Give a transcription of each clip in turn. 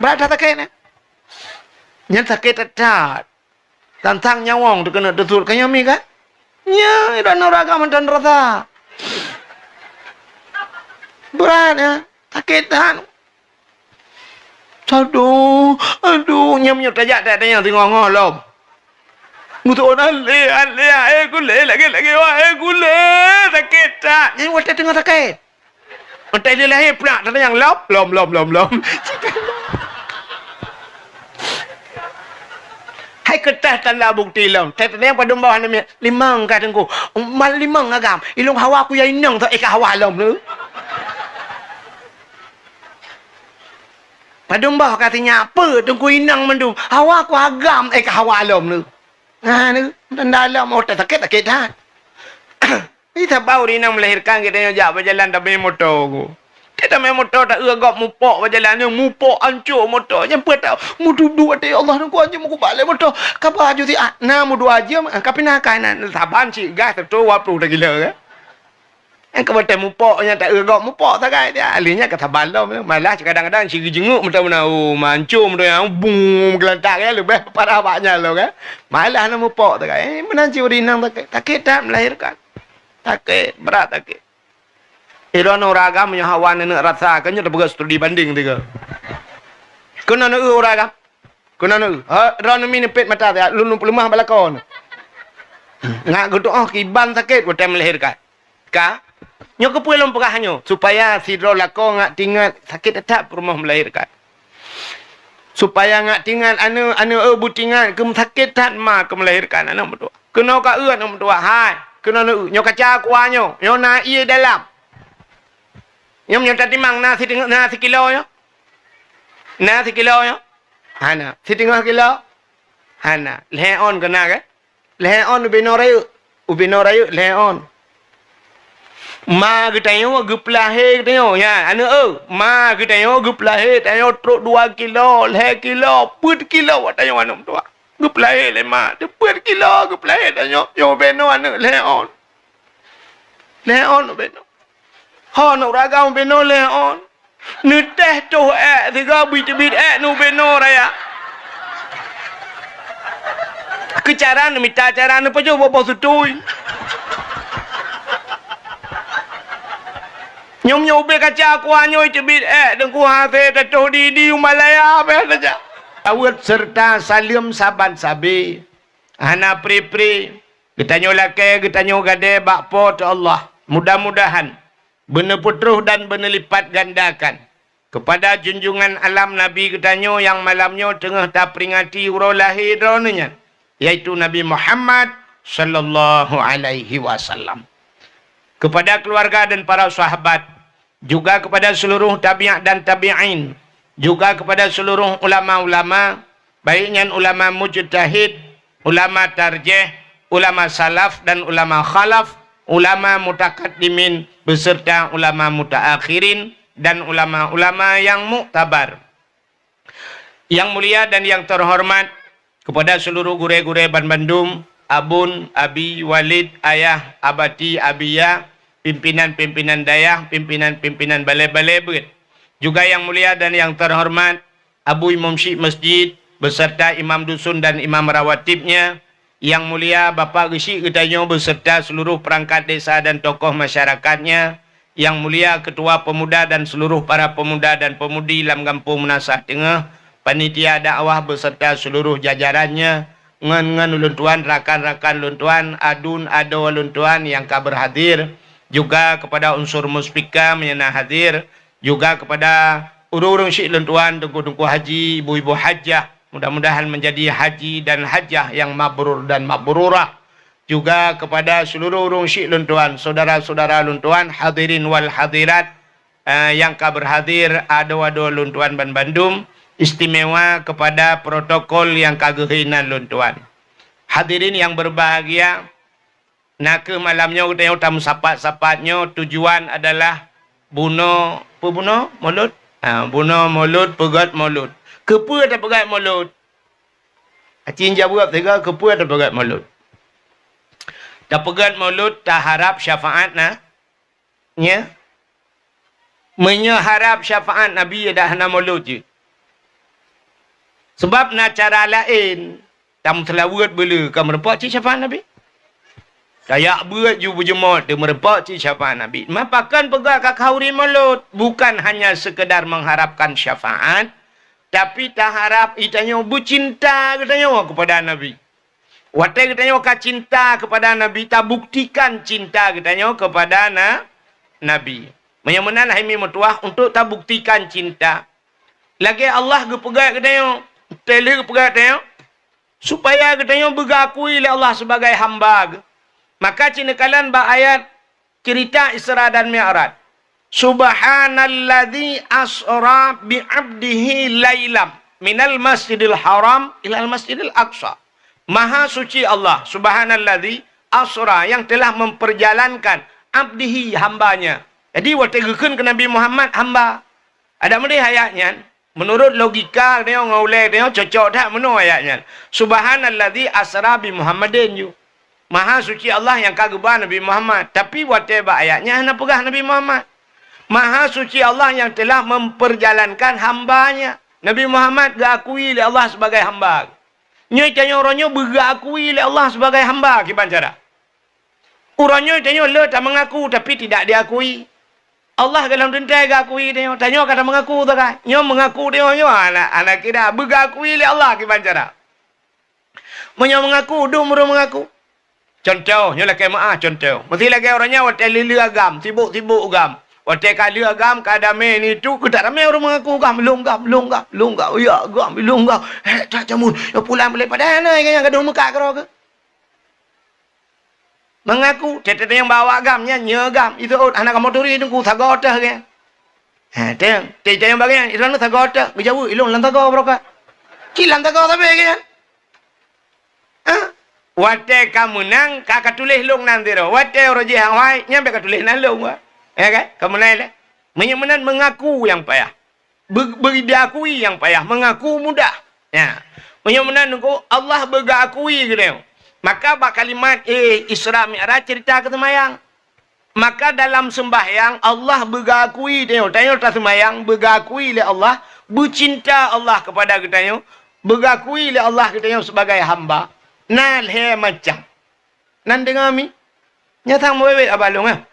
berat dah sakit ni. Yang sakit tak. Tantang nyawang tu kena tutur kaya mi kan? Ya, dan orang dan rasa. Berat ya, sakit kan. Aduh, nyam tajak tak ada yang tengok lom. Ngutuk ale, gule lagi wah, gule sakit tak. Ni wadah tengah sakit. Entai dia lahir pula, tak ada yang lom. Hai ketah tanda bukti lom. Tak ada yang pada bawah ni limang katengku. Mal limang agam. Ilung hawa aku yang inang tak eka hawa lom tu. Pada mbah katanya apa tengku inang mendung. Hawa aku agam eka hawa lom tu. Nah ni dalam otak sakit dah. Kita baru inang melahirkan kita jak berjalan tak main motor aku. Kita main motor tak agak mupok berjalan ni mupok hancur motor. Nyampe tak mu duduk ada Allah nak aja mu balik motor. Kabar aja si na mu dua aja kapi nak kanan saban si gas tu 20 gila kan. Yang kebetulan mupoknya tak agak mupok tak kan dia alinya kata balom malah kadang-kadang si jenguk mentah mancur mentah yang bung gelantak ya lebih parah banyak lo kan. Malah nak mupok tak kan. Menancur rinang sakit tak melahirkan. Sakit berat sakit. Iron orang agam punya hawa nak rasa kan tak bergerak studi banding tiga. Kena nak orang agam. Kena nak. Ron mi nepet mata dia lulu lemah balakon. Ngak gedoh kiban sakit waktu melahirkan. Ka nyo kepuelom perahanyo supaya sidro lako ngak tinggal sakit tetap rumah melahirkan. Supaya ngak tinggal anu butingan ke sakit tak ma ke melahirkan anak berdua. Kena ka anak berdua hai. Kena nyo kaca kuanyo, nyo na ia dalam. Nyo tadi mang nasi kilo yo. Nasi kilo yo. Hana, setengah kilo. Hana, leon kena ke? Leon ubinorayu leon. Ma kita yo guplahe kita yo ya anu ma kita yo guplahe tayo truk 2 kilo kilo put kilo tayo anu tua guplahe le ma de put kilo guplahe tayo yo beno anu leon beno ha no raga beno leon nu teh tu tiga bit nu beno raya kecaran minta caran apa jo bobo sutui Nyom be kaca kuanyo cebit dengku hate datuh di Himalaya be saja. Awet serta salim saban sabi. Hana pri kita nyolake kita nyogade bakpo tu Allah. Mudah-mudahan benar putruh dan benar lipat gandakan kepada junjungan alam Nabi kita yang malamnya tengah tak peringati uro lahir ronnya yaitu Nabi Muhammad sallallahu alaihi wasallam. Kepada keluarga dan para sahabat, juga kepada seluruh tabi'at dan tabi'in, juga kepada seluruh ulama-ulama, baiknya ulama mujtahid, ulama tarjih, ulama salaf dan ulama khalaf, ulama mutakaddimin beserta ulama mutaakhirin dan ulama-ulama yang muktabar. Yang mulia dan yang terhormat kepada seluruh gure-gure Bandung, abun, abi, walid, ayah, abati, abiyah, pimpinan-pimpinan dayah, pimpinan-pimpinan balai-balai berit. Juga yang mulia dan yang terhormat Abu Imam Syekh Masjid beserta imam dusun dan imam rawatibnya. Yang mulia Bapak Gesyik Getanyo beserta seluruh perangkat desa dan tokoh masyarakatnya. Yang mulia Ketua Pemuda dan seluruh para pemuda dan pemudi dalam Kampung Menasah Tengah. Panitia dakwah beserta seluruh jajarannya. Ngan luntuan, rakan-rakan luntuan, adun, ado luntuan yang berhadir. Juga kepada unsur muspika menyana hadir, juga kepada urung-urung syekh lentuan, tengku-tengku haji, ibu-ibu hajjah, mudah-mudahan menjadi haji dan hajjah yang mabrur dan mabrurah. Juga kepada seluruh urung syekh lentuan, saudara-saudara lentuan, hadirin wal hadirat yang berhadir, ado-ado lentuan Bandung, istimewa kepada protokol yang kagehinan lentuan. Hadirin yang berbahagia, nak ke malamnya kita tamu sapat-sapatnya tujuan adalah bunuh mulut. Bunuh mulut, pegat mulut. Kepa atau pegat mulut? Acin jawab tiga, kepa atau pegat mulut? Tak pegat mulut, tak harap syafaat na. Ya. Menyaharap syafaat Nabi dah hana mulut je. Sebab na cara lain. Tam selawat bela kan merempak cik syafaat Nabi. Kayak buat you berjemaat dia merempak cik syafaat Nabi. Mapakan pegang kakhauri mulut. Bukan hanya sekedar mengharapkan syafaat. Tapi tak harap itanya bercinta katanya kepada Nabi. Watai katanya cinta kepada Nabi. Tak buktikan cinta katanya kepada Nabi. Menyamunan haimi mutuah untuk tak buktikan cinta. Lagi Allah gepegat katanya. Telah gepegat katanya. Supaya katanya bergakui oleh Allah sebagai hamba. Maka cinakalan ayat cerita Isra dan Mi'raj. Subhanalladzi asra bi'abdihi laylam minal masjidil haram ilal masjidil aqsa. Maha suci Allah. Subhanalladzi asra yang telah memperjalankan abdihi hambanya. Jadi waktu gekeun ke Nabi Muhammad hamba. Ada mana ayatnya? Menurut logika dia ngaulai dia cocok tak menurut ayatnya. Subhanalladzi asra bi Muhammadin you. Maha suci Allah yang kagubah Nabi Muhammad. Tapi waktu ayatnya hanya pegah Nabi Muhammad. Maha suci Allah yang telah memperjalankan hambanya. Nabi Muhammad diakui oleh Allah sebagai hamba. Nyai tanya orangnya berakui oleh Allah sebagai hamba. Gimana cara? Orangnya tanya le tak mengaku tapi tidak diakui. Allah dalam tentai gakui dia. Tanya kata mengaku tak kan? Nyo mengaku dia nyo anak kira bergakui oleh Allah gimana cara? Menyo mengaku, dumur mengaku. Contoh, nyo lagi maaf contoh. Mesti lagi orangnya waktu lili agam, sibuk-sibuk agam. Waktu kali agam kadame ni tu kita ramai orang mengaku agam, longgam. Ya agam, longgam. Tak jamun. Ya pulang balik pada mana yang kadang muka karo ke? Mengaku, tete yang bawa gamnya nyegam itu anak motori itu ku sagota ke. Ha, tete yang bagian itu anak sagota, bijau ilung lantago broka. Ki lantago tapi ke. Ha? Wate kamu nang kakak tulis long nanti ro. Wate roji hang wai nyampe ka tulis nang long wa. Ya kan? Kamu nai le. Menyemenan mengaku yang payah. Berdiakui yang payah, mengaku mudah. Ya. Menyemenan ku Allah bergakui gitu. Maka bak kalimat Isra Mi'raj cerita ke semayang. Maka dalam sembahyang Allah bergakui tengok tak semayang bergakui oleh Allah, bercinta Allah kepada kita, bergakui oleh Allah kita sebagai hamba. Nal he macam. Nan dengar mi? Nyata mewet abalung ah.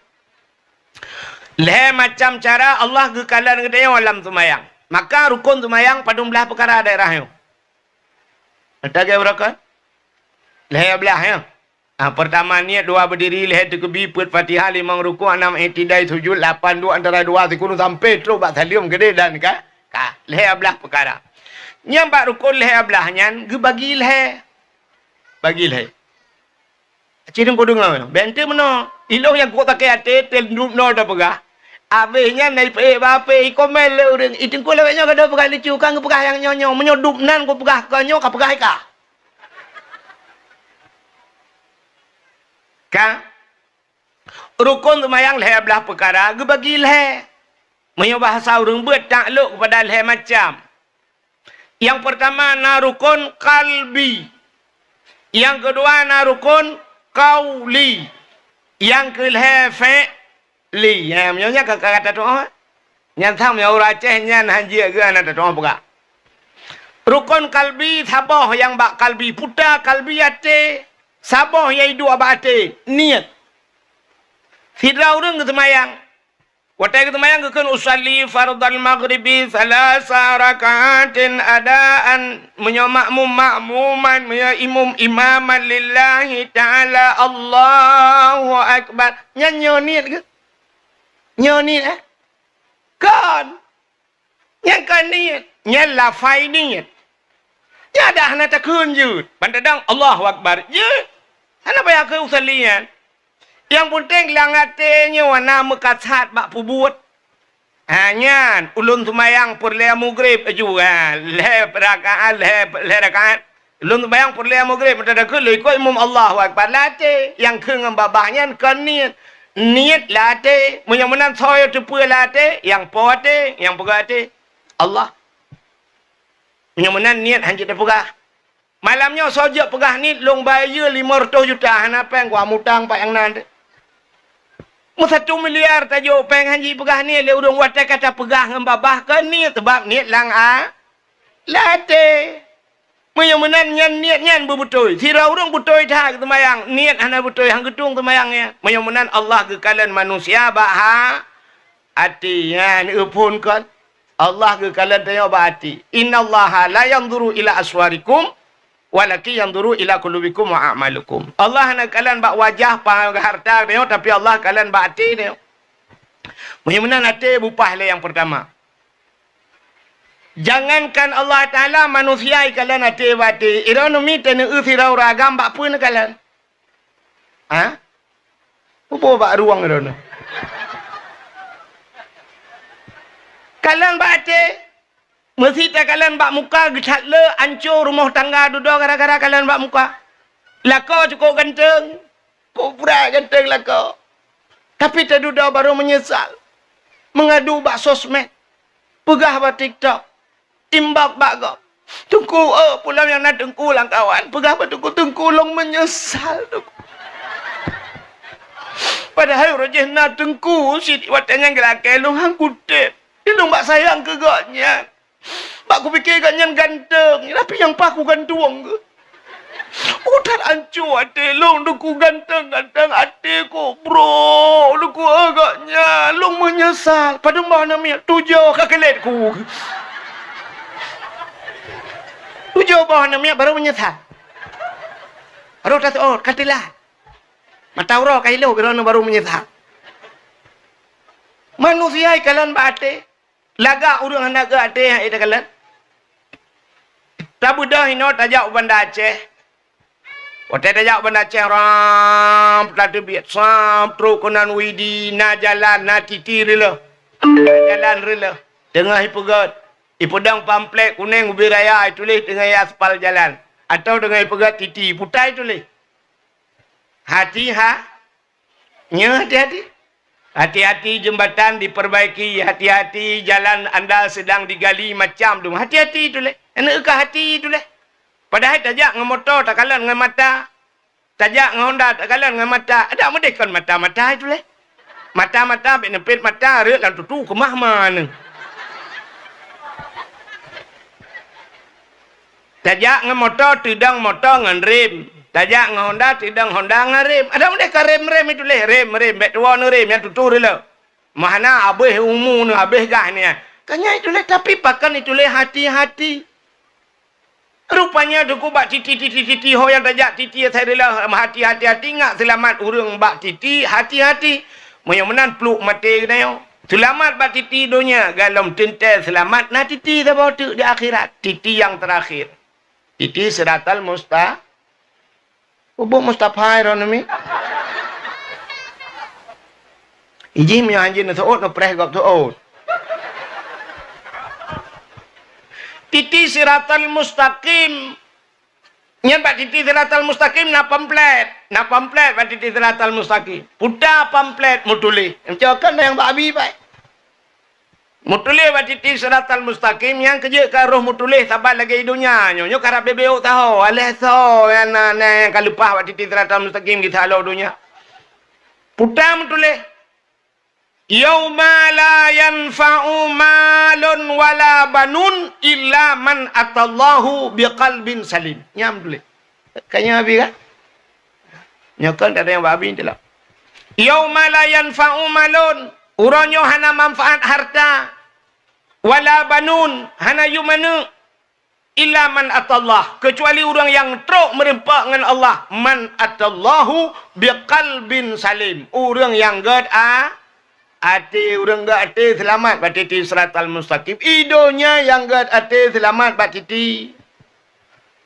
Le macam cara Allah gekalan kita dalam semayang. Maka rukun semayang padung belah perkara daerahnya. Ada ke berapa? Leher belah ya. Pertama niat dua berdiri, leher terkebi, put Fatihah, 5 ruku, 6 i'tidal, 7, 8, 2 antara 2 sekunu sampai terus bak salim gede dan ka. Leher belah perkara. Yang bak rukun leher belahnya, bagi leher. Bagi leher. Ciri kau dengar. Bente mana? Iloh yang kau tak kaya tel no dah pegah. Abisnya naik bape ikomel le urang. Itu kau lewatnya kada pegah lucu kan pegah yang nyonyo menyodup nan kau pegah kanyo ka pegah ka. Kan? Rukun semayang leher belah perkara, bagi leher. Menyo bahasa orang buat takluk kepada leher macam. Yang pertama na rukun kalbi. Yang kedua na rukun kauli. Yang ke leher fi'li. Ya, menyonya kata doa. Yang tahu menyo Aceh nyan haji ke anak doa buka. Rukun kalbi sabah yang bak kalbi puta kalbi ate. Sabah yang hidup abate niat. Tidak orang kesemayang. Waktu kesemayang kekun usalli fardal maghribi 3 rakaatin adaan makmuman imum imaman lillahi ta'ala Allahu akbar. Nyanyo niat ke? Nyo niat kan? Yang kan niat. Yang lafai niat. Ya dah nak takun je. Pandang Allahu akbar. Je. Ana payah ke usalian. Yang penting langatenya wana mekacat bak pubuat. Hanya ulun tumayang perlea maghrib juga. Le rakaat le rakaat. Ulun tumayang perlea maghrib mendadak ke le ko imam Allahu akbar late yang ke ngambabahnya kan niat. Niat late menyamenan saya tepu late yang pote yang pegate Allah. Menyamenan niat hanya pegah. Malamnya sojak pegah ni long bayar 500 juta apa yang gua mutang pak yang nanti. 1 miliar tajuk peng haji pegah ni le urang watai kata pegah ngembabah ke ni sebab niat lang a late Menyamanan nyan niat nyan berbutoi. Sira urang butoi dah temayang. Niat hana butoi hang gedung temayangnya. Menyamanan Allah kekalan manusia baha hati nyan upun kan. Allah kekalan tanya hati. Innallaha la yanzuru ila aswarikum walaki yanzuru ila qulubikum wa a'malukum. Allah nak kalian bak wajah pa harta dia tapi Allah kalian bak hati dia. Menyamanan hati bupah le yang pertama. Jangankan Allah Ta'ala manusia kalian hati bati. Ironomi tena firau ragam bak pun kalian. Ha? Apa bak ruang irono? Kalian bak hati. Mesti tak kalian bak muka gecat le. Hancur rumah tangga duduk gara-gara kalian bak muka. Lako cukup ganteng. Kau pura ganteng lako. Tapi tak duduk baru menyesal. Mengadu bak sosmed. Pegah bak TikTok. Timbak bak tungku pulang yang nak tungku lang kawan. Pegah bak tungku long menyesal tungku. Padahal rojeh nak tungku si watanya gelake long hang kutip. Ilung bak sayang ke gaknya. Bak ku fikir gaknya ganteng. Tapi yang pak ku gantung ke. Udah hancur hati long tungku ganteng hati ku bro. Tungku agaknya long menyesal. Pada mana mi tujuh kakelet ku. Tujuh bawah namanya baru menyesal. Baru tak katilah. Mata uro kailu baru menyesal. Manusia kalian bate. Laga urang hendak ke ate yang ita kalian. Tabudah ino tajak banda Aceh. Otai tajak banda Aceh ram tadi biat sam trokonan widi na jalan na titi rela. Jalan rela. Tengah ipugat. Ipedang pamflet kuning ubi raya tulis dengan aspal jalan. Atau dengan ipegat titi putai tulis. Hati ha. Nya hati-hati. Hati-hati jembatan diperbaiki. Hati-hati jalan anda sedang digali macam tu. Hati-hati tulis. Enak ke hati tulis. Padahal tajak dengan motor tak kalah dengan mata. Tajak dengan Honda tak kalah dengan mata. Ada merdeka mata-mata tulis. Mata-mata benefit mata rek lan tu kemah mana. Tajak dengan motor, tidak motor dengan rem. Tajak dengan Honda, tidak Honda dengan rem. Ada mereka rem-rem itu leh. Rem, bet tua ni rem yang tutur lah. Mana abih umum ni, abih gah ni. Kanya itu leh, tapi pakan itu leh hati-hati. Rupanya duku bak titi ho yang tajak titi saya rela hati-hati ngak selamat urang bak titi hati-hati. Menyamanan peluk mati kena yo. Selamat bak titi dunia. Galam tentel selamat nah titi dah bawa tu di akhirat. Titi yang terakhir. Titi siratal Mustafa ironomi. Iji mi anjing na soot na preh gap soot. Titi siratal mustaqim. Nyan pak titi siratal mustaqim na pamflet pak titi siratal mustaqim. Puta pamflet mutuli. Macam kan yang babi pak. Mutulih batiti siratal mustaqim yang kerja ke roh mutulih sabar lagi dunia nyo karap bebeu tahu aleh so yang kalupah batiti siratal mustaqim kita halau dunia putam mutulih yauma la yanfa'u malun wala banun illa man atallahu biqalbin salim nyam mutulih kayaknya habis kan nyokan tak ada yang babi tu lah yauma la yanfa'u malun uronyo hana manfaat harta wala banun hana yumanu illa man atallah kecuali orang yang teruk merempak dengan Allah man atallahu biqalbin salim orang yang gad ati orang gad ati selamat batiti siratal mustaqim idonya yang gad ati selamat batiti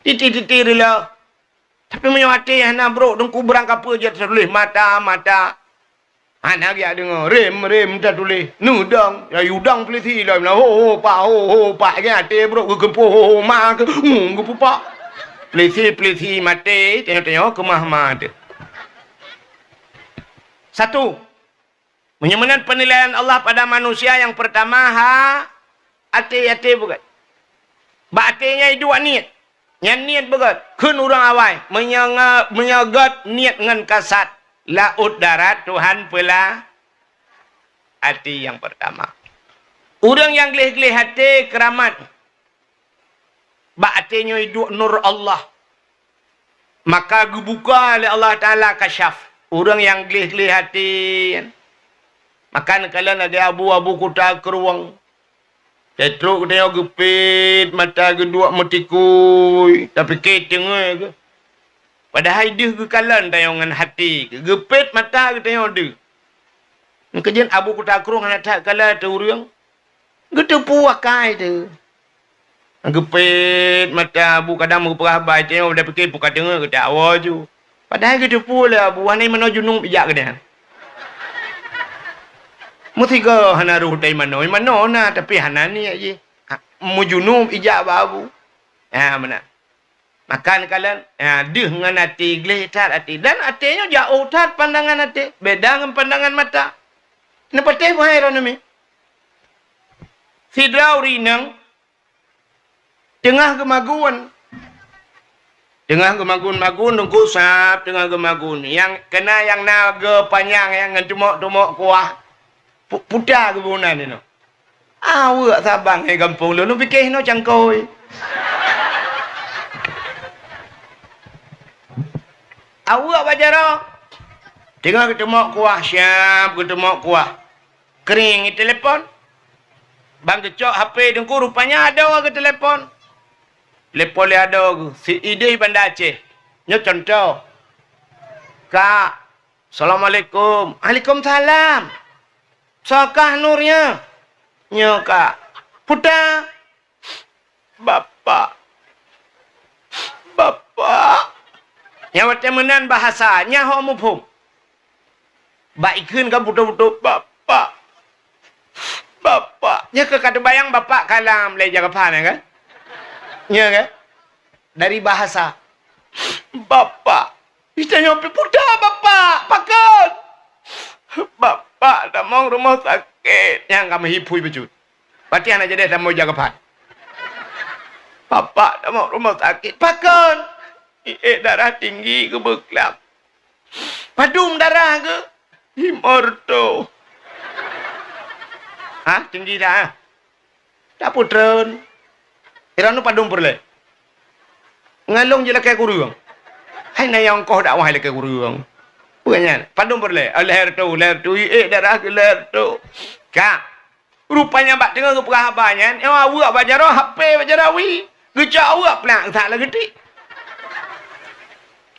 titi rela tapi menyo ati hana bro dengku berang apa je tulis mata anak dia dengar rem dah tulis nudang ya udang peliti lah ho pak kan ate bro ke gempo ho ma ke pak peliti mati tengok kemah mati. Satu menyamanan penilaian Allah pada manusia yang pertama ate bukan ba atenya dua niat yang niat begat kun orang awai menyagat niat dengan kasat laut darat Tuhan pula hati yang pertama. Orang yang gelih-gelih hati keramat. Bak hatinya hidup nur Allah. Maka dibuka oleh Allah Ta'ala kasyaf. Orang yang gelih-gelih hati. Makan kalian ada abu-abu kuta keruang. Tetruk dia gepit. Mata kedua metikui. Tapi ketengah ke. Padahal dia ke kalian tayangan hati. Gepit mata ke tengok dia. Kemudian abu kuta keruang nak tak kalian tu orang. Gitu puakai tu. Gepit mata abu kadang berperahbai tengok dah fikir buka dengar ke tak awal je. Padahal kita pula abu ni mana junung bijak ke dia. Mesti ke hana ruh dari mana nah tapi hana ni aje. Mu junung bijak abu. Mana. Makan kalian dia dengan hati gelih tat hati dan hatinya jauh tat pandangan hati. Beda dengan pandangan mata. Kenapa teh bahaya ni? Sidrau rinang tengah kemaguan. Tengah kemagun-magun nunggu sap tengah kemagun. Yang kena yang naga panjang yang tumok-tumok kuah. Putar kebunan ni no. Awak sabang hai kampung lu fikir no cangkoi. Awak bajaro. Tengah ketumok kuah siap ketumok kuah. Kering telefon. Bang kecok HP dengku rupanya ada ke telefon. Telefon dia ada ke. Si Idih Bandar Aceh. Nya contoh. Kak. Assalamualaikum. Waalaikumsalam. Sokah nurnya. Nya kak. Putar. Bapak. Yang bertemenan bahasanya hok mufhum. Baikkan kan putar-putar. Bapak. Nya ke kata bayang bapak kalam leh jaga pan kan? Ya kan? Dari bahasa. Bapak. Ditanya putar bapak. Pakon. Bapak dah mau rumah sakit. Yang kami hipui bejut. Berarti anak jadi dah mau jaga pan. Bapak dah mau rumah sakit. Pakon. Darah tinggi ke berkelap. Padum darah ke? Himorto. Tinggi dah. Tak putren. Iranu padung perle. Ngalung je lakai kurung. Hai na yang kau dakwah lakai kurung. Bukannya padung perle. Leher tu darah ke leher tu. Kak. Rupanya bak tengah ke perahabannya. Awak bajaro HP bajarawi. Gecak awak pelak tak lah gede.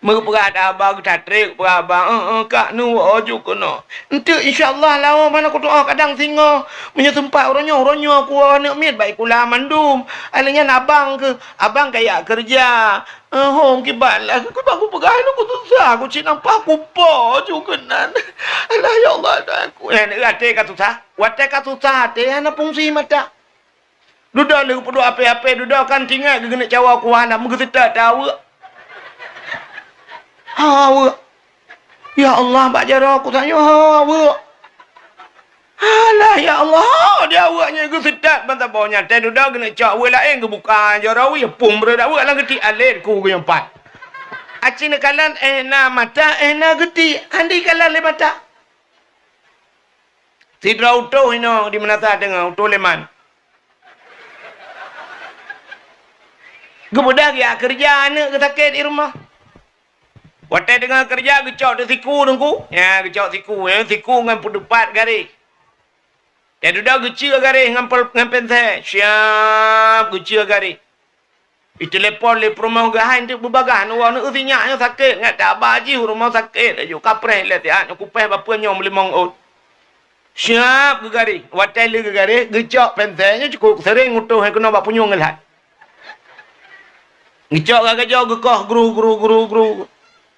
Merperat abang tatrik perabang kak nu ojo kena. Ente insyaallah lawa mana aku doa kadang singa punya tempat orangnya aku nak mit baik kula mandum. Alanya abang ke abang kayak kerja. Hong kibalah aku pegang aku susah aku cik nampak aku po juga nan. Alah ya Allah aku. Ate ka susah. Wate ka susah te ana fungsi mata. Duda lu pedu apa-apa duda kan tinggal gegenek cawa aku anak menggetah tahu. Awak. Ya Allah, Mbak Jara, aku tanya awak. Alah, ya Allah, dia awaknya ke sedap bantah bawahnya. Dan dah kena cak awak lain ke bukan Jarawi. Pum berada awak lah getik alit ku ke yang empat. Acina kalan na mata, na getik. Andi kalan le mata. Sidra utuh ini di menata tengah, utuh leman. Kemudian ya kerja anak ke sakit di rumah. Waktu dengan kerja gecok di siku nunggu. Ya gecok siku ya siku dengan pendepat garis. Ya dah gecil garis dengan pensel. Siap gecil garis. Di telefon le rumah gahan tu berbagah orang nak usinya sakit ngat tak baji rumah sakit ayo kapres le tian aku peh bapa nyom limong ot. Siap ke garis. Waktu le ke garis gecok penselnya cukup sering utuh kena bak punyung ngelat. Gecok gajah gekoh guru.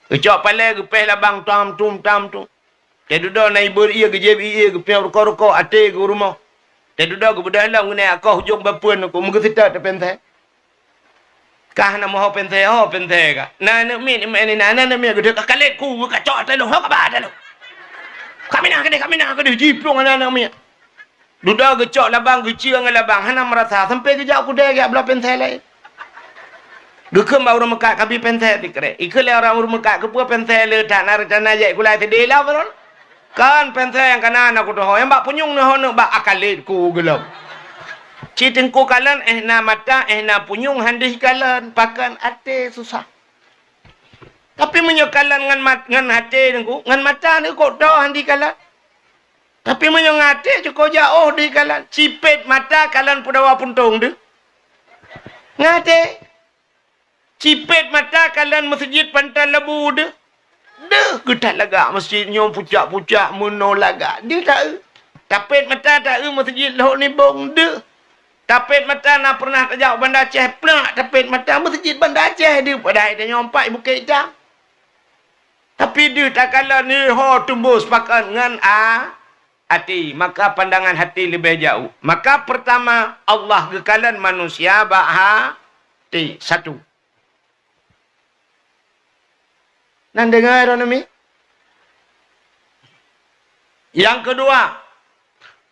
Kecok palai ke peh labang tam tum. Dia duduk naik beria ke JBA ke peh rokok ate ke rumah. Dia duduk ke bedalam kena aku hujung bapuan aku mengesita te pentai. Kah nak mau pentai ka. Nak min ni nak min gede kalet ku kacok telo ha ka ba telo. Kami nak kede jiplong anak min. Duduk kecok labang kecil dengan labang hana merasa sampai ke jauh ku dah belah pentai lain. Gekem orang mekat kabi pensel dikere. Ikut orang mekat ke pua pensel le tak nak rencana je kulai tadi lah betul. Kan pensel yang kanan aku doh. Yang bak punyung noh bak akalit ku gelap. Ci tengku kalan ehna mata ehna punyung handih kalan pakan ate susah. Tapi menyokalan ngan hati tengku, ngan mata ni kok dah handi kalan. Tapi menyongate cukup jauh di kalan. Cipet mata kalan pudawa puntung tu. Ngate. Cipet mata kalan masjid pantai lebu tu. Dah getak lagak masjid nyom pucak-pucak muno lagak. Dia tak. Tapet mata tak masjid lohok ni bong dah. Tapet mata nak pernah tajak Bandar Aceh. Pelak tapet mata masjid Bandar Aceh dia. Padahal dia nyompak Bukit Hitam. Tapi dia tak kalah ni ho tumbuh sepakat dengan hati. Maka pandangan hati lebih jauh. Maka pertama Allah gekalan manusia hati. Satu. Nan dengar ni? Yang kedua,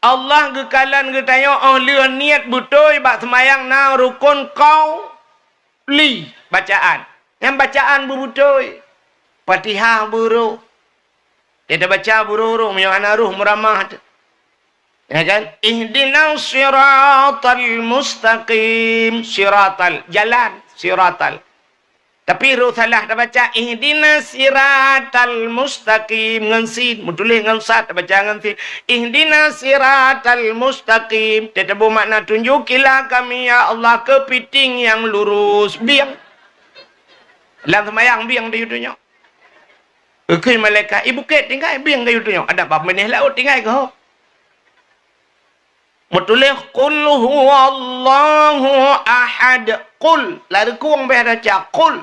Allah gekalan getanya oh lihat niat betul bak semayang na rukun kau li bacaan. Yang bacaan berutul. Fatihah buruk. Dia dah baca buruk-buruk. Yang anak ruh meramah. Ya kan? Ihdinas siratal mustaqim. Siratal. Jalan. Siratal. Tapi ruh salah dah baca. Ihdinas siratal mustaqim. Ngan sin. Mutulis ngan sat. Dah baca ngan sin. Ihdinas siratal mustaqim. Dia tahu makna tunjukilah kami ya Allah kepiting yang lurus. Biang. Dalam semayang biang di dunia. Okey malaikat, bukit tinggal biang kayu tu nyok. Ada apa menih laut tinggal ke? Mutulih qul huwallahu ahad. Qul, lari kuang be ada cak qul.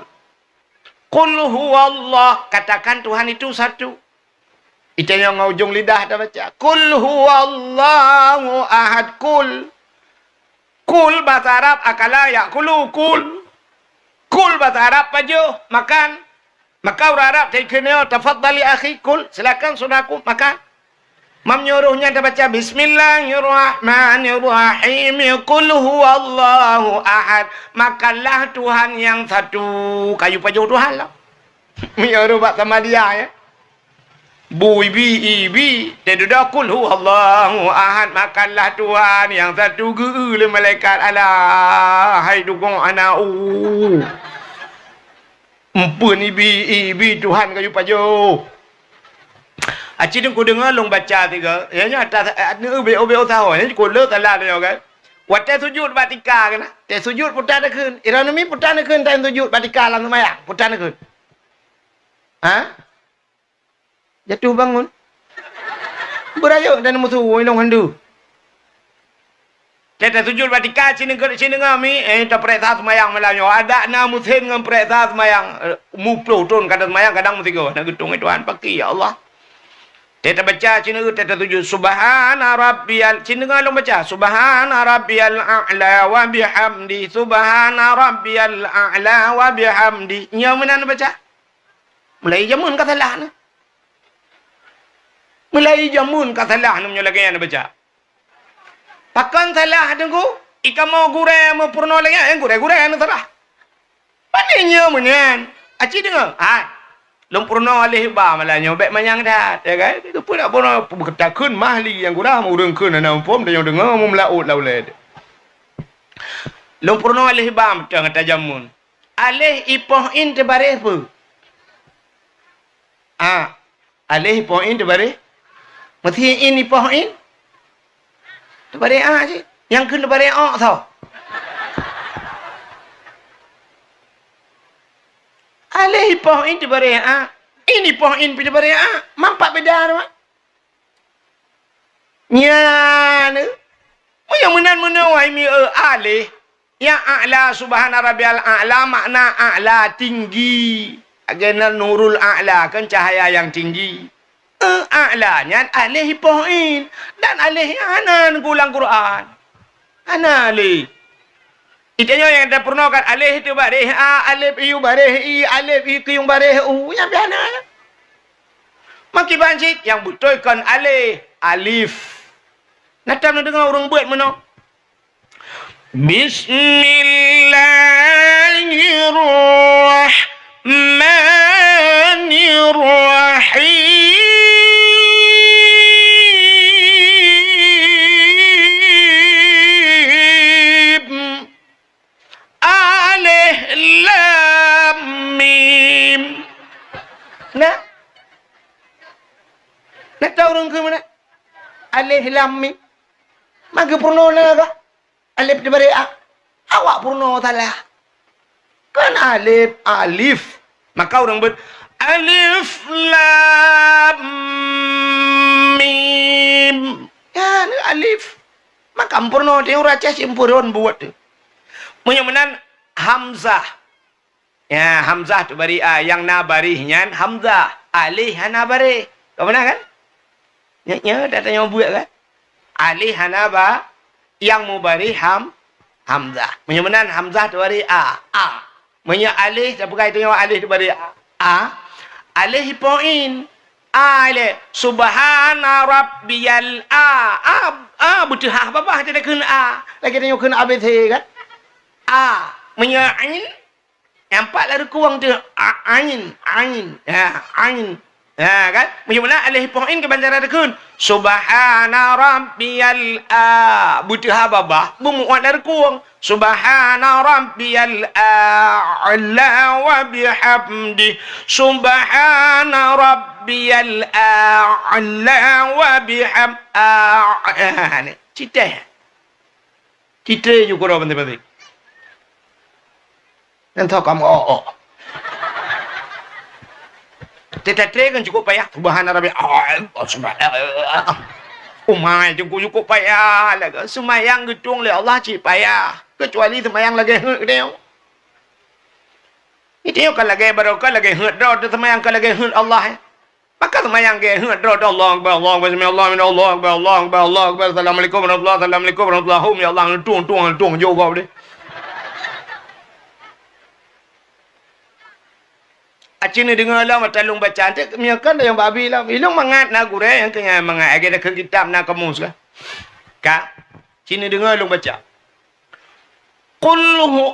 Qul huwallah, katakan Tuhan itu satu. Itu yang ujung lidah dah baca. Qul huwallahu ahad. Qul. Qul bahasa Arab akala yakulu qul. Qul bahasa Arab pajuh makan. Maka orang Arab tak kena tafaddali akhi kul silakan saudaraku makan. Mam nyuruhnya dah baca bismillahirrahmanirrahim qul huwallahu ahad. Makanlah Tuhan yang satu. Kayu pajuh Tuhan lah. Menyuruh bak sama dia ya. Bu ibi dia dah qul huwallahu ahad. Makanlah Tuhan yang satu ge malaikat alah hai dukung anak Empun ibi Tuhan kayu pajuh. Aci tu ku dengar long baca tiga. Ianya atas ni ube tahu. Ni ku le talah dia kan. Watai sujud batika kan. Te sujud putar dah keun. Iranumi putar dah keun time sujud batika lang semayang. Putar dah keun. Ha? Jatuh bangun. Berayuk dan musuh ilong handu. Kita sujud batika sini ngami tak periksa semayang malamnya. Ada na muslim ngam periksa semayang muplo ton kadang semayang kadang mesti go. Nak getung Tuhan pakai ya Allah. Kita baca sini kita sujud subhana rabbiyal sini ngalong baca subhana rabbiyal a'la wa bihamdi subhana rabbiyal a'la wa bihamdi. Nya menan baca. Mulai jamun ka salah na. Mulai jamun ka salah namanya lagi yang baca. Pakan salah tengku. Ika mau gurau mau purno lagi. Yang gurau yang salah. Pandainya menyan. Aci dengar. Lom purno alih ba malahnya. Baik manyang dah. Ya kan? Itu pun tak purno. Berketakun mahli yang gurau. Mau urungkun. Anak umpam. Dan yang dengar. Mau melaut lah boleh. Lom purno alih ba. Macam kata jamun. Alih ipohin terbaris apa? Alih ipohin terbaris. Mesti ini ipohin. Terbalik je. Yang kena terbalik tau. Alih poin terbalik ini poin terbalik mampak beda tu. Nya yang menan-menan wahai mi alih yang a'la subhana rabbiyal a'la makna a'la tinggi. Agena nurul a'la kan cahaya yang tinggi. A'lanya alih poin dan alih anan gulang Quran. Ana alih. Itanya yang dah pernah kan alih itu barih alif iu barih i alif i yung barih yang biasa. Maki banjit yang betulkan alih alif. Natam nak dengar orang buat mana? Bismillahirrahmanirrahim. lam mim. Nak tahu orang ke mana? Alif lam mim. Maka purna ke? Alif diberi a. Awak purna salah. Kan alif. Maka orang ber alif lam mim. Ya, ni alif. Maka purna dia orang cah simpuron buat tu. Menyamanan hamzah. Ya, hamzah tu bari a yang na barihnya hamzah. Alih hana bari. Kau benar kan? Ya, dah tanya buat kan? Alih hana ba yang mubari hamzah. Menyamanan hamzah tu bari a. Menya alih tak pakai tengok alih tu bari a. Alih poin. Ale subhana rabbiyal betul apa tidak kena a. Lagi tengok kena abc kan? Menya ain. Nampak lah kurang tu ain. Ya, ain. Ya kan? Macam mana alih poin ke bantaran dekun? Subhana rabbiyal butuh hababah bumuat dari kurang. Subhana rabbiyal a'la wa bihamdi. Subhana rabbiyal a'la wa bihamdi. Cita juga orang penting-penting. Nanti kamu Tetre kan cukup payah. Subhana rabbi. Umai cukup payah. Semayang gedung le Allah cik payah. Kecuali semayang lagi hut dia. Itu kan lagi barokah lagi hut dah. Semayang kan lagi hut Allah. Maka semayang ke hut dah. Allah akbar Allah akbar Allah min Allah akbar Allah akbar Allah akbar. Assalamualaikum warahmatullahi assalamualaikum warahmatullahi. Ya Allah tung juga dia. Acini dengar lah matalung baca tu miakan yang babi lah ilung mangat na gure yang kena mangat agak ke kitab na kamus lah ka cini dengar long baca qul hu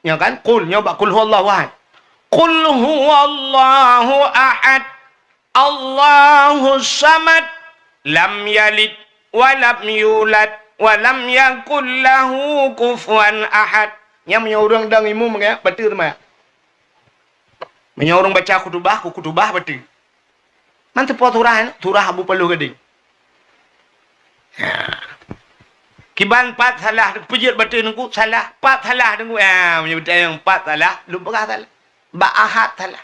ya kan qul nyoba qul huwallahu ahad qul huwallahu ahad Allahus samad lam yalid wa lam yulad wa lam yakul lahu kufuwan ahad yang orang dang imu menga betul tu mah. Orang baca kutubah betul. Nanti pot turah abu perlu gede. Kiban 4 salah, pujut betul nunggu salah, 4 salah nunggu. Menyebut yang 4 salah, lupa salah. Ahad salah.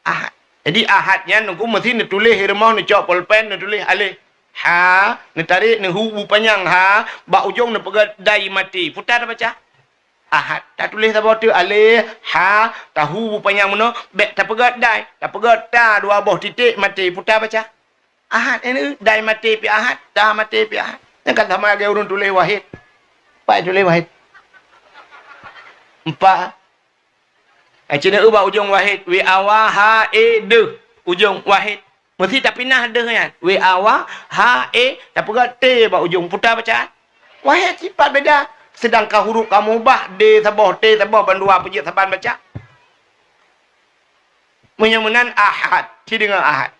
Ahad. Jadi ahadnya nunggu mesti ni tulis hirmah ni cok pulpen ni tulis alih. Ha, ni tarik ni hubu panjang ha, ujung ni pegat dai mati. Putar baca. Ahad. Tak tulis apa tu alih, ha, tahu panjang mana, bek tak pegat dai, tak pegat ta dua buah titik mati putar baca. Ahad ini dai mati pi ahad, dah mati pi ahad. Yang kata sama lagi urun tulis wahid. Pak tulis wahid. 4. Cina ubah ujung wahid, wi awa ha e de ujung wahid. Mesti tak pindah de kan. Wi awa ha e tak pegat t ba ujung putar baca. Wahid sifat beda. Sedangkan huruf kamu bah D sabah T sabah bandua pejit saban baca. Menyamanan ahad, si dengan ahad.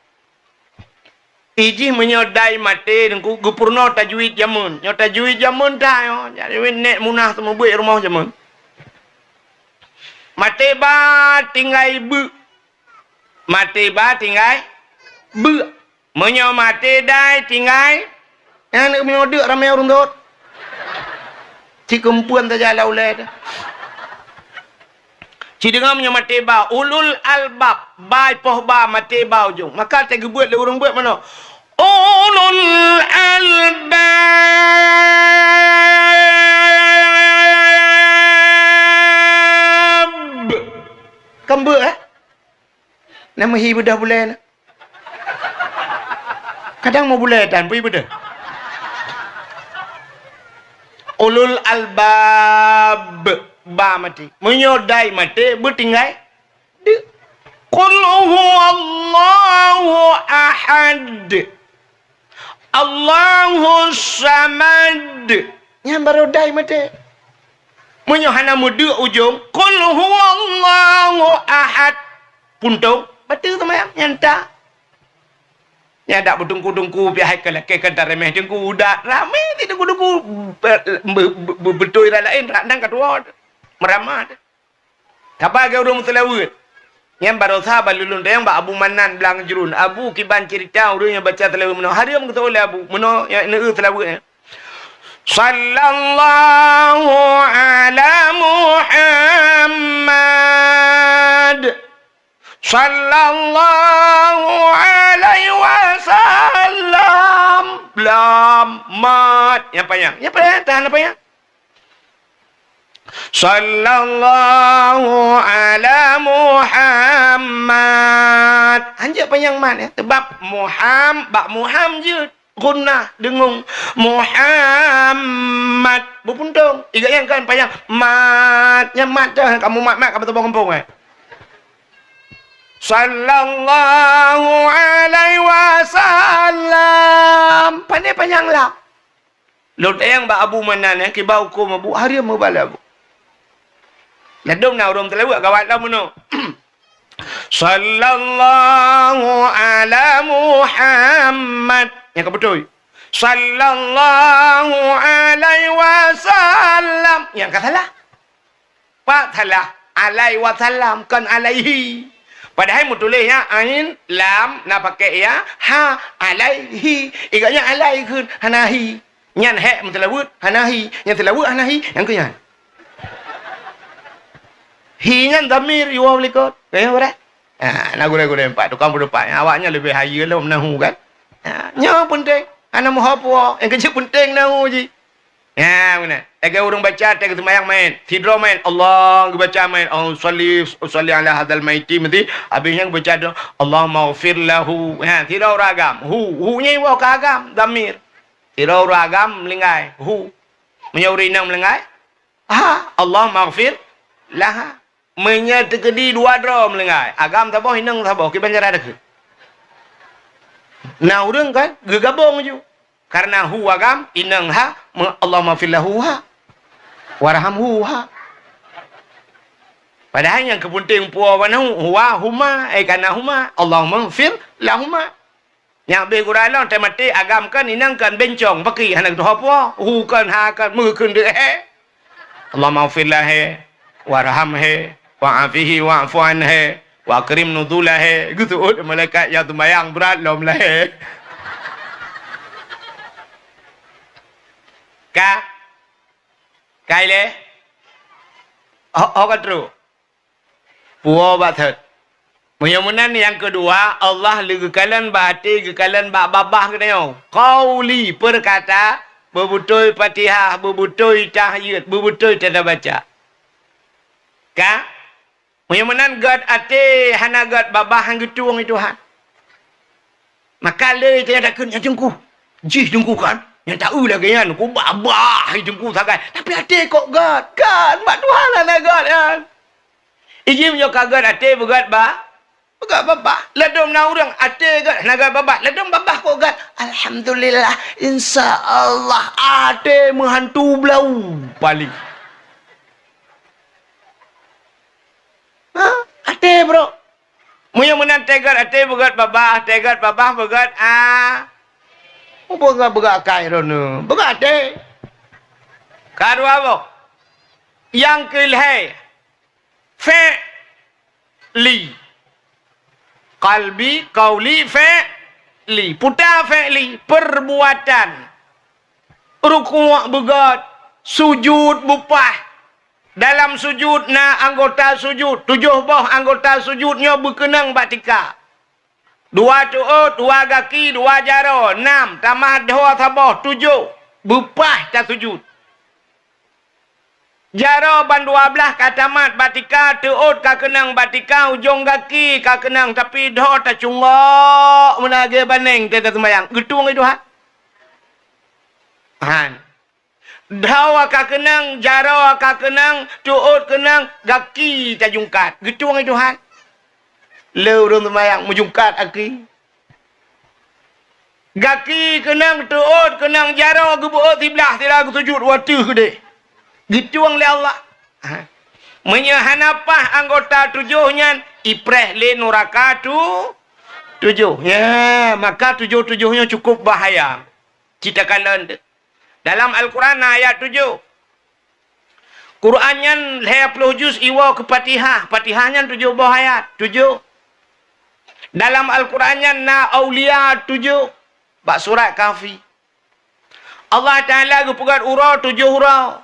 Iji menyodai mati dengan gupurno tajwid jamun. Nyo tajwid jamun dah yo. Jadi net munah semua buat rumah jamun. Mati ba tinggal bu. Mati ba tinggal bu. Menyo mati dai tinggal. Yang nak menyodek ramai orang tu. Si kempuan saja laulai dah. Si dengar punya mati ba ulul albab bai poh ba mati ba ujung. Maka tak buat le orang buat mana? Ulul albab. Kembu Nama hi bedah bulan. Kadang mau bulan dan pergi bedah. Ulul albab ba mati menyodai mati bertinggai de qul huwallahu ahad Allahus samad yang baru dai mati menyohana mudu ujung qul huwallahu ahad puntung betul tu mayang nyanta ya dak berdungku-dungku pihak kelak ke remeh dengku udah ramai tidak dungku betul lain radang kedua meramah Kapal ke urung telawut. Yang barosa balulun yang ba Abu Manan belang jurun. Abu kiban cerita urang yang baca telawut meno. Hari am kata oleh Abu meno yang neu telawut. Sallallahu ala Muhammad. Sallallahu alaihi wasallam. Lam mat. Yang panjang. Yang panjang tahan apa ya? Sallallahu ala Muhammad. Anjak panjang mat ya. Sebab Muham je. Gunnah dengung Muhammad berpuntung. Ikat yang kan panjang mat. Yang mat dah. Kamu mat kamu tebang kampung Sallallahu alaihi wasallam. Pandai panjang lah. Lot yang ba Abu Manan kibau hukum Abu hari mau bala Abu. Ladong na urang telawak gawat lah mono. Sallallahu ala Muhammad. Yang kebetul. Sallallahu alaihi wasallam. Yang kata salah. Pak salah. Alaihi wasallam kan alaihi. Padahal mu tulisnya ain lam nak pakai ya ha alaihi. Igaknya alaihi kun hanahi. Nyan he mentelawut hanahi. Yang telawut hanahi yang kenyan. Hi nyan damir iwa likot. Kaya ora? Nak gure-gure empat tukang berdepan. Awaknya lebih haya lah menahu kan. Nya penting. Ana mau apa? Yang kecil penting nahu je. Ya, mana? Ega orang baca teg semayang main. Tidur main. Allah baca main. Allah salli ala hadzal maiti mesti. Habisnya baca doa Allah maghfir lahu. Ha, tidur ragam. Hu nya wa kagam damir. Tidur ragam melingai. Hu. Menyauri nang melingai. Ha, Allah maghfir laha. Menyertekedi dua dro melingai. Agam taboh hinang taboh ki banjara dak. Nah, urang kan gegabung je. Karena hu agam inang ha Allah maghfirlahu ha warhamhu ha. Padahal yang kepenting puan huwa huma kana huma Allah maghfir lahuma. Yang be gurala temati agam kan inang kan bencong baki hanak doa puan hu kan ha kan mu kan de Allah maghfir lahu warhamhu wa'afihi wa'fu anhu wa akrim nuzulahu. Gitu malaikat yang sembahyang berat lom lah. Cái lẽ katru puo bathet muyamunan yang kedua Allah legekalan bahati gekalan babah keneo qauli perkata berbutoi Fatihah berbutoi tahiyat berbutoi tanda baca ka muyamunan gad ate hana gad babah hang getuang itu han maka le tiada kun yang jengku jih jengku kan. Yang tahu lagi kan, aku babah jengku sangat. Tapi hati kok gad. Kan, mak Tuhan lah nak gad kan. Ijim yo kagad hati begat ba. Begat babah. Ladom na orang hati gad nak gad babah. Ladom babah kok gad. Alhamdulillah. InsyaAllah hati menghantu belau. Paling. Ha? Hati bro. Muya menan tegat hati begat babah. Tegat babah begat Begat kai rono. Begat deh. Kadu apa? Yang kelihai. Fi'li. Qalbi, qauli, fi'li. Putar fi'li. Perbuatan. Rukuk begat. Sujud bupah. Dalam sujud na anggota sujud. 7 boh anggota sujudnya berkenang batika. 2 tuut, 2 kaki, 2 jaro, 6 tambah 2 saboh, 7 bupah tak sujud. Jaro ban 12 katamat batika, tuut ka kenang batika, ujung kaki ka kenang tapi dah tak cungok menage baneng teta sembayang. Getung itu ha. Han. Dawa ka kenang, jaro ka kenang, tuut kenang, kaki tak jungkat. Getung itu han. Leu orang sembahyang mujungkat aki. Gaki kenang tuut kenang jaro gebuut tiblah tira sujud watu gede. Gituang le Allah. Menyahanapah anggota 7-nya ipreh le neraka 7. Ya, maka 7-7-nya cukup bahaya. Kita kalian dalam Al-Quran ayat 7. Quran yang 20 juz iwa ke Fatihah. Fatihahnya 7 buah ayat. 7. Dalam Al-Quran yang na awliya 7. Bak surat Kahfi. Allah Ta'ala ke pegat urau 7 urau.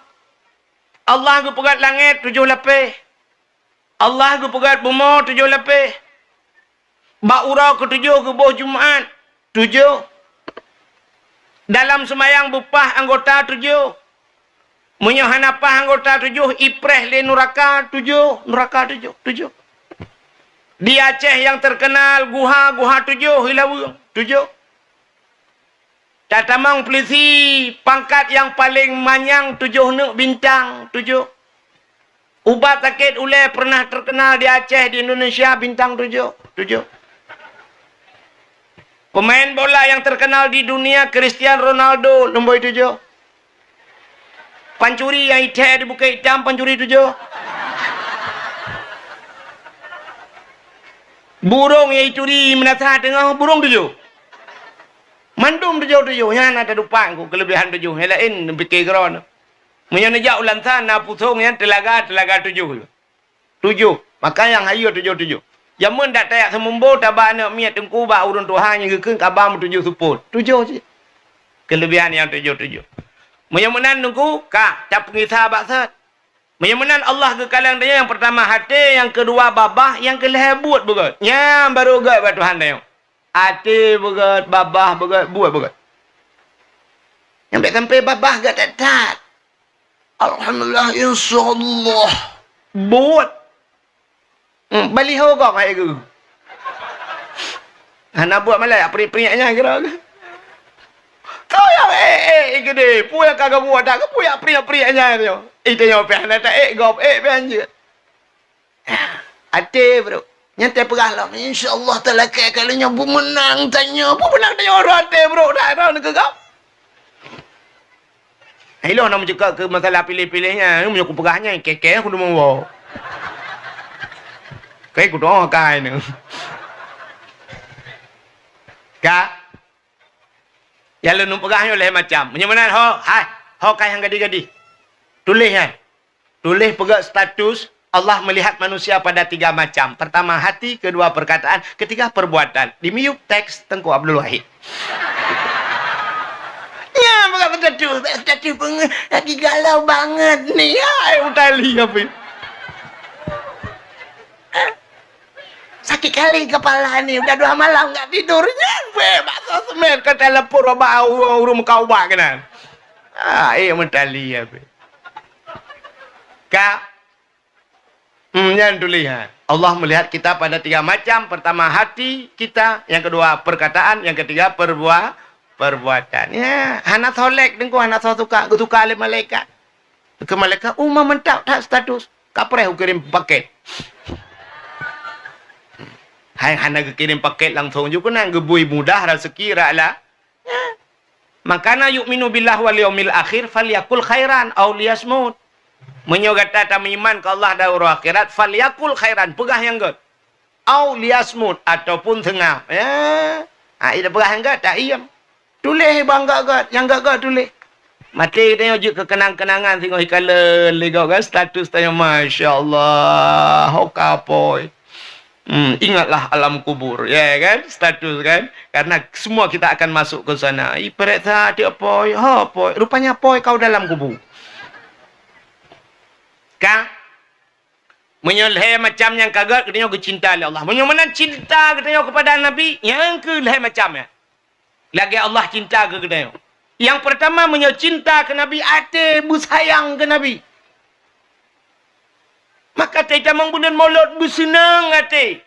Allah ke pegat langit 7 lapis. Allah ke pegat bumi 7 lapis. Bak urau ke-7 ke buah Jumaat 7. Dalam semayang bupah anggota 7. Menyohan apa anggota 7. Ipreh le Nuraka 7. Nuraka 7. 7. Di Aceh yang terkenal Guha 7. Hilawu 7. Tatamang Pelisi pangkat yang paling manyang 7 nuk bintang 7. Ubat sakit ulai pernah terkenal di Aceh di Indonesia bintang 7. 7. Pemain bola yang terkenal di dunia Cristiano Ronaldo nombor 7. Pancuri yang hitam di Bukit Hitam pancuri 7. Burung yang curi menasah tengah burung 7. Mandum 7. Yang ada depan ku kelebihan 7. Yang lain fikir keron. Menyenajak ulang sana pusung yang telaga 7. 7. Maka yang hayu 7. Jamun tak tayak semumbo tabak nak miat tengku ba urun Tuhan yang gekeng kabam 7 support. 7 je. Kelebihan yang 7. Menyemenan tengku kak tak pengisah baksat. Menyemenan Allah ke kalang dia yang pertama hati, yang kedua babah, yang kelihatan buat begot. Yang baru begot buat Tuhan dia. Hati begot, babah begot, buat begot. Yang tak sampai babah gak tak. Alhamdulillah insyaAllah. Buat. Baliho kau mai ke. Nak buat malai peri-periaknya kira ke. Kau yang gede, pu yang kagak buat tak ke pu yang peri-periaknya tu. Itu yang pe nak tak gop pe anjir. Ate bro. Nyata perah lah. InsyaAllah terlakai kalinya bu menang tanya. Bu menang tanya orang ate bro. Dah ada nak kau. Hello nak cakap ke masalah pilih-pilihnya. Ni punya perahnya kekek aku dah mau. Cái của nó cài nữa Kak ya lu numpak hanya oleh macam mana ho kai yang gadi-gadi tulis kan tulis pegang status Allah melihat manusia pada 3 macam. Pertama hati, kedua perkataan, ketiga perbuatan. Di miuk teks Tengku Abdul Wahid. Ya pegang status banget lagi galau banget nih ya utali apa sakit kali kepala ni. Udah 2 malam tak tidurnya. Bakso semen ke telepon bau urung kau bak kena. Mentali apa. Kak. Yang tulisan. Allah melihat kita pada 3 macam. Pertama hati kita, yang kedua perkataan, yang ketiga perbuatan. Ya, anak solek dengku anak suka oleh malaikat. Ke malaikat umma mentak tak status. Kapreh kirim paket. Hai anak kirim paket langsung juga nang gebui mudah rezeki raklah. Ya. Makana yu'minu billah wal yaumil akhir falyakul khairan aw liyasmut. Menyogata tam iman ke Allah dan hari akhirat falyakul khairan pegah yang god. Aw liyasmut ataupun tengah. Ya. Ida pegah yang god tak iam. Tulis bangga god, yang god tulis. Mati tengok je kekenang-kenangan tengok ikala legau kan status tanya masya-Allah. Hokapoi. Ingatlah alam kubur, ya kan? Status kan? Karena semua kita akan masuk ke sana. Ibarat dia poi, poi. Rupanya poi kau dalam kubur. Kak, menyeleh macam yang kagak katanya cinta oleh Allah. Menyemana cinta katanya kepada Nabi, yang keleh macamnya. Lagi Allah cinta ke katanya. Yang pertama cinta ke Nabi, hati bersayang ke Nabi. Maka kita membunuh mulut bersenang hati.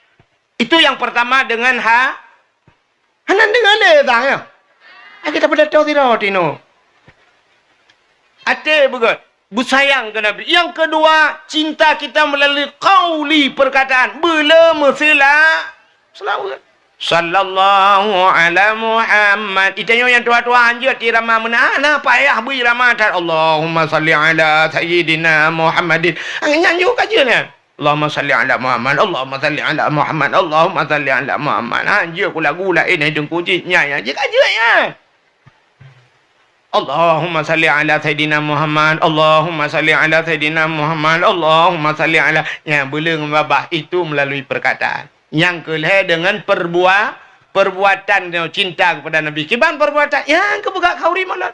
Itu yang pertama dengan hanan dengan tak ya. Kita pada tahu tidak tino. Hati begot. Bersayang ke Nabi. Yang kedua, cinta kita melalui qauli perkataan. Bila mesela selawat. Sallallahu ala Muhammad. Itanya yang tua-tua anjir di ramah mana payah beri ramah Allahumma salli ala sayyidina Muhammadin. Nyanyi kajian ya. Allahumma salli ala Muhammad. Allahumma salli ala Muhammad. Allahumma salli ala Muhammad. Anjir aku lagu lain hidung kucing nyanyi. Anjir kajian ya. Allahumma salli ala Sayyidina Muhammad, Allahumma salli ala Sayyidina Muhammad, Allahumma salli ala. Yang boleh membabah itu melalui perkataan. Yang kelih dengan perbuatan cinta kepada Nabi. Kiban perbuatan yang kebuka kauri maulud.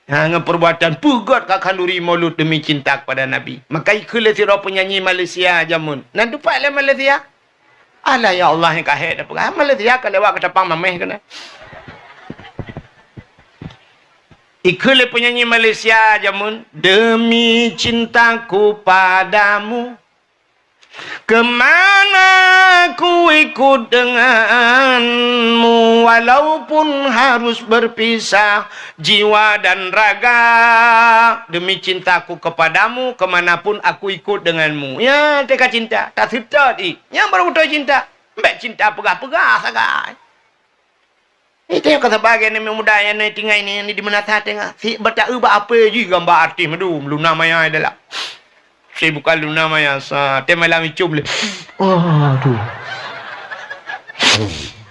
Yang perbuatan pugot kau kanduri maulud demi cinta kepada Nabi. Maka ikutlah sirah penyanyi Malaysia jamun. Nak dupatlah Malaysia. Alah ya Allah yang kahit apa? Malaysia kalau lewat ke depan mameh kena. Ikutlah penyanyi Malaysia jamun. Demi cintaku padamu, kemana ku ikut denganmu, walaupun harus berpisah jiwa dan raga. Demi cintaku kepadamu, kemanapun aku ikut denganmu. Ya, teka cinta. Tak sedar ni. Yang baru betul cinta. Mbak cinta pegah-pegah sagai. Itu yang kata bagian ni muda yang ni tinggal ni di mana tak tengah. Si bertak ubah apa je gambar artis madu. Luna Maya adalah. Saya bukan Luna Maya. Dia malam cium le. Aduh.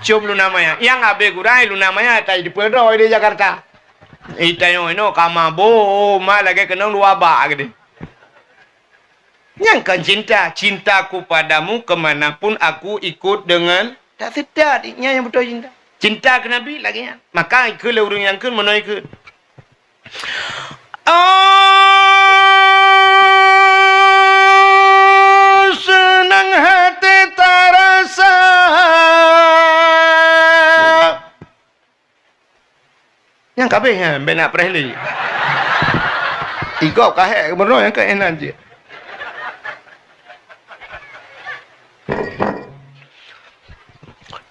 Cium Luna Maya. Yang abe kurai Luna Maya tai di Pedro di Jakarta. Itayo ino kama bo lagi kena luar ba gede. Yang kan cintaku padamu kemanapun aku ikut dengan tak sedar dia yang betul cinta. Cinta ke Nabi lagi ya. Maka ikutlah orang yang ikut mana ikut. Oh, senang hati terasa. Yang kabeh ya, benak Presley. Ikut kahek benar yang ke enan je.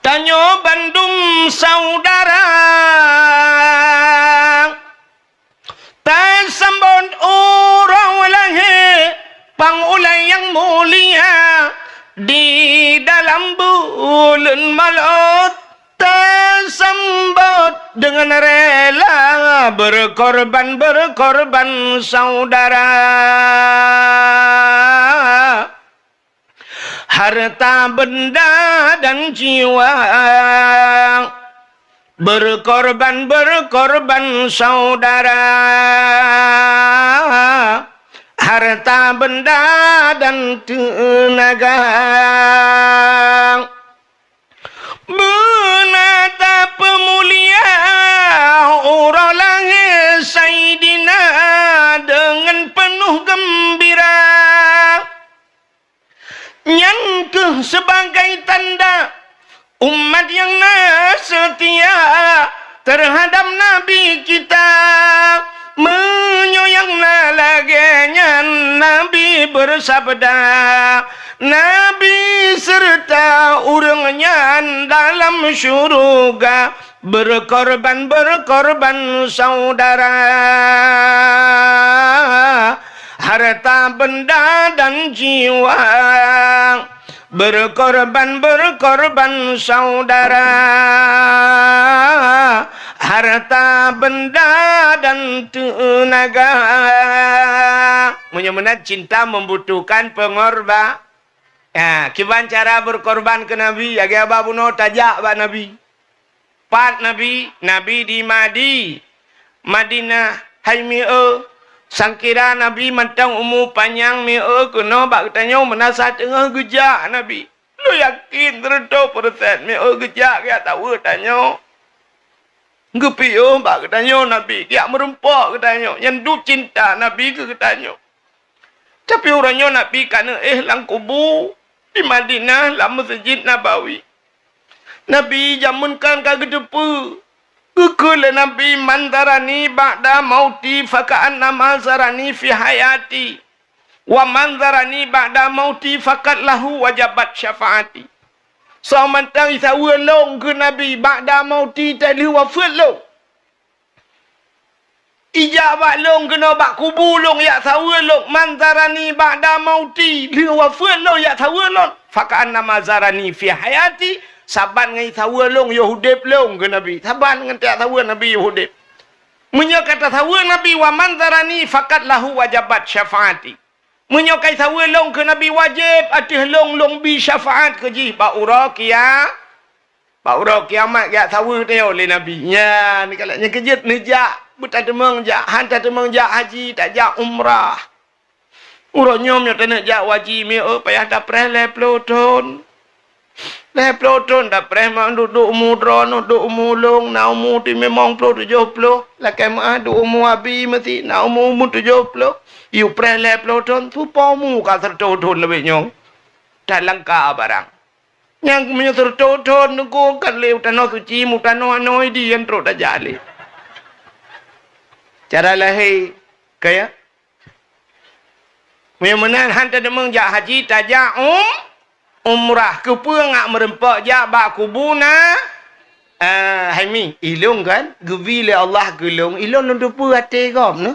Tanyo Bandung saudara, tersambut orang lahi pangulai yang mulia di dalam bulan maut, tersambut dengan rela berkorban saudara. Harta benda dan jiwa berkorban saudara. Harta benda dan tenaga menatap pemulia orang langit Sayyidina dengan penuh gembira. Yang sebagai tanda umat yang setia terhadap Nabi kita, menyoyanglah laginya Nabi bersabda, Nabi serta urangnya dalam syurga berkorban saudara. Harta benda dan jiwa berkorban saudara. Harta benda dan tenaga. Menyemena cinta membutuhkan pengorban. Ya, kiban cara berkorban ke Nabi. Agi abah bunuh tajak ba Nabi. Pat Nabi di Madinah Haimi'e. Sangkira Nabi mentang umur panjang mi'e kena bak tanya menasa tengah gejak Nabi. Lu yakin 100% mi'e gejak dia tahu tanya. Gepiyo bak tanya Nabi. Dia merempak tanya. Yang du cinta Nabi ke tanya. Tapi orangnya Nabi kerana lang kubur di Madinah lah Masjid Nabawi. Nabi jamunkan ke gedepu. Kukul Nabi manzarani ba'da mauti faka'anna manzarani fi hayati wa manzarani ba'da mauti fakat lahu wajabat syafaati. So mantang isa long ke Nabi ba'da mauti tadi wafat long. Ijabah long kena bak kubur long ya sawa long manzarani ba'da mauti li wafat long ya sawa long faka'anna manzarani fi hayati. Saban dengan sawa long Yahudib long ke Nabi. Saban dengan tiap sawa Nabi Yahudib. Menyokata sawa Nabi wa manzarani fakat lahu wajabat syafaati. Menyokai sawa long ke Nabi wajib atih long bi syafaat ke ji ba ura kia Baura kiamat gak tahu tengok oleh Nabi. Ya, ni kalau yang kejut ni jak, buta demang jak, hantar demang jak haji tak jak umrah. Urang nyom yo tenek jak waji mi payah dak preh le ploton. Le ploton dak preh mak duduk umudro duduk umulung na umur ti memang 70. La kemah du umur abi mesti na umur 70. You preh le ploton tu pomu ka tertodon lebih nyong. Tak langka barang. Yang punya tertodon nunggu kan leu tanah suci mu tanah anoi di yang terus dah jali. Cara lahir kaya. Memenan hantar demang jak haji tajak umrah ke puang ngak merempak jak bak kubuna. Haimi ilung kan gevi le Allah gelung ilung lundu pu hati gom no.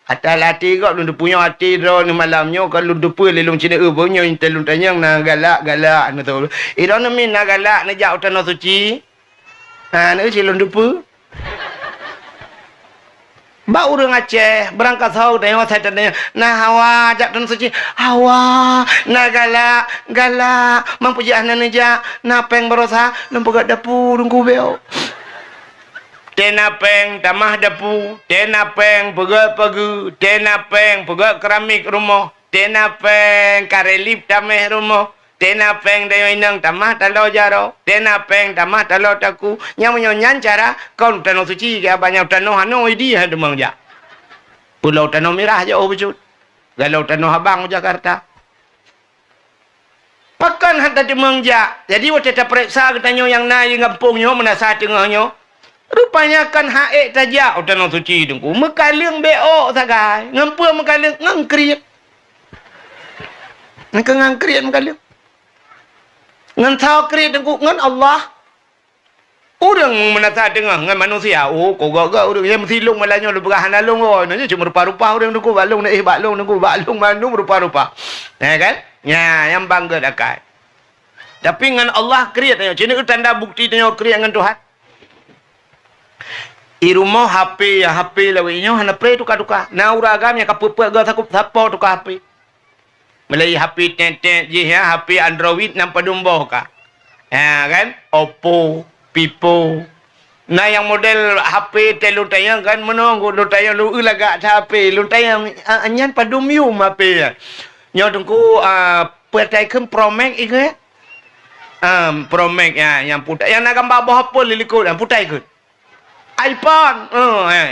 Atal hati kau lu punya hati ro ni malamnya kalau lu depa lelong cina bunyo intelun tanyang na galak na tu. Ira na min na galak na jau tanah suci. Ha na si lu depa. Ba urang Aceh berangkat sahur tengok saya tanya na hawa jak tanah suci. Hawa na galak mang puji ahna ja na peng berosa lu pegat dapu dungku beo. Tenapeng tamah dapu, tenapeng pegu, tenapeng pegat keramik rumah, tenapeng karelip tameh rumah, tenapeng dayo inang tamah talo jaro, tenapeng tamah talo taku, nyan cara kau tanah suci ke banyak tanah hanoi dia demang ja. Pulau Tanah Merah je becut. Galau Tanah Abang Jakarta. Pakan hantar demang ja. Jadi waktu kita periksa katanya yang naik ngampungnya menasa tengahnya. Rupanya kan haek tajak tanah suci dengku. Mekaling beok sagai. Ngampur mekaling ngangkriat. Ngangkriat mekaling. Ngantau kriat dengku ngan Allah. Orang menata tengah ngan manusia. Oh, kau gagak orang yang silung malanya lu berahan alung oh. Nanya cuma rupa-rupa orang dengku balung nak balung dengku balung manu rupa-rupa. Ya kan? Ya, yang bangga dakai. Tapi ngan Allah kriat tanya. Cina tanda bukti tanya kriat ngan Tuhan. I rumah HP ya HP lawinyo hana pre tukar-tukar. Na uragam yang kapupa ga sakup sapo tukar HP. Mulai HP tent je ya HP Android nampak dumboh ka. Ya kan? Oppo, Vivo. Nah yang model HP telu tayang kan menunggu lu tayang lu ulagak HP lu tayang anyan padumium HP ya. Nyo tungku pertaikem Pro Max ingat? Pro Max ya yang putih yang nak gambar bawah apa lilikut yang putih ikut. iPhone,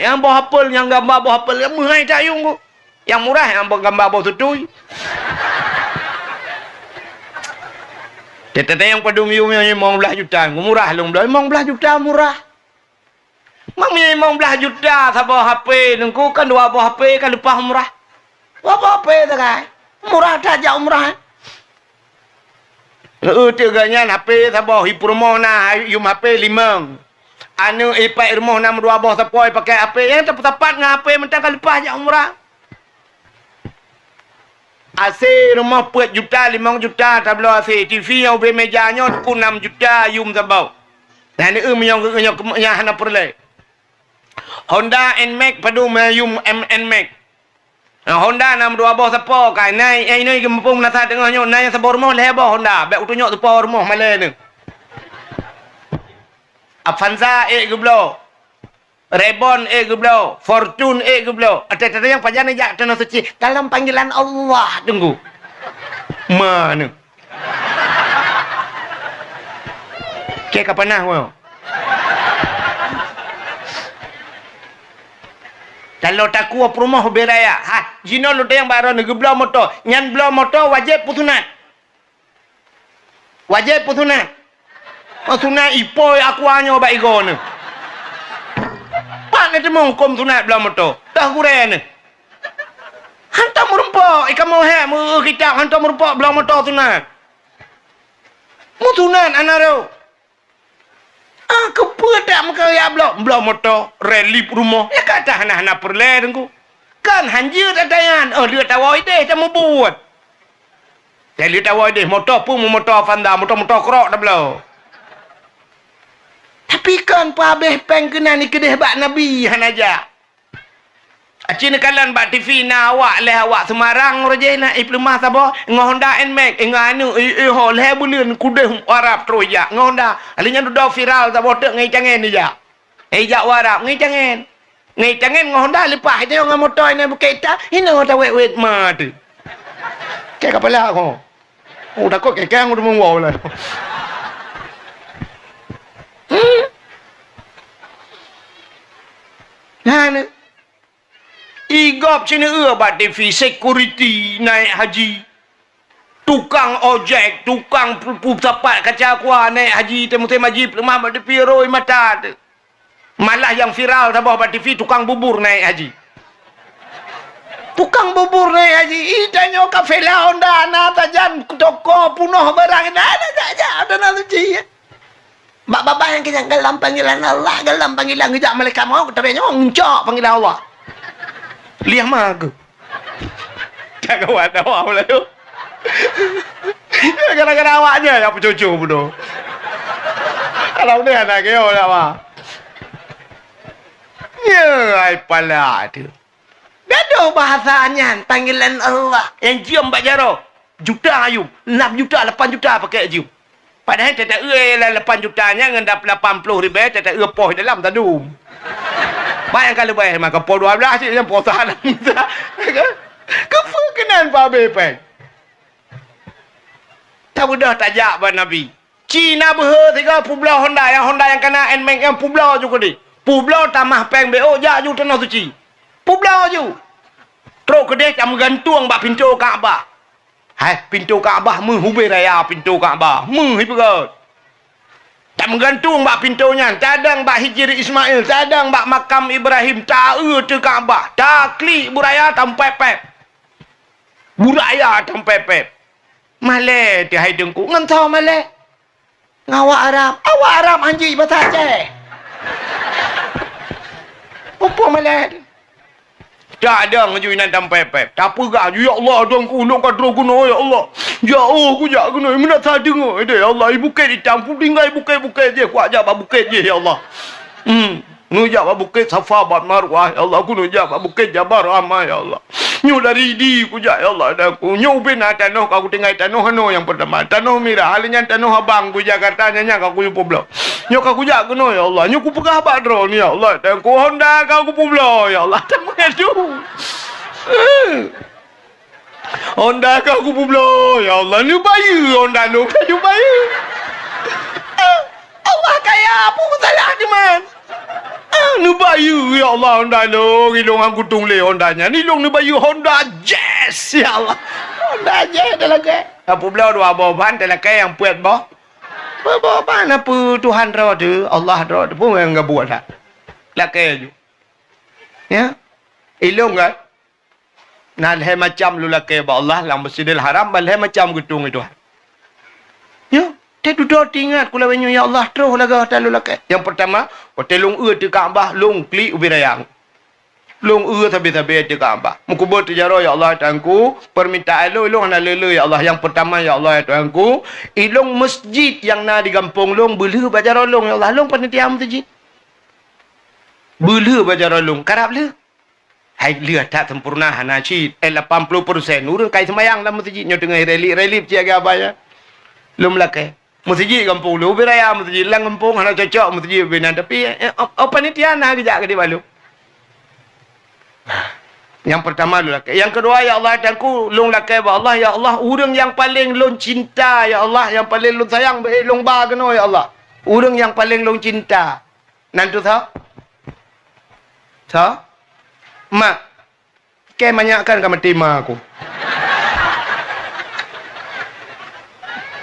yang bawa hapel, yang gambar bawa hapel, yang murah tak yung ko. Yang murah, yang gambar bawa tutui. Tetapi yang padum yung 15 juta, murah long belah, 15 juta murah. Mang 15 juta sa bawa HP, nungku kan 2 bawa HP kan lepas murah. 2 bawa HP tak kai, murah tak jauh murah. Teganya HP sa bawa hipromo na, yung HP 5. Anu ipai rumah 6 2 bawah sepoi pakai HP yang tepat-tepat dengan HP mentang kan lepas je umrah. AC rumah 4 juta 5 juta tablo AC TV yang beli mejanya ku 6 juta yum sabau. Dan ni yang hana perle. Honda NMAX padu yum NMAX. Honda 6 2 bawah sepo kai nai ini gempung nasa tengahnya nai sabau rumah lebo Honda bek utunyok sepo rumah malai ni. Avanza gublo, Rebon gublo, Fortune gublo. Ada yang pajak nejak tanah suci dalam panggilan Allah tunggu. Mana? Kek apa nah wow? Kalau taku rumah beraya, jino lu yang baru ni gublo motor, nyan blo motor wajib putunat. Wajib putunat. Sunat ipoi aku hanya bak ego ni. Pak ni temung kom sunat belah motor. Dah kurang ni. Hantar merempak. Ikan mau hek mu kita hantar merempak belah motor sunat. Mu sunat anak tu. Kepedak muka ya belah motor. Relip rumah. Ya kata hana-hana perle dengku. Kan hanjir tadayan. Dia tawai deh tak mau buat. Dia tawai deh motor pun motor Avanza, motor kerok dah belah. Tapi kan pa habis peng kena ni kedeh bak Nabi han aja. Acin kalan bak TV na awak leh awak Semarang roje na iplemah sabo ngah Honda Nmax nganu ho leh buleun kudeh Arab troya ngah Honda alinya do viral sabo tek ngai cangen ni ja jak warap ngai cangen ngah Honda lepas je ngah motor ni bukita ina ta wet ma tu ke kepala ko dah kok kekang udah mau lah nah ni igop sini bat TV security naik haji tukang ojek tukang pusapat kaca kuah naik haji temu-temu haji lemah bat TV roi mata tu malah yang viral sabah bat TV tukang bubur naik haji tukang bubur naik haji itanya kafe la Honda na tajan toko punoh barang ada saja ada nanti bak-bak yang kita galam panggilan Allah galam panggilan ngejak malaikat mau tapi ngcok panggilan Allah liah magu tak kawan awak pula tu gara-gara awaknya yang pencucu bodoh kalau dia nak kaya lah awak ya ai pala tu gaduh bahasanya panggilan Allah yang cium Pak Jaro juta ayub 6 juta 8 juta pakai cium padahal tak lah 8 jutanya ngendap 80 ribu tak poh dalam tadum bayang kalau bayang maka poh 12 je yang poh sahalah kefukenan Pak Bepeng tak mudah tajak Pak Nabi Cina beher 3 pulau Honda yang kena Nmax yang pulau juga ni pulau tamah peng BO jak ju tanah suci pulau ju teruk kedai tak menggantung bak pintu Kaabah hai pintu Kaabah menghubir raya pintu Kaabah menghiperat tak menggantung bak pintunya cadang bak hijri Ismail cadang bak makam Ibrahim tak tu Kaabah tak klik buraya tampai pep buraya tampai pep malai ti hai dengku ngentau malai ngawak awak Arab anji bahasa Aceh apa malai tak ada ngejuinan tampai pep tak apa gak ya Allah dengku long kadro guna ya Allah ya oh ku jak guna mina tak dengar ya Allah ibu ke dicampur tinggal bukit-bukit je ku ajak bukit je ya Allah nujak bukit Safa bat Marwah ya Allah ku nujak bukit Jabal Rahmah ya Allah nyu dari di ku jak ya Allah dan ku nyu bin tanah aku tinggal tanah hano yang pertama tanah merah halinya tanah abang ku Jakarta nya aku pulau nyu aku jak guna ya Allah nyu ku pegah badro ni ya Allah dan ku Honda aku pulau ya Allah tak mengadu Honda aku pulau ya Allah ni bayu Honda lu kayu bayu Allah kaya apa salah je man ni bayu ya Allah Honda lu ilung aku tungle Hondanya ni long ni bayu Honda Jazz ya Allah Honda Jazz dah lagi apa pulau dua bahan dah lagi yang puat boh bahan apa Tuhan rawat tu Allah rawat tu pun yang enggak buat tak lagi je ya ilung kan nalhe macam lu laki ba Allah lang Masjidil Haram balhe macam gedung itu ya dia duduk ingat kula wenyu ya Allah terus laga talu laki yang pertama hotel long di Kaabah long kli ubirayang long tabi-tabi di Kaabah mukubur tijaro ya Allah tangku permintaan lu ilung na lele ya Allah yang pertama ya Allah tangku ilung masjid yang na di kampung long belu bajaro long ya Allah long panitia masjid belu bajaro long karap le hai lihat tak sempurna hanaci 80% urang kai semayang dalam masjid nyo tengah relief jaga apa ya lum lake masjid kampung lu beraya masjid lang kampung hana cocok masjid benan tapi apa ni tiana kejak ke di balu yang pertama lu lake yang kedua ya Allah tangku lung lake ba Allah ya Allah urang yang paling lun cinta ya Allah yang paling lun sayang be lung ba keno ya Allah urang yang paling lun cinta nantu tha mak ke banyakkan kamu terima aku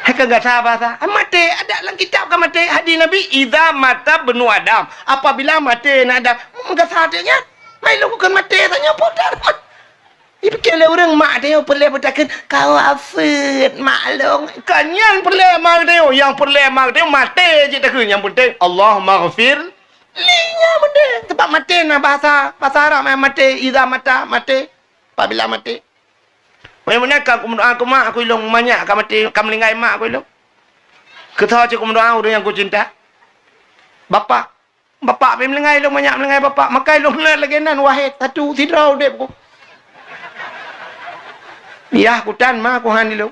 haka enggak sabar mati ada dalam kitab kan mati hadis Nabi idza mata benu Adam apabila mati nak ada enggak sadarnya mai lu bukan mati tanya putar ipikirlah orang mak dia perlu bertakkan kau afid maklum kanyan perlu mak dia yang perlu mak dia mati je tak yang penting Allah maghfir linya benda sebab mati nah bahasa Arab mati idza mata mati apabila mati mana aku mak aku ilung banyak kau mati kau melingkai mak aku ilung ketah je aku doa orang yang aku cinta bapa Bapak pergi melengai long banyak melengai bapak. Makai long lagi nan wahid. Satu sidrau dek aku. Ya aku tan mah aku han dulu.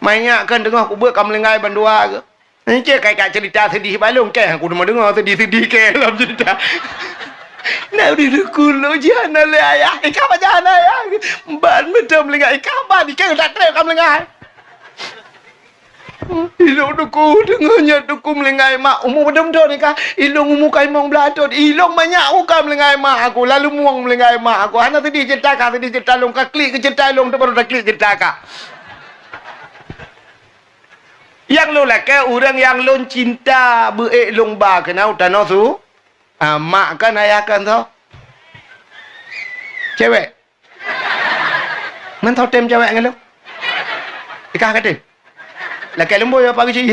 Mainnya kan dengar aku buat kamu melengai bandua ke. Ini cek kayak cerita sedih balong ke. Aku dah dengar sedih-sedih ke dalam cerita. Nak duduk lo jangan le ayah. Ikan apa jangan ayah? Ban betul melengai. Ikan apa ni? Ikan tak terus kamu melengai. Ilong duku dengannya duku melengai mak umur betul-betul ni kah ilong umur kai mong belatot ilong banyak uka melengai mak aku lalu muang melengai mak aku hana tadi cerita long ka klik ke cerita long tu baru dah klik cerita ka yang lo lah ke orang yang lo cinta beek long ba kenau tanah tu mak kan ayah kan tu cewek man tahu tem cewek kan lo ikah kata laki lembu ya pagi cik.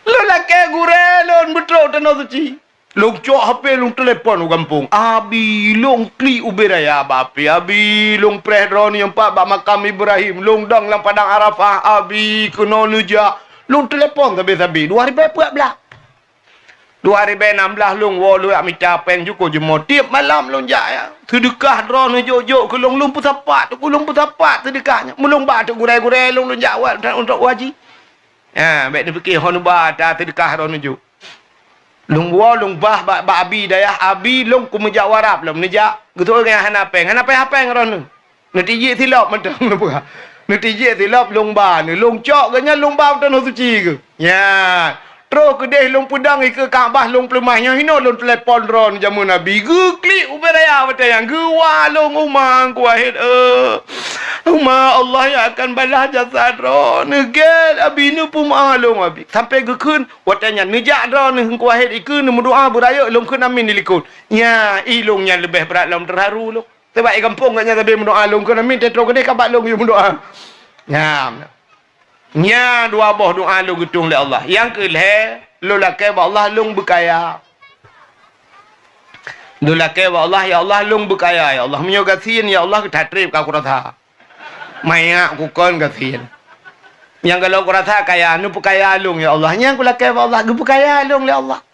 Lo laki gure lon betul tanah suci. Long cok HP long telefon u kampung. Abi long klik uberaya bapi. Abi long prehron yang pak bak makam Ibrahim. Long dang lang padang Arafah. Abi kena nuja. Long telefon sabi-sabi. 2014. 2016 long wo lu ak minta peng cukup jemo tiap malam long jak ya. Sedekah drone jok-jok ke long pusapat tu long pusapat sedekahnya. Mulung ba tu gurai-gurai long jak untuk wajib. Ha, baik dia fikir hon ba ta sedekah drone jok. Long wo long bah ba abi dayah abi long ku mejak warap long nejak. Gitu dengan hana peng hapeng drone. Nanti je silap mentang apa. Nanti je silap long ba ni long cok ganya long ba tanah suci ke. Ya. Terus ke deh long pedang ke Kaabah long pelemahnya hino long telefon drone jamu Nabi ge klik uberaya betul yang ge walong umang kuahid umma Allah yang akan balas jasa drone gel abi nu pun malong abi sampai ge kun watanya nejak drone kuahid ikun doa beraya long kun amin dilikut nya ilongnya lebih berat long terharu long sebab kampung katnya tapi mendoa long kun amin tetro ke deh kabat long you mendoa ya nya dua boh doa lu getung oleh Allah. Yang kelih lu lakai ba Allah lung berkaya. Lu lakai ba Allah ya Allah lung berkaya ya Allah menyogasin ya Allah ketatrib ka kurata. Maya ku kon gasin. Yang kalau kurata kaya nu berkaya lung ya Allah. Yang ku lakai ba Allah gu berkaya lung ya Allah.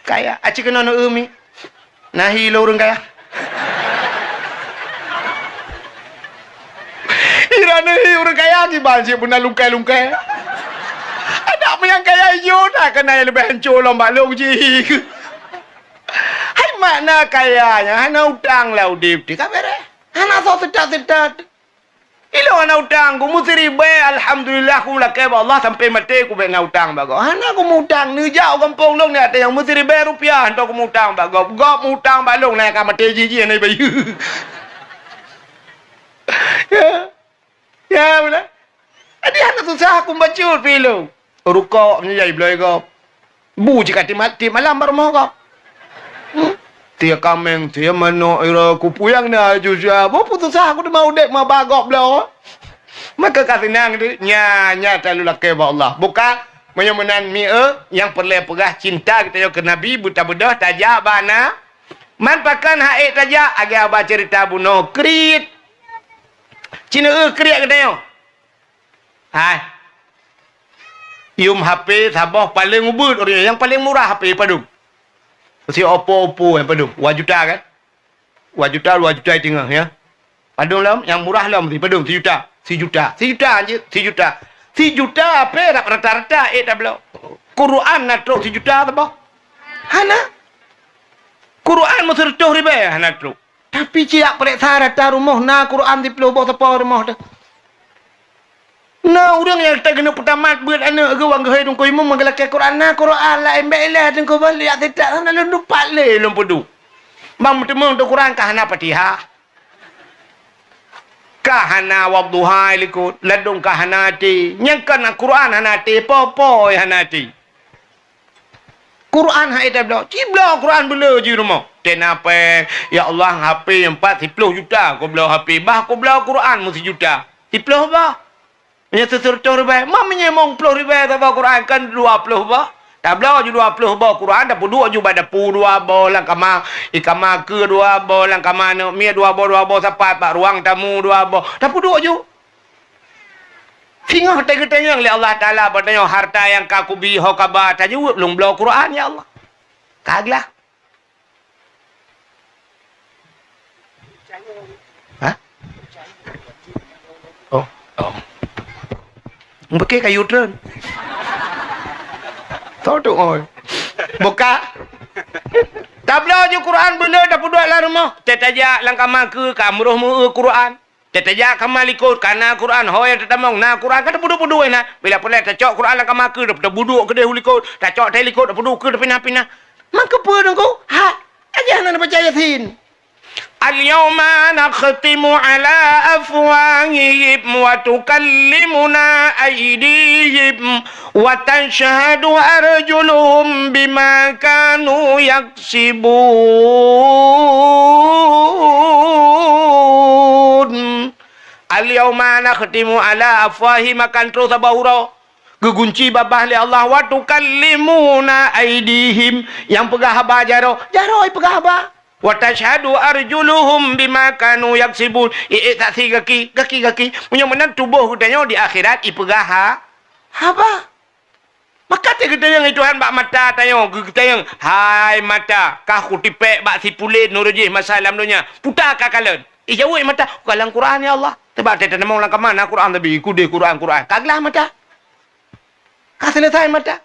Kaya aci kena no umi. Nahi lu urang kaya. Irana orang kaya ni banjir pun nak lungkai-lungkai. Ada apa yang kaya hijau dah kena yang lebih hancur lomba long je. Hai makna kayanya hana utang lah udip di kabere. Hana so sedat-sedat. Ilo hana utang ku mesti riba alhamdulillah ku lakai Allah sampai mati ku bena utang bago. Hana ku utang ni jauh kampung long ni ada yang mesti riba rupiah hendak ku utang bago. Gop utang balong nak ka mati jiji ni bayu. Ya. Ya benar. Adi anak susah aku baca film. Rukuk ni jadi belai kau. Bu jika mati malam baru mau kau. Tia kameng, tia mano ira kupu yang na juga. Bu putus aku dah mau dek mau bagok belau. Maka kata nang tu nya terlalu laki Allah. Bukan menyemenan mie yang perlu perah cinta kita ke Nabi buta bedah tajak bana. Man pakan haid tajak agak abah cerita bunuh krit. Cina kriak ke tengok. Hai. Ium HP sabah paling ubud orang yang paling murah HP padum. Si Oppo yang padum. 1 juta kan? 1 juta 2 juta tengah ya. Padum lam yang murah lam si padum 1 juta. 1 juta. 1 juta je 1 juta. 1 juta apa rata-rata dah belum. Quran nak truk 1 juta apa? Hana. Quran mesti 100 ribu hana truk. Tapi ciak periksa rata rumah na Quran di peluh bawah tepau rumah dah. Na orang yang tak kena pertama buat anak ke wang ke dong ko imam menggelak Quran na Quran la embellah dong ko balik tidak na lu pale lu pudu. Bang bertemu untuk Quran kahana Fatihah. Kahana wadduha likut ladung kahana ti. Nyangkan Quran hana ti popo hana ti. Quran hai dah blok. Cibla Quran bela je rumah. Kenapa? Ya Allah HP 40 juta. Kau belah HP. Bah kau belah Quran mesti juta. 10 bah. Punya 100 ribu. Mak menyemong 10 ribu. Tapi Quran kan 20 bah. Tak belah je 20 bah Quran. Dah pun 2 juga dah pun 2 bah. Langkama. Ikama ke 2 bah. Langkama no. Mia 2 bah. 2 bah. Sapat pak ruang tamu 2 bah. Dah pun 2 je. Tinggal tanya oleh Allah Ta'ala bertanya harta yang kaku biho kabar tajawab belum belau Quran ya Allah. Kaglah. Hah? Oh. Pakai kayu turun. Tahu tu oi. Buka. Tak belau je Quran bila dah puduk lah rumah. Tetajak langkah maka kamruh mu Quran. Tetajak kamal ikut kana Quran. Hoi tetamong na Quran kata puduk-puduk na. Bila pula tacok Quran langkah maka dah buduk ke dia ulikut. Tacok telikut dah puduk ke dah pinah-pinah. Maka apa dengku? Ha. Aja nak baca Yasin. Al-yawma nakhtimu ala afwahihim wa tukallimuna aydihim wa tashhadu arjuluhum bima kanu yaksibun. Al-yawma nakhtimu ala afwahihim akan terus abahura gegunci babah li Allah wa tukallimuna aydihim yang pegah haba jaro pegah haba wa tashhadu arjuluhum bima kanu yaksibun. Tak si gaki punya menang tubuh katanya di akhirat ipegah haba. Maka kita yang Tuhan bak mata tanya kita yang hai mata kah kutipek bak si pulin nurujih masalam dunia putar kakalan jauh mata kalang Quran ya Allah tebak dia tanam langkah mana Quran tapi ikut Quran kaglah mata kah selesai mata.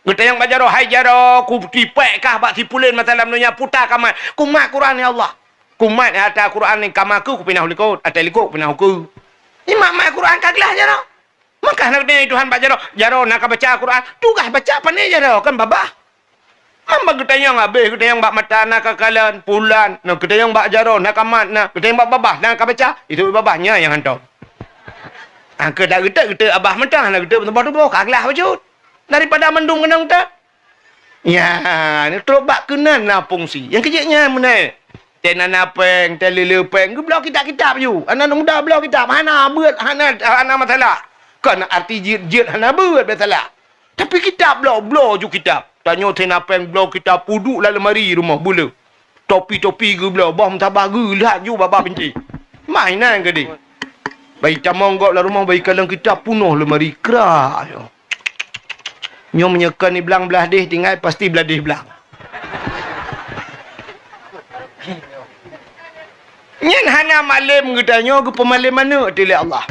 Kita yang bajaro hai jaro ku tipek kah bak si pulin masalam dunia putar kamat kumat Quran ya Allah. Kumat ada Quran ni kamaku ku pindah likut ada likut pindah ku. Ni mak Quran kaglah jaro. Maka nak dia Tuhan bajaro jaro nak baca Quran tugas baca apa ni jaro kan babah. Mamba kita yang habis kita yang bak mata nak kakalan pulan nak kita yang bak jaro nak kamat nak kita yang bak babah nak baca itu babahnya yang hantar. Angka dah kita abah mentah nak kita tempat tu kaglah wujud. Daripada mendung kena kita. Ya, ni terobak kena na fungsi. Yang kejiknya mana? Tenan apeng, telelepeng, ke belau kitab-kitab you. Anak muda belau kitab, hana buat, hana masalah. Kan arti jid hana buat masalah. Tapi kitab belau ju kitab. Tanya tenan apeng belau kitab puduk lah lemari rumah bula. Topi-topi ke belau, bah mentabah ke, lihat ju baba benci. Mainan ke dia? Baik camang kau lah rumah, baik kalang kitab punuh lemari keras. Nyo menyekan ni belang belah deh tinggal pasti belah deh belang. Nyen hana malam katanya ke pemalam mana tilik Allah.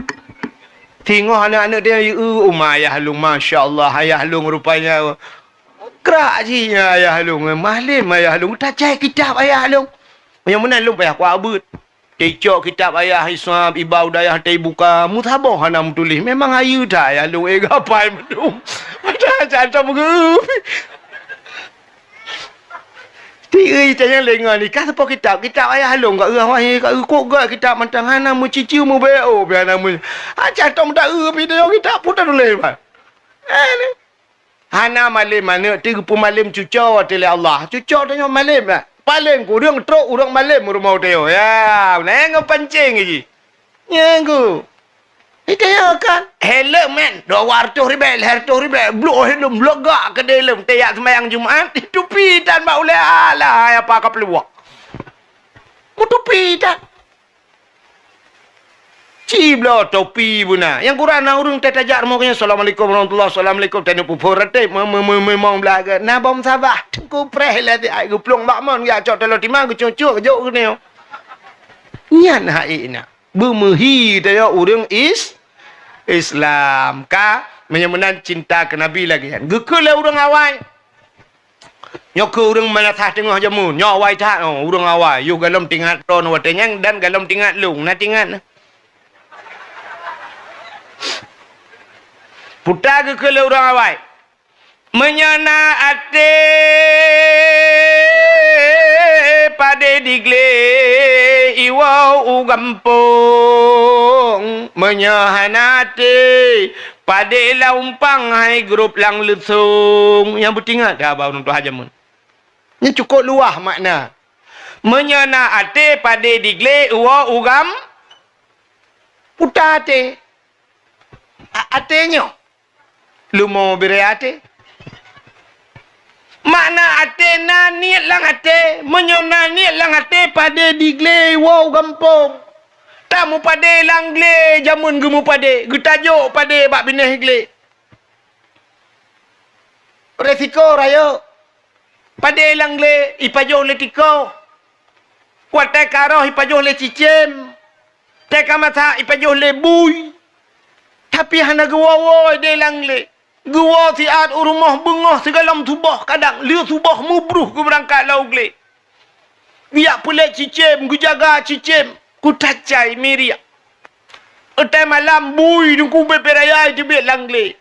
Tengok anak-anak dia ayah halung masya-Allah ayah halung rupanya kerak jinya ayah halung malam ayah halung tak cai kitab ayah halung. Yang mana halung payah kuat abut. Tecok kitab ayah Islam ibau dayah tai buka mutabah hana tulis memang ayu dah ayah halung gapai medum. Macam begitu. Tiga tanya lengah ni kah apa kitab ayah halung kat urang wahai kat kok gak kitab mantang hana mu cici mu beo biar nama. Catom tak video kitab putar tulis ba. Ni. Hana malam mana tiga pemalam cucau tele Allah. Cucau tanya malam lah. Paling ku urang truk urang malam rumah teo. Ya, nang pancing lagi. Nyanggu. Itu ya kan helm man 200 ribu blok helm blok gak ke dalam tiap sembahyang Jumaat tupi dan bak oleh alah apa kau peluak mu tupi tak ciblo topi buna yang Quran urung tetajak moknya assalamualaikum warahmatullahi wabarakatuh tanu pupur rete memang belaga na bom sabah ku preh lah ai gu plong bak mon ya cok telo timang gu cucuk juk ni nyan haina bemehi dia urang Islam ka menyemenan cinta ke Nabi lagi kan gekelah urang awai nyok urang manatah tengah jamun nyok awai tak urang awai yu galom tingat ron watenya dan galom tingat lung na tingat putar gekelah urang awai menyana ate pade digle iwau gampung menyahanate pade laumpang hai grup lang lesung yang bertingat dah abang untuk hajamun ni cukup luah makna menyana ate pade digle iwau ugam putate atenya lu mau beri ate makna ate na niat lang ate menyona niat lang ate pada digle wow gampong Tak mu pade langle jamun gemu pade. Getajuk pade bak bineh gle. Resiko raya. Pade langle ipajo le tiko. Kuat karoh ipajo le cicem. Teka mata ipajo le bui. Tapi hana gua de langle. Gua tiat urumah bengah segalam tubah kadang liu tubah mubruh ku berangkat lau gle. Biak pula cicem, ku jaga cicem, ku tacai miriak. Utai malam bui ku beperaya jebet langle.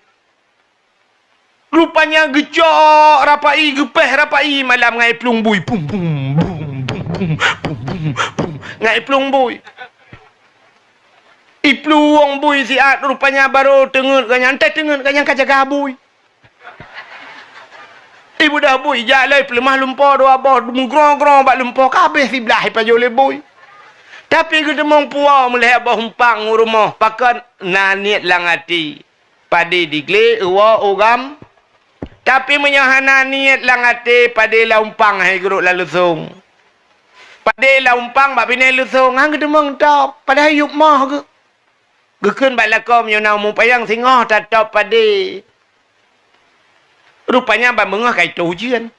Rupanya gecok rapai gepeh rapai malam ngai plung bui pum pum pum pum pum pum pum ngai plung bui. Ipluang bui siat rupanya baru tengut kanyang tengut kanyang kajaga bui. Ibu dah bui jalai pelemah lumpur dua boh grong-grong bak lumpur kabeh si belah ipa jole bui. Tapi kita mong puau melihat bah humpang rumah pakan naniat lang hati. Padi digle uwa ugam. Tapi menyahana niat lang hati padi la humpang hai geruk la lusung. Padi la humpang bak binai lusung hang kita mong top pada hayup mah ke. Gekun bak lakom yonau mu payang singoh tatop padi. Rupanya bak mengah kai tu ujian.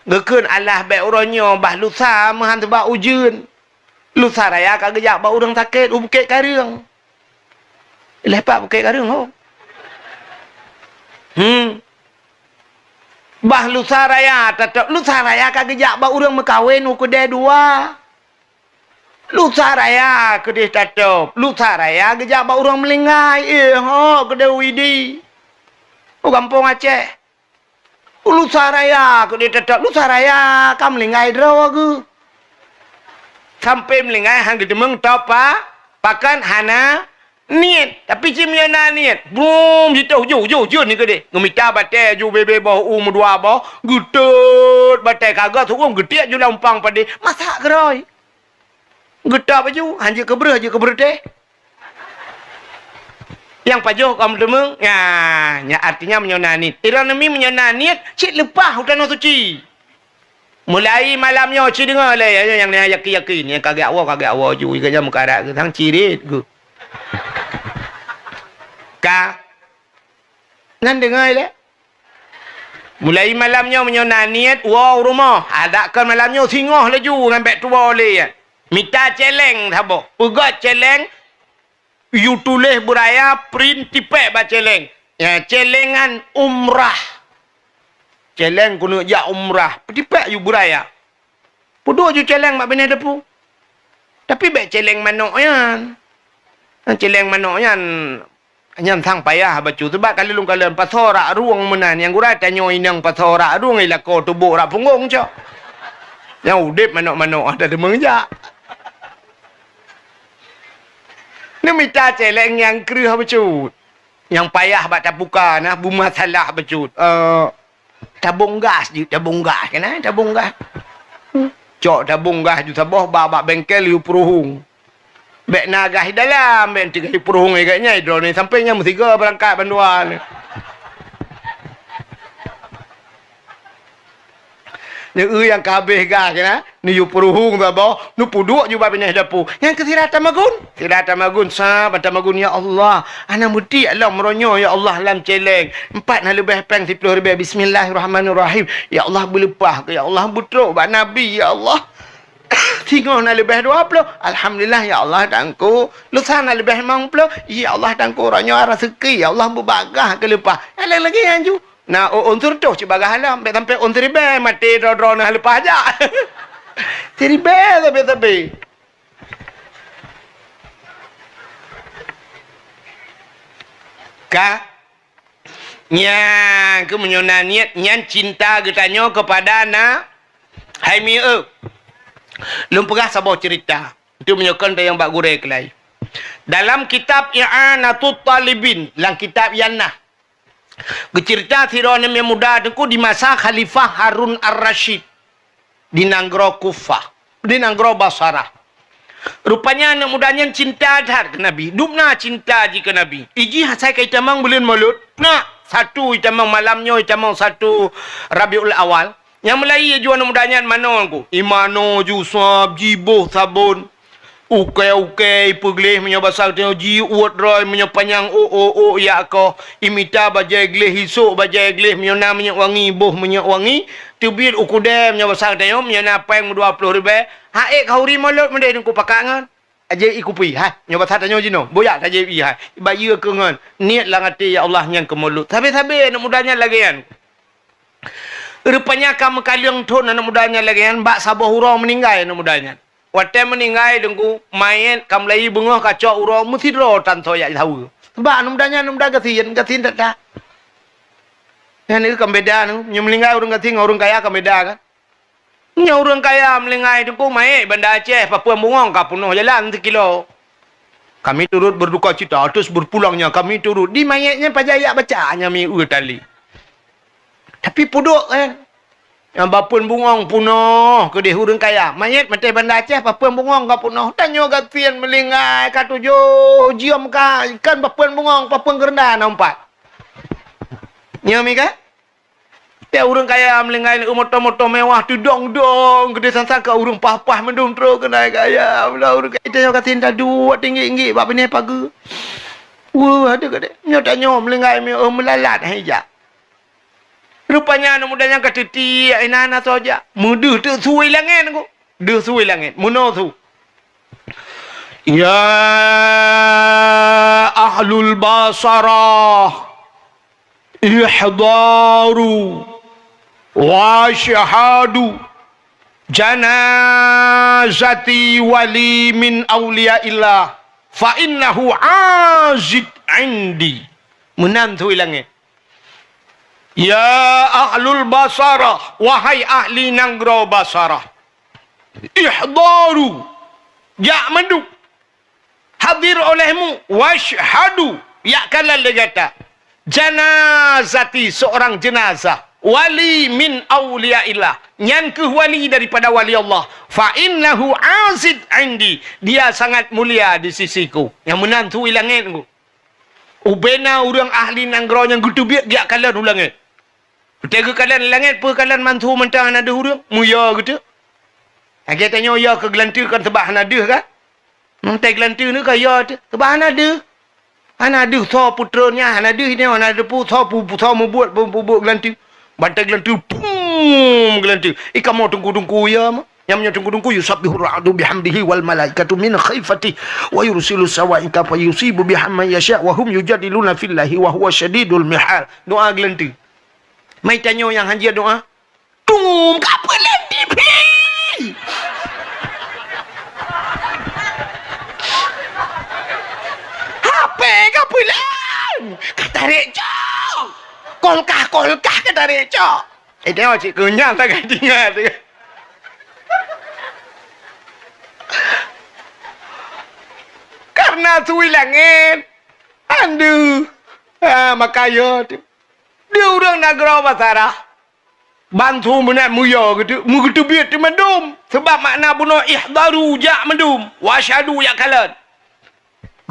Gekun Allah baik uronyo bah lusa mahan sebab ujian. Lusa raya kak gejak bak urang sakit bukit karung. Lepak bukit karung ho. Bah lusa raya tatop lusa raya kak gejak bak urang mekawin kedai dua. Lusa raya kedai tatop. Lusa raya gejak bak urang melingai. Ho kedai widi. Kampung Aceh. Lusa raya kedai tatop. Lusa raya kam melingai draw ke. Sampai melingai hang gedemeng top pakan hana niat. Tapi cimnya na niat. Bum jituh ju ni kedai. Ngemita batai ju bebe boh dua boh. Gutut batai kagak tu getiak ju lampang pade. Masak geroy. Getak baju, hanya keber teh. Yang pajuh kaum demeng, ya artinya menyonani. Tiranami menyonani, cik lepah hutan suci. Mulai malamnya cik dengar lah yang ni yakin, yang kagak awak ju, kerja mukarak ke, tang cirit ke. Ngan dengar lah. Mulai malamnya menyonani, wow rumah, ada kan malamnya singoh laju, ngambil tua oleh. Minta celeng thabo. Pegat celeng. You tulis buraya print tipek ba celeng. Ya celengan umrah. Celeng kuno ja umrah. Tipek you buraya. Pudu ju celeng mak benih depu. Tapi baik celeng manok yan. Celeng manok yan. Nyam sang payah bacu sebab kali lung kalian pasora ruang menan yang gurai tanyo inang pasora ruang ilako tubuh rak punggung cok. Yang udip manok-manok ada demengjak. Ni minta celeng yang kerah becut. Yang payah bak tabuka nah bu masalah becut. Tabung gas je, tabung gas kan tabung gas. Cok tabung gas ju sabah bak bengkel yu peruhung. Bek nagah dalam ben 3 peruhung agaknya drone ni sampainya mesti ke berangkat banduan. Ni yang kabeh gas kan ni yu peruhung sabah nu puduk ju bab benih dapu. Yang kesiratan magun. Siratan magun sa bata magun ya Allah. Ana mudi Allah meronyo ya Allah lam celeng. 4 nah lebih peng 10 lebih bismillahirrahmanirrahim. Ya Allah berlepah ke ya Allah butruk bak nabi ya Allah. 3 nak lebih 20. Alhamdulillah ya Allah tangku. Lusa nak lebih 50. Ya Allah tangku ronyo rezeki ya Allah berbagah ke lepas. Ada lagi anju. Nah, unsur tu cuba gahalam. Sampai unsur ribe mati dro nah lepas aja. Ribe tapi. Nyang ke menyonaniat nyan cinta getanyo kepada na hai mi lum pernah sabah cerita itu menyokong yang bak gurei kelai dalam kitab I'anatul Talibin dalam kitab Yanah cerita siron yang muda itu di masa Khalifah Harun Ar-Rasyid di Nanggro Kufah di Nanggro Basarah. Rupanya anak mudanya cinta dah ke Nabi. Dupna cinta ji ke Nabi. Iji saya kita mang belin mulut. Nah, satu kita mang malamnya kita mang satu Rabiul Awal. Yang mulai jual anak mudanya mana aku? Imano ju sab jiboh sabun. Ukai pegleh menyo basal tengok ji uot roy menyo panjang ya ko imita bajai gleh hisuk bajai gleh menyo na menyo wangi boh menyo wangi tubir ukude menyo basal tengok menyo na peng 20 ribu haek kauri molot mende ku pakangan aje ikupi ha menyo basal tengok jino boyak aje i ha bayi ke ngan niat lang ati ya Allah nyang ke mulut sabe-sabe nak mudanya lagi kan rupanya kamu kaliang thon anak mudanya lagi kan bak sabah hurau meninggal anak mudanya waktu meninggal dengku main kamlai bunga kacau urang mesti ro tan thoya tahu sebab anu muda gatin tak dah yang ini kan beda nu meninggal orang gatin orang kaya kan beda kan nya orang kaya meninggal dengku main Banda Aceh Papua Bungong ka penuh jalan 1 kilo kami turut berduka cita terus berpulangnya kami turut di mayatnya pajaya bacanya mi tali tapi puduk kan yang bapun bungong punoh ke dia hurung kaya mayat mati Banda Aceh bapun bungong ka punoh tanyo gatian melingai ka tujuh jiam ka ikan bapun bungong bapun gerenda nampak nyami ka dia hurung kaya melingai moto-moto mewah tudong-dong gede sansan ka hurung pah-pah mendum terus kena kaya mula hurung kaya tanyo gatian tadu tinggi-tinggi bab ni pagi ada gede nyo tanyo melingai melalat hijak rupanya anak mudanya ketiti anak saja mudah tu suai langit aku dah suai langit muno tu ya ahlul basarah ihdaru wa syahadu janazati wali min awliyaillah fa innahu azid indi menam suai langit. Ya ahlul basarah, wahai ahli nanggro basarah. Ihdaru, ya mendu. Hadir olehmu, washhadu, ya kalal legata. Janazati, seorang jenazah. Wali min awliyaillah. Nyan ke wali daripada wali Allah. Fa innahu azid indi. Dia sangat mulia di sisiku. Yang menantu ilangin ku. Ubena orang ahli nanggro yang gutu biak dia kalan ulangin. Tega kalian langit apa kalian mantu mentang ada hurung muya gitu. Aku tanya ya ke gelantir kan tebah ada kan? Mentai gelantir ni kaya tu. Tebah ada. Ada so putranya, ada ini ada putra mu buat gelantir. Bantai gelantir pum gelantir. Ika mau tunggu ya mah. Yang punya tunggu yusabbihu ra'du bihamdihi wal malaikatu min khaifati wa yursilu sawaika fa yusibu bihamma yasha wa hum yujadiluna fillahi wa huwa syadidul mihal. Doa gelantir. Mai tanyo yang hanja doa. Tum apa lagi pi? Apa apa lang? Katarik cok. Kolkah katarik cok. Tengok cik kenyang tak tinggal. Karena suwi langit. Andu. Makanya tu. Dia orang negara basarah bantu menak muya gitu mugitu biat di mendum sebab makna bunuh ihdaru jak mendum wasyadu ya kalan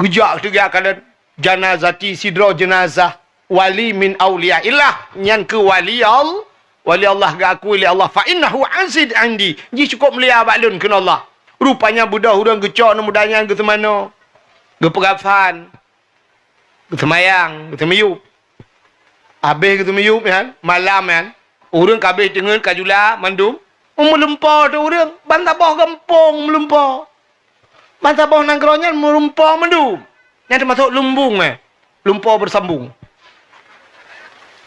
gejak tu ya kalan janazati sidro jenazah wali min awliyaillah nyan ke wali Allah ga aku li Allah fa innahu azid andi ji cukup mulia balun kena Allah rupanya budak orang gecok no mudanya ke mana ke perafan ke semayang ke semiyup habis kita meyup kan malam kan orang kabeh dengar kajula mandum melempar tu orang bantabah gempong melempar bantabah nangkronya melempar mandum yang termasuk lumbung lumpur bersambung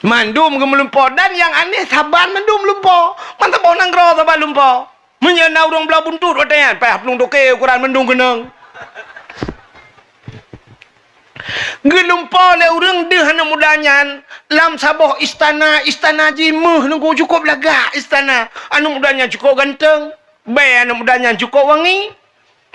mandum ke melempar dan yang aneh saban mandum lumpur bantabah nangkro saban lumpur menyana orang belah buntut katanya payah pelung toke ukuran mendung kenang gelumpar le orang deh anak mudanya lam sabah istana jimuh nunggu cukup lagak istana anak mudanya cukup ganteng baik anak mudanya cukup wangi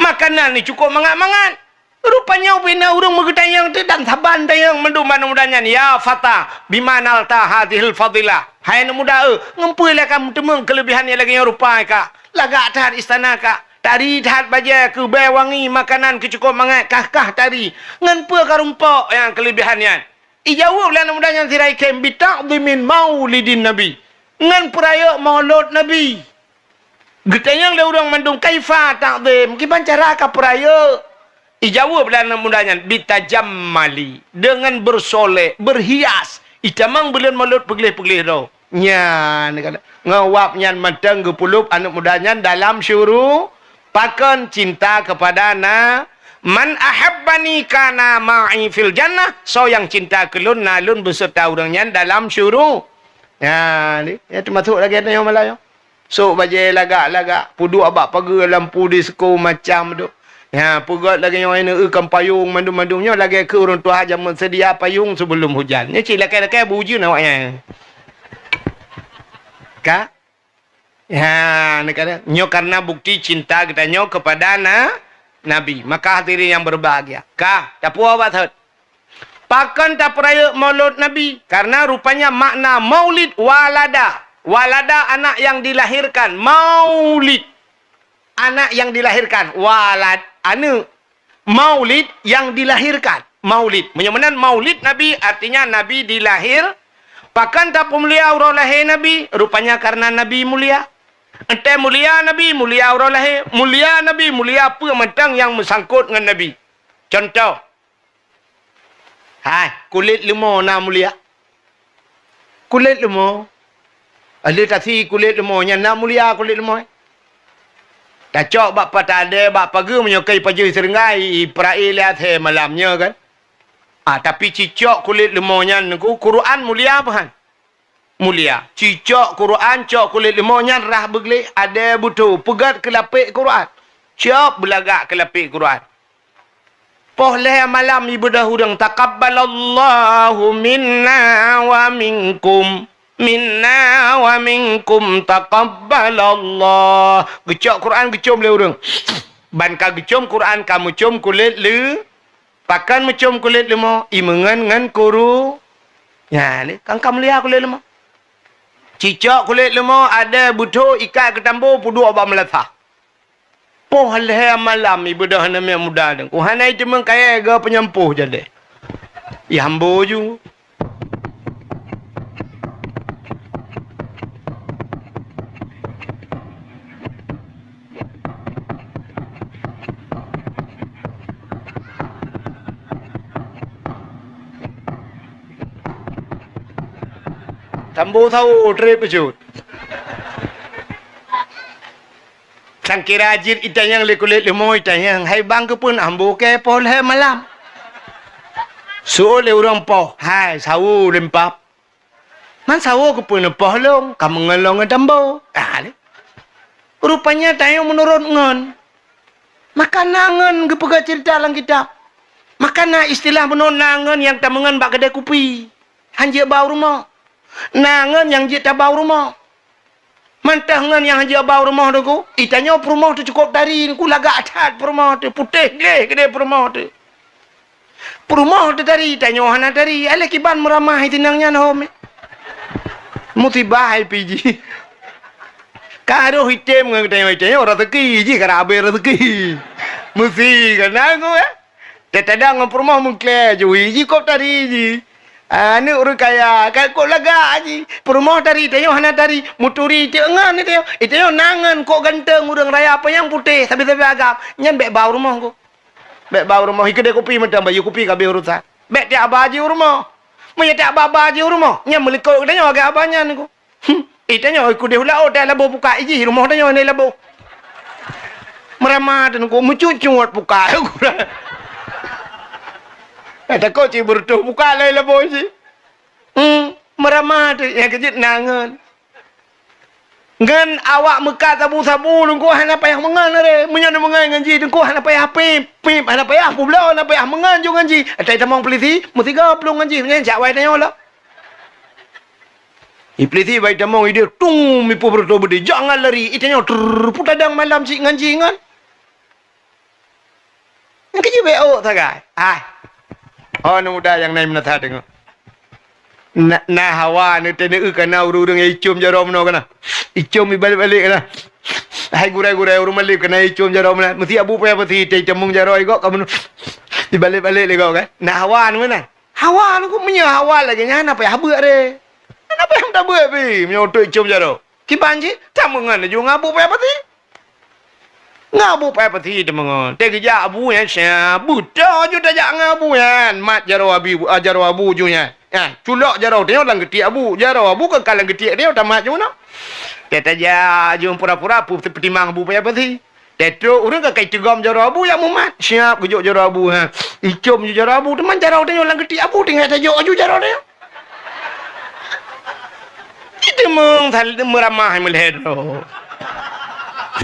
makanan ni cukup mangat-mangat rupanya bina orang mengetayang tu dan saban tayang mendum anak mudanya ya fata bimanal ta hadhil fadilah hai anak muda ngempuilah kamu temeng kelebihannya lagi yang rupa kak lagak tahan istana kak tari tahat baja ke bay wangi makanan ke cukup mangat kah tari ngan pe karumpak yang kelebihannya ijawab lah mudah yang sirai kem bitaqdimin maulidin nabi ngan peraya maulud nabi Getanya le urang mandung kaifa ta'zim. Kiban cara ka peraya? Ijawab dan mudahnya bitajammali, dengan bersolek, berhias. Itamang belum malut pegelih-pegelih ro. Nya ni kata ngawap nyan mateng gepulup anak mudahnya dalam syuru pakan cinta kepada na man ahabbani kana ma'i fil jannah. So yang cinta kelun nalun beserta orangnya dalam syuru. Ya ni, ya termasuk lagi ada yang Melayu. So bajai lagak-lagak, pudu abak pagi lampu di sekolah macam tu. Ya, pugat lagi yang ini ikan payung mandum-mandumnya lagi ke orang tua jam sedia payung sebelum hujan. Ni cik lakai-lakai buju nawaknya. Ka? Ya, ni kata nyo karena bukti cinta kita nyo kepada Nabi. Maka hadirin yang berbahagia. Ka, tak puas apa Pakan tak peraya maulid Nabi. Karena rupanya makna maulid walada. Walada anak yang dilahirkan. Maulid. Anak yang dilahirkan. Walad. Anak. Maulid yang dilahirkan. Maulid. Menyamanan maulid Nabi artinya Nabi dilahir. Pakan tak mulia orang lahir Nabi. Rupanya karena Nabi mulia. Ente mulia Nabi. Mulia orang lahir. Mulia Nabi. Mulia apa mentang yang bersangkut dengan Nabi. Contoh. Hai, kulit lemah nak mulia. Kulit lemah. Ada tadi kulit lemahnya nak mulia kulit lemah. Tak cok bapa tak ada, bapa pagi menyukai pagi seringai, perai lihat he malamnya kan. Tapi cicok kulit lemahnya niku Quran mulia apa han? Mulia. Cicok Quran, cok kulit lemahnya rah beglik ada butuh pegat ke lapik Quran. Cok belagak ke lapik Quran. Pohleh malam ibadah hudang taqabbalallahu minna wa minkum taqabbalallah. Gecok Quran gecom le urang. Ban ka gecom Quran kamu com kulit le pakan macam kulit lemo imengan ngan kuru. Ya ni kan kamu lihat kulit lemo. Cicak kulit lemo ada butuh ikat ke tambo pudu abang melatah. Pohleh malam ibadah nama muda dan kuhanai cuma kaya ga penyempuh jadi. Ya hambo ju. Tambo tahu trip pejut. Sang kira ajit itanyang lekulit lemoy itanyang hai bang ke pun ambo ke pol hai malam. So le urang po hai sawu lempap. Man sawu ke pun po long kamu ngelong tambo. Rupanya tayang menurut ngon. Makan nangan ke pega cerita lang kitab. Makan istilah menonangan yang tamangan bak kedai kopi. Hanje bau rumah. Nangan yang je tabau rumah. Mantangan yang haji abau rumah tu ku. Itanya rumah tu cukup dari ku lagak atat rumah tu. Putih leh kedai rumah tu. Rumah tu dari itanya hana dari. Ala kiban meramah tinangnya home. Musibah piji. Karo hitam ngan itanya orang teki ji karabe rezeki. Mesti kan aku Tetadang rumah mungkin jui ji kop dari ji. Ni orang kaya kok laga aji perumah dari itu hana dari muturi itu engan itu nangan kok ganteng urang raya apa yang putih sabi-sabi agap nyan bek bau rumah ko bek bau rumah ikede kopi macam bayu kopi kabe urusan bek dia abaji rumah mun dia abaji rumah nyan melikau katanya agak abanya niku itanya ikut dia ulah dah labo buka iji rumah tanya ni labo meramah dan ko mucucut buka takut si bertuh buka lah labo si. Meramah tu yang kejut nangan. Ngan awak mekak sabu-sabu nunggu hana payah mengan re. Munyan mengan nganji nunggu hana payah pip hana payah pula hana payah mengan jo nganji. Atai tamang peliti mesti gaplung nganji nyen jak wai tanya lah. Peliti wai tamang ide tung mi pu bertuh bedi jangan lari itanya putadang malam si nganji ngan. Nganji be au tagai. Oh, ni muda yang naik menata tengok. Nah hawa ni tena kana urung icum jarom no kana. Icum balik-balik kana. Hai gurai-gurai urung balik kana icum jarom na. Mesti abu payah pasti tei cemung jaroi kok kamu. Dibalik-balik le kau kan. Nah hawa ni mana? Hawa ni ku menya hawa lagi nyana payah beuk re. Kenapa yang tak beuk pi? Menyotok icum jaro. Kibanji tamungan ju ngabu payah pasti. Ngabu pai pati de mengon. Te geja abu ya sya. Buta ju dak ngabu yan. Mat jaro abu junya. Ya, culok jaro dia lang getik abu. Jaro abu ke kalang getik dia tamat ju no. Te taja ju pura-pura pu petimang abu pai pati. Tetu urang ke kai tegam jaro abu ya mumat. Siap gejuk jaro abu ha. Icom ju jaro abu teman jaro dia lang getik abu tinggal tajuk ju jaro dia. Itu mung thal meramah melhedo.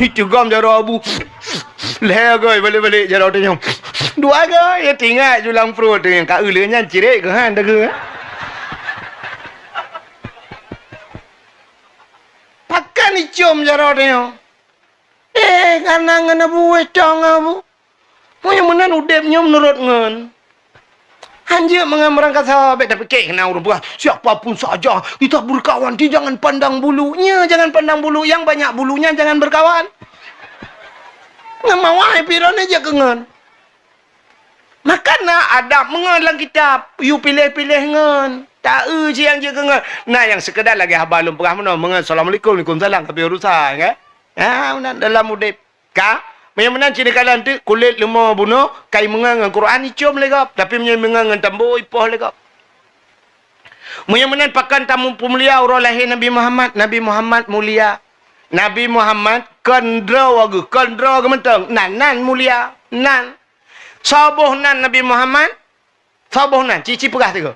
Itu gom jaro abu leh goi balik-balik jaro tu nyong dua goi ya tinggal julang perut dengan ka ulenya cirek ke han dah ke pakan icom jaro tu nyong kanang abu cong abu punya menan udep nyom nurut ngen Anjir mengambil sahabat tapi kena orang buah siapapun saja kita berkawan dia jangan pandang bulunya yang banyak bulunya jangan berkawan ngamawai piron aja kengen makana ada mengalang kitab you pilih-pilih ngen tak siang je kengen nah yang sekedar lagi habalum perah mana mengen assalamualaikum waalaikumsalam tapi urusan kan dalam udip ka menan ciri kalan tu kulit lemah bunuh kai mengang Quran icom legap tapi mengang tambo ipoh legap menan pakan tamu pemulia urang lahir Nabi Muhammad mulia Nabi Muhammad kendra ke mentang nan mulia nan sabuh nan Nabi Muhammad sabuh nan cici perah tu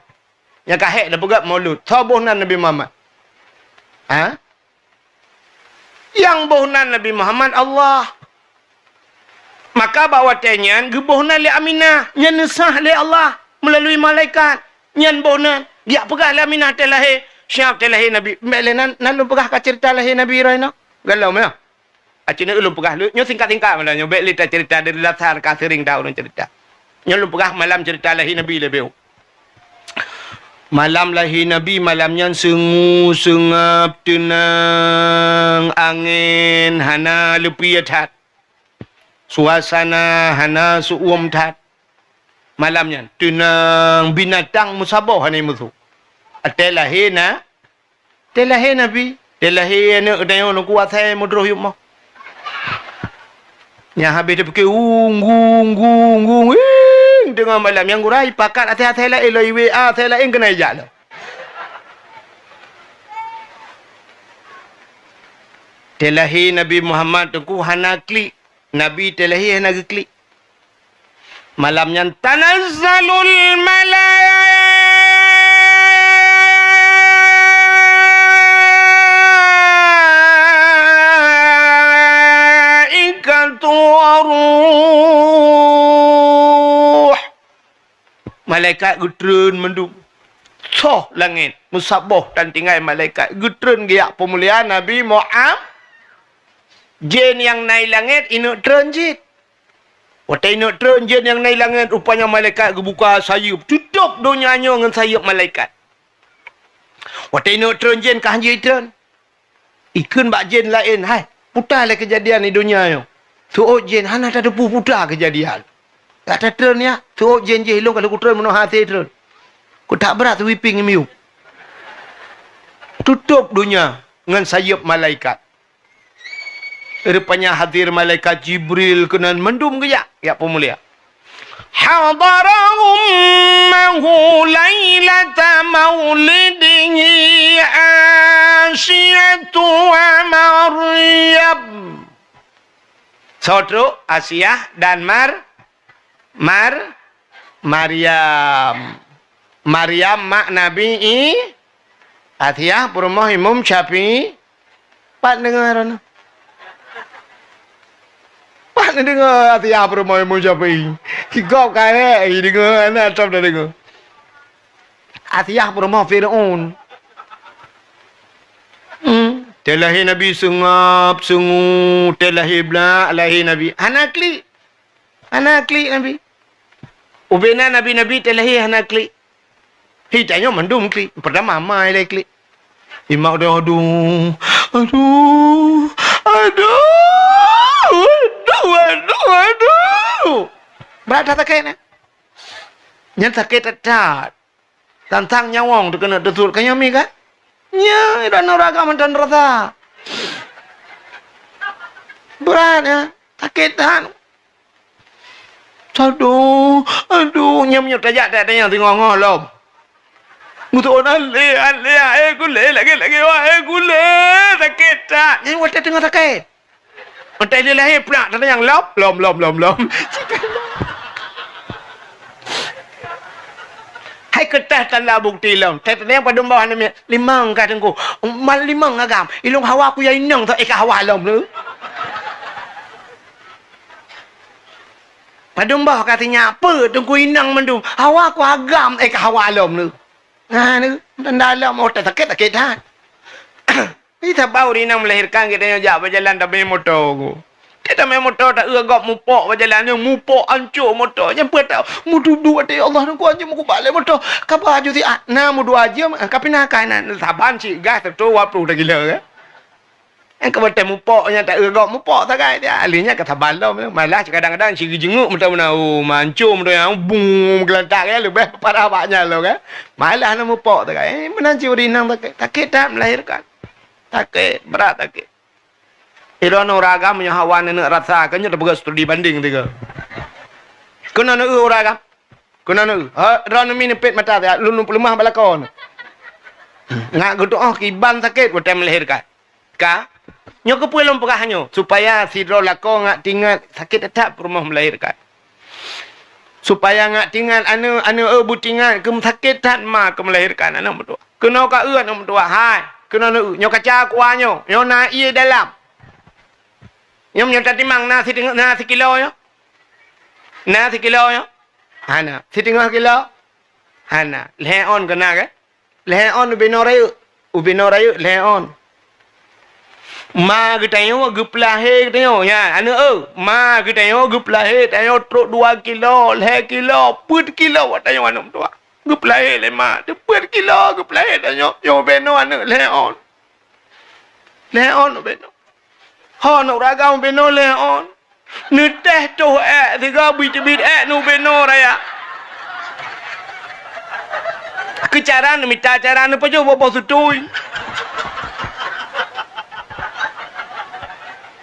yang kahek dah pegat maulud sabuh nan Nabi Muhammad yang boh nan Nabi Muhammad Allah maka bawa tenyan gebohna li Aminah nyan nesah li Allah melalui malaikat nyan bohna dia pegah li Aminah telahir siap telahir Nabi melenan nan lu pegah ka cerita lahir Nabi roino galau mah acina ulun pegah lu nyo singkat-singkat malah nyo bek li cerita dari latar ka sering dah ulun cerita nyo lu pegah malam cerita lahir Nabi lebeu malam lahir Nabi malam nyan sengu sengap tenang angin hana lepi atat suasana hana suum tat malamnya tenang binatang musabah ni musuh telahir Nabi telahir nak dayo nak kuat saya mudroh yuk mah yang habis dia pergi gung dengan malam yang gurai pakat hati-hati lah eloi WA saya lain kena ajak lah telahir Nabi Muhammad tu hana klik Nabi telahir hana klik malamnya tanazzalul malaikatu waruh malaikat gutreun mendung soh langit musabah dan tinggal malaikat gutreun giak pemuliaan Nabi Muhammad jin yang naik langit inuk transit. Waktu inuk transit yang naik langit rupanya malaikat kebuka sayup. Tutup dunianya dengan sayup malaikat. Waktu inuk transit ke hanji tran. Ikun bak jin lain. Hai, putarlah kejadian di dunia yo. Suuk jin hana tak ada putar kejadian. Tak ada tran ya. Suuk jin je hilung kalau ku tran menoh hati tran. Ku tak berat sweeping miu. Tutup dunia dengan sayup malaikat. Rupanya hadir malaikat Jibril kenan mendum ke ya pemulia hadara ummahu lailata maulidihi Asyatu wa Maryam saudara Asyah dan Maryam mak Nabi Asyah perumah Imam Syafi'i pak dengar no Pak ni dengar hati apa rumah Imam Syafi'i. Kikau kaya dengar anak top dah dengar. Hati apa rumah Fir'aun. Telahir Nabi sengap sengu telahir belak lahir Nabi. Hana klik Nabi. Ubena Nabi telahir hana klik. Hitanya mendum klik. Pertama mai lagi klik. Imak dah aduh. Berat tak kena. Yang sakit tak. Tantang nyawang tu kena tetul kaya mi kan? Nya, dan neraka mantan rasa. Berat ya. Sakitan. Aduh, nyam-nyam tajak tak tanya tengok lom. Mutu ale gule lagi wah gule sakit tak. Ni wata tengah sakit. Otak dia lahir pula tak yang lom. Hai kertas tanda bukti lom. Tak yang pada bawah ni limang kat tengku. Mal limang agam. Ilung hawa aku yang inang tak ikat hawa lom tu. Padung bah katanya apa tunggu inang mendung. Hawa aku agam ke hawa alam tu. Nah ni dan dalam otak sakit dah. Kita baru inang melahirkan kita jak berjalan tapi motor aku. Kita main motor tak agak mupok berjalan ni mupok hancur motor. Nyampe tak mudu dua dia Allah aku aja muku balik motor. Kabar aja ti na mudu aja kapi nak kanan saban si gas tu 20 gila ke. Yang kebetul mupoknya tak agak mupok tak kai dia alihnya kata balom malah kadang-kadang si jenguk mentah mancung tu yang bung gelantak ya lebih parah baknya lo kan malah nak mupok tak kai menanci urinang tak tak melahirkan sakit berat sakit irono ragam yang hawan nak rasa kan tak begas studi banding tiga kena nak ragam kena nak rono mini pet mata dia lulu lemah balakon ngak gedoh kiban sakit waktu melahirkan ka nyo ke pulang perahanyo supaya si rolako ngak tinggal sakit tetap rumah melahirkan supaya ngak tinggal anu butingan ke sakit tak ma ke melahirkan anak betul kena ka anak betul hai kena nyo kaca kuanyo nyo na ia dalam nyo tadi mang na si kilo yo nasi kilo yo hana si tengah kilo hana leon kena ke leon ubinorayu leon ma kita yo geplahe kita yo ya anu ma kita yo geplahe tayo truk 2 kilo le kilo put kilo tayo anu tua geplahe le ma de put kilo geplahe tayo yo beno anu leon beno ho no ragam beno leon nu teh tu tiga bit nu beno raya kecaran minta caran apa jo bobo sutui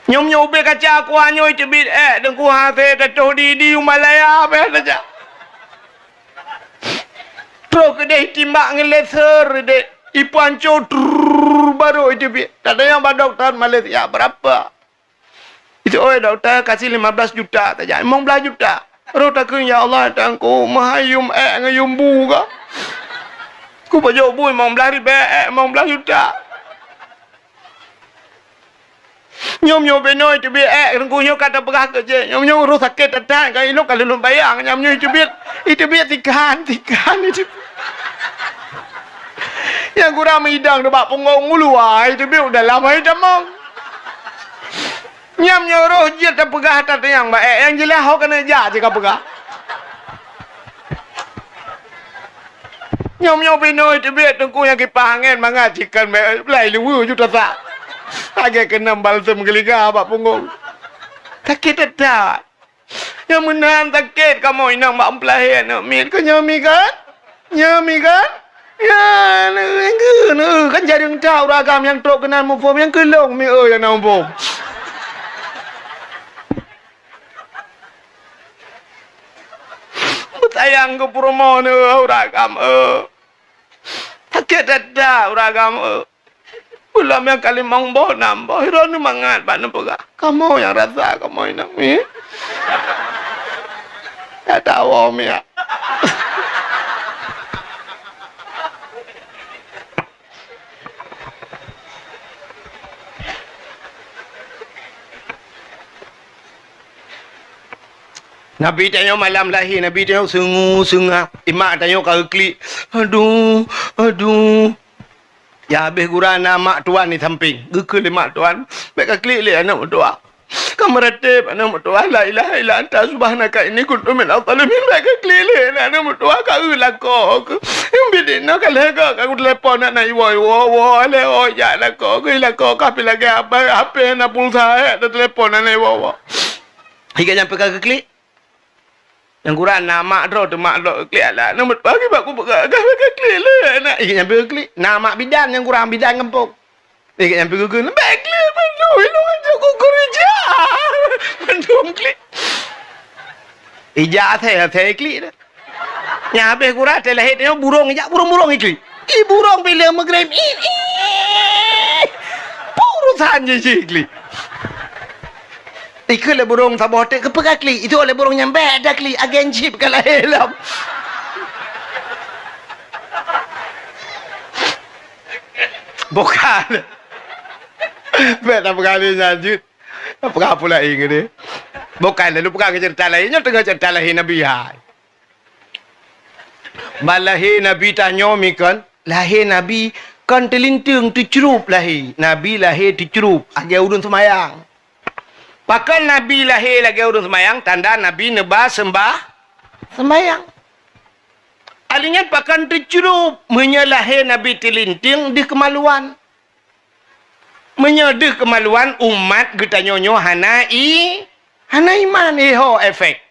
nyom be kaca aku anyoi cebit dengku hase tatoh di Malaya be saja. Pro kedai timbak ngeleser de ipanco baru itu bi. Tak ada yang dokter Malaysia berapa? Itu dokter kasih 15 juta saja. 15 juta. Rota kun ya Allah tangku mahayum ngayum buka. Ku bajo bu 15 ribu 15 juta. Nyom benoi tu bi rengku nyo kata berah kerja nyom ru sakit tak kan ilok kalau bayang nyom itu bi tikan itu yang kurang hidang tu bak punggung mulu itu bi udah lama hitam nyom roh je tak pegah tak yang baik yang jelas hok kena ja je ka pegah nyom benoi tu bi tengku yang kipas angin mangat cikan belai lu juta tak agak kena balsam geliga abak punggung. Sakit tak? Yang menahan sakit kamu inang mak empelahin nak min. Kau nyami kan? Ya, kan jadi yang tahu ragam yang truk kenal mufum yang kelong mi yang nampung. Sayang ke promo ni ragam sakit tak ragam Ulam yang kali mangbo nambo, hero ni mangat bana pega. Kamu yang rasa kamu ini mi. Tak tahu mi ya. Nabi tanya malam lahir, Nabi tanya sungu, imak tanya kau klik. Aduh. Ya habis gurana mak tuan ni samping. Gekul mak tuan. Baik klik le anak tua. Kamu ratib anak tua la ilaha illa anta subhanaka inni kuntu minadh dhalimin. Baik klik le anak tua ka lako. Bidin nak lega ka telefon nak iwo le ya lako. Lako ka pi lagi apa na pulsa telefon nak iwo. Hingga sampai ka klik. Yang kurang nama drop tu mak drop klik lah. Nama bagi aku buka klik le nak. Yang sampai klik nama bidan yang kurang bidan ngempuk. yang pergi Google. Baiklah, mandu. Ilungan cukup kerja. Mandu klik. Ijak saya klik dah. Yang habis kurang, saya lahir tengok burung ijak. Burung klik. Burung bila maghrib. Purusan je klik. Ikulah burung Sabah hotel. Kepegah klik. Itu oleh burung yang baik dah klik. Agen chip kalau helm. Bukan. Baik tak berkali lanjut. Apa pula ini dia? Bukan. Lalu pegang cerita lainnya. Tengah cerita lahir Nabi. Lahir Nabi tanya kan. Lahir Nabi kan terlinting tercerup lahir. Nabi lahir tercerup. Agak udun semayang. Pakan Nabi lahir lagi urus semayang, tanda Nabi nebah sembah semayang. Alinya pakan tercerup, menyalahir Nabi terlinting di kemaluan. Menyedih kemaluan umat getanyonyo hana iman efek.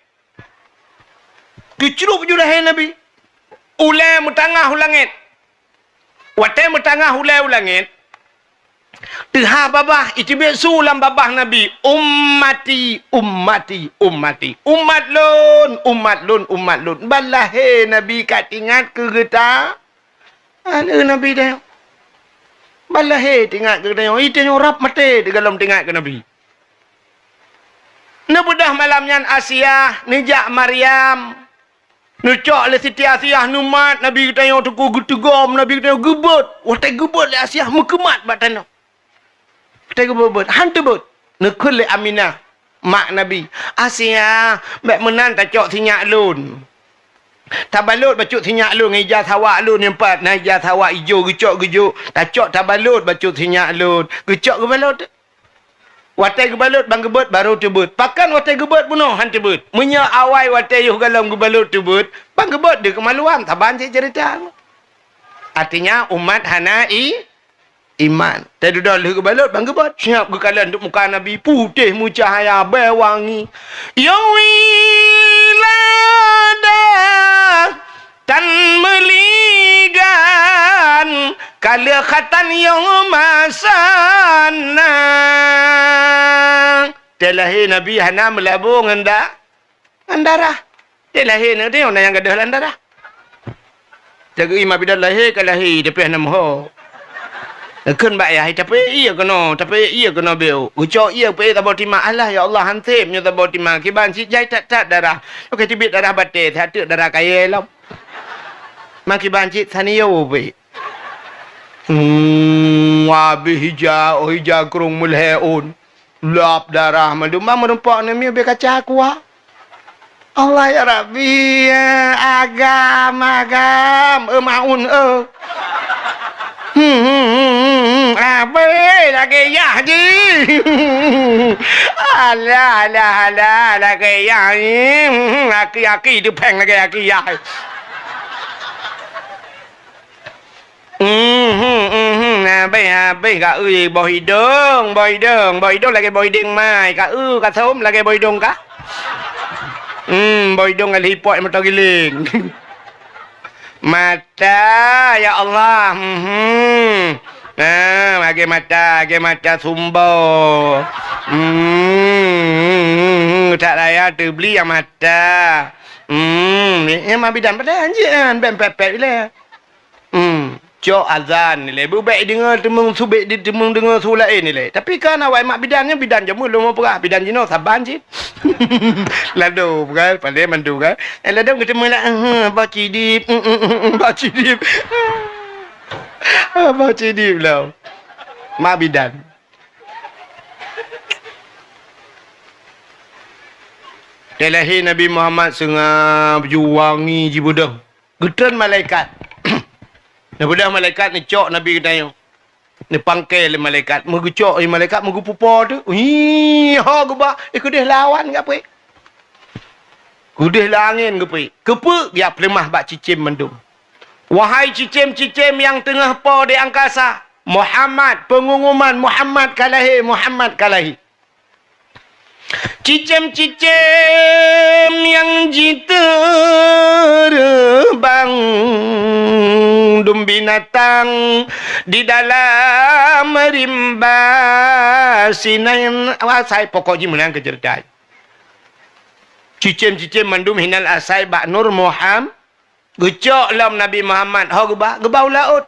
Tercerup je lahir Nabi. Ulai mutangah ulangit. Watai mutangah ulai ulangit. Tehah babah itibik sulam babah Nabi ummati umat lun balahe Nabi kat ingat ke geta ada Nabi dah balahe tingat ke geta itu rap mati di dalam tingat ke Nabi nebudah malamnya Asia nijak Maryam nucok le Siti Asiah numat Nabi kita yang tuku getegom Nabi kita yang gebut watai gebut le Asiah mekemat batana tega bobot hantu bot nekul le Aminah mak Nabi Asia bak menan tak cok sinyak lun tabalut bacut sinyak lun ngija sawak lun yang empat na ija sawak ijo gecok gejuk tak cok tabalut bacut sinyak lun gecok gebalut watai gebalut bang gebut baru tebut pakan watai gebut bunuh hantu bot menya awai watai yuh galam gebalut tebut bang gebut de kemaluan taban cerita artinya umat hana iman. Tadi dah leh kebalut bang gebot. Siap ke kalan untuk muka Nabi putih mucahaya berwangi. Yang wilada tan meligan kala khatan yang masana. Telahir Nabi hana melabung andarah. Telahir ni dia orang yang gadah andarah. Jaga imam bidan lahir ke lahir tapi hana moho. Kun baik ya, tapi iya kena beu. Ucap iya pe tak boleh terima Allah ya Allah hantimnya tak boleh terima. Kiban si jai tak darah. Okey tibit darah batin, satu darah kaya lam. Maki banci saniyo pe. Wabi hijau kurung mulheun. Lap darah madumba merempak ni be kaca aku Allah ya Rabbi agam maun apa lagi ya ji alah lagi ya aki tu peng lagi aki ya Bây cả bồi đường lagi bồi đing mai cả cả thôm lagi bồi đường cả bồi đường là lipot mà tao giling mata ya Allah lagi mata sumbo tak raya tu beli yang mata ni mah bidan pada anjian pepet le cok azan ni le baik dengar temung subik di temung dengar su lain ni le tapi kan awak mak bidannya bidan jamu lu perah bidan jino saban cit lado kan pandai mandu kan lado ketemu lah baci dip baci dip lah mak bidan Telahi Nabi Muhammad sengah berjuangi jibudang getan malaikat Nabudah malaikat ni cok Nabi katanya. Ni pangkel malaikat. Mereka cok malaikat mereka pupa tu. Ha gubah. Kudih lawan ke apa? Kudih langin ke apa? Kepa dia pelemah bak cicim mendung. Wahai cicim-cicim yang tengah po di angkasa. Muhammad. Pengumuman Muhammad kalahi. Muhammad kalahi. Cicim-cicim yang jiterbang dum binatang di dalam rimba sinan asai pokoknya menang kecerdasan. Cicim-cicim mandum hinal asai bak nur Muhammad. Gecok lam Nabi Muhammad. Ho gebau laut.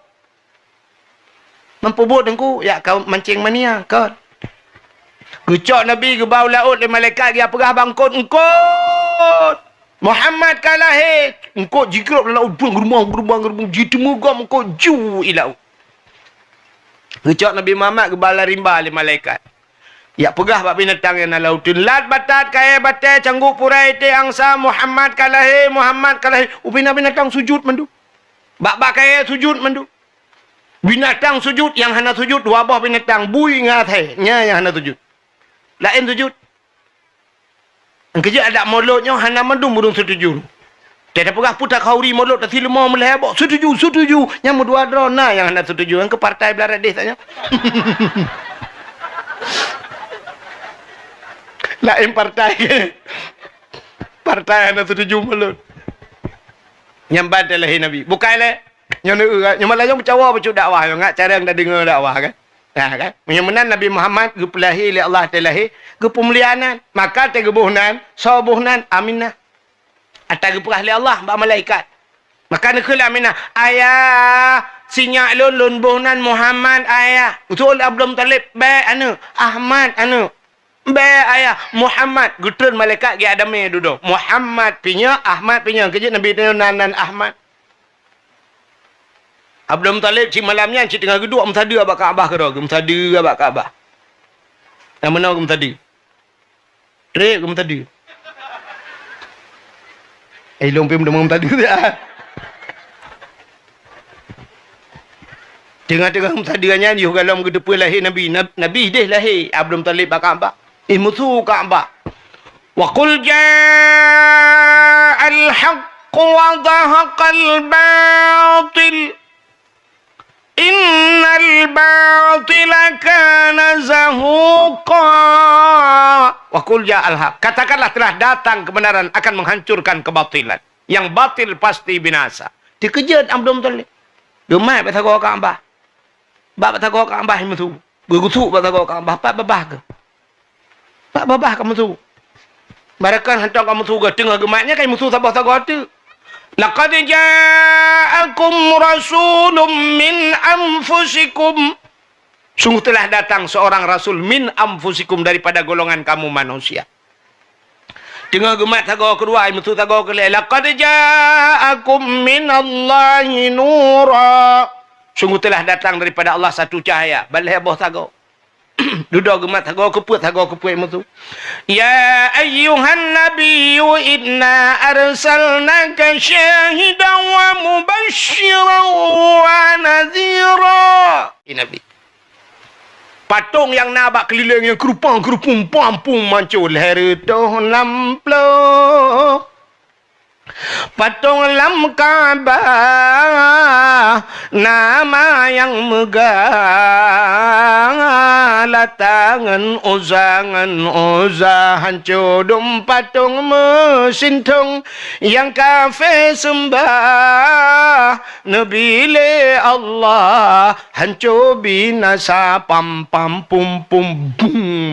Mempubut engku ya kau mancing mania kau. Gecok Nabi gebau laut le malaikat dia perah bangkut engkut. Muhammad kalah engkut jigrab laut gerbang jitemu gam engkut ju ilau. Gecok Nabi Muhammad gebala rimba le malaikat. Ya pegah bak binatang yang lautun. Lat batat kaya batai cangguk purai te angsa Muhammad kalah Muhammad kalah. Upina binatang sujud mandu. Bak kaya sujud mandu. Binatang sujud yang hana sujud wabah binatang bui ngatai nya yang hana sujud. Lain sujud. Angkeja ada molotnya hana mandu murung setuju. Tidak pegah putar kauri molot tak silma melebok setuju. Yang dua drona yang hana setuju. Yang ke partai belarat deh tanya. Lain partai partai anda setuju mulut yang badal lahir Nabi bukan le yang malah yang bercawa bercuk dakwah yang ngak cara yang dah dengar dakwah kan kan yang menan Nabi Muhammad gepelahi oleh Allah telahi gepemulianan maka tegebuhnan sabuhnan aminah atas geperah oleh Allah mbak malaikat maka nekul aminah ayah sinyak lun buhnan Muhammad ayah usul Abdul Talib baik anu Ahmad anu be ayah Muhammad gutun malaikat gi adame duduk Muhammad pinya Ahmad pinya kejut Nabi nan Ahmad Abdul Talib ci malamnya ci tengah geduk msada abak Kaabah ke dog msada abak Kaabah yang mana gum tadi trek gum tadi long pem demam tadi dah tengah-tengah msada nyanyi galam gedepe lahir Nabi deh lahir Abdul Talib abak Kaabah musuh Ka'bah. Wa qul ja'al haqq wa dhahaqal batil. Innal batila kana zahuqa. Wa qul ja'al haqq. Katakanlah telah datang kebenaran akan menghancurkan kebatilan. Yang batil pasti binasa. Dikejut Abdul Muttalib. Gemai batagor Ka'bah. Bab batagor Ka'bah musuh. Bergusuk batagor Ka'bah. Pak babah ke? Pak babah kamu tu. Barakan hantar kamu tu tengah gemaknya kan musuh sabah-sabah tu. Laqad ja'akum rasulun min anfusikum. Sungguh telah datang seorang rasul min anfusikum daripada golongan kamu manusia. Tengah gemak tagar kedua musuh tagar kelih. Laqad ja'akum min Allahi nura. Sungguh telah datang daripada Allah satu cahaya. Balai boh tagar. Duduk gemat tagar keput musuh. Ya ayyuhan nabiyyu inna arsalnaka syahidan wa mubasysyiran wa nadhira. Nabi. Patung yang nabak keliling yang kerupang pampung mancul hari tahun 60. Patung lam Ka'bah nama yang megah latangan uzah hancur patung mesin tung yang kafir sembah Nabi le Allah hancur binasa pam pum bum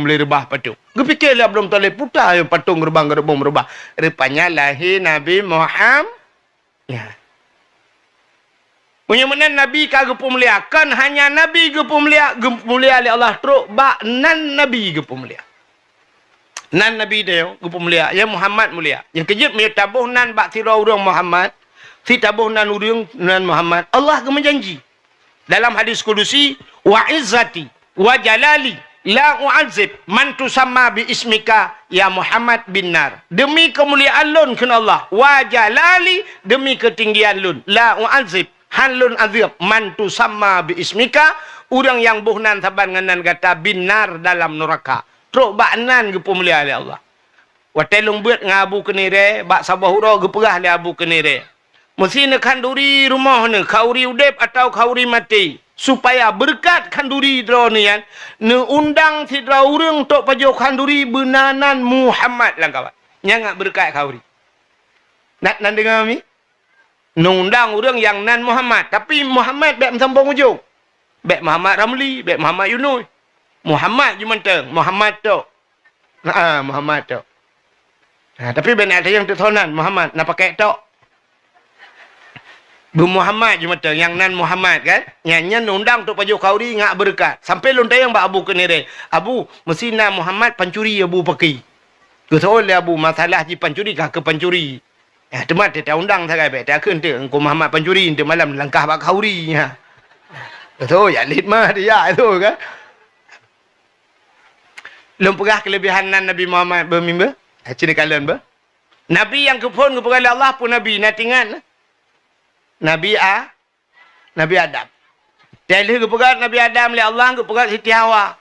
lerbah patung. Gepikirlah belum toleh putar yang patung gerbang berubah. Rupanya lahir Nabi Muhammad. Ya. Punya mana Nabi kagak pemulia. Kan hanya Nabi gepemulia. Gepemulia oleh Allah teruk. Bak nan Nabi gepemulia. Nan Nabi dia gepemulia. Yang Muhammad mulia. Yang kejut punya tabuh nan bak tirau urang Muhammad. Si tabuh nan urang nan Muhammad. Allah kemenjanji. Dalam hadis kudusi. Wa izzati. Wa jalali. La u'azib man tusamma bi ismika ya Muhammad bin nar. Demi kemuliaan lun kena Allah. Wa jalali demi ketinggian lun. La u'azib hanlun azib man tusamma bi ismika. Orang yang buhnan saban nganan kata bin nar dalam neraka. Truk baknan ke pemulia oleh Allah. Wa telung buat ngabu kenire. Bak sabah hurau geperah le abu kenire. Mesti nak kanduri rumah ni. Kauri udep atau kauri mati. Supaya berkat kanduri drone yan ne undang tidra urang tok pajo kanduri benanan Muhammad lang kawan. Nyangak berkat kauri. Nak dengar mi? Nundang orang yang nan Muhammad. Tapi Muhammad baik sambung ujung. Baik Muhammad Ramli, baik Muhammad Yunus. Muhammad je mentang. Muhammad tu. Muhammad tu. Tapi benar ada yang tertonan. Muhammad nak pakai tu. Muhammad je mentang. Yang nan Muhammad kan. Yang nundang tu paju kauri ngak berkat. Sampai lontai yang Abu kenire. Abu, mesti nan Muhammad pancuri Abu pakai. Kesoal dia Abu masalah je pancuri kah ke pancuri. Temat dia undang sagai baik. Dia akan tu engkau Muhammad pancuri tu malam langkah bak kauri. Betul ya lid mah dia tu kan. Lom pegah kelebihan Nabi Muhammad bermimba. Cina kalian ber. Nabi yang kepun kepada Allah pun Nabi natingan. Nabi Adam. Dia kepada Nabi Adam le Allah kepada Siti Hawa.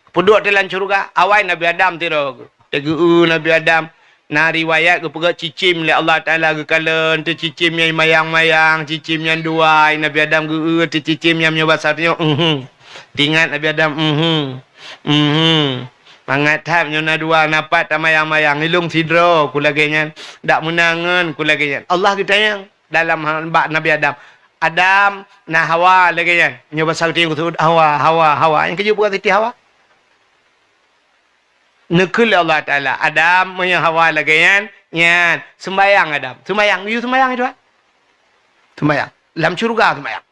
Puduk dalam syurga. Awai Nabi Adam tiro. Tegu Nabi Adam. Na riwayat kepada cicim le Allah Taala ke kalen tu cicim yang mayang-mayang, cicim yang dua Nabi Adam ke tu cicim yang besarnya Tingat Nabi Adam mangat tap nyona dua napat mayang-mayang ilung sidro kulagenya dak menangan kulagenya Allah kitanya dalam bak Nabi Adam na Hawa lagenya nyoba sakti ku Hawa yang kerja buat Siti Hawa nekul Allah Ta'ala. Adam punya Hawa lagi kan. Yan. Sembayang Adam. Sembayang. You sembayang itu. Sembayang. Dalam syurga sembayang.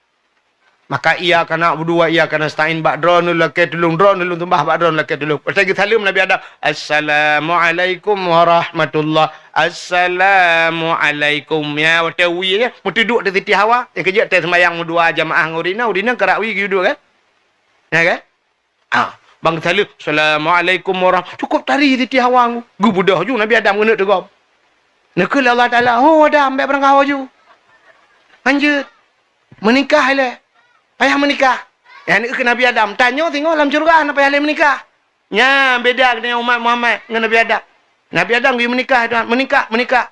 Maka ia kena berdua. Ia kena stain bak drone dulu. Laki tulung drone dulu. Tumbah bak drone laki tulung. Lepas lagi salam Nabi Adam. Assalamualaikum warahmatullahi. Assalamualaikum. Ya. Waktu wi ya. Mereka duduk di Siti Hawa. Yang kerja. Sembayang dua jamaah ngurina. Urina kerak wi duduk kan. Ya kan. Bang salam, Assalamualaikum warahmatullahi. Cukup tari Siti Hawa. Gu budah ju Nabi Adam kena tegap. Nekul Allah Taala. Oh Adam baik berangkat ju. Lanjut. Menikah le. Payah menikah. Ya ni ke Nabi Adam. Tanya tengok dalam syurga apa payah le menikah. Nya beda dengan umat Muhammad dengan Nabi Adam. Nabi Adam pergi menikah tuan. Menikah.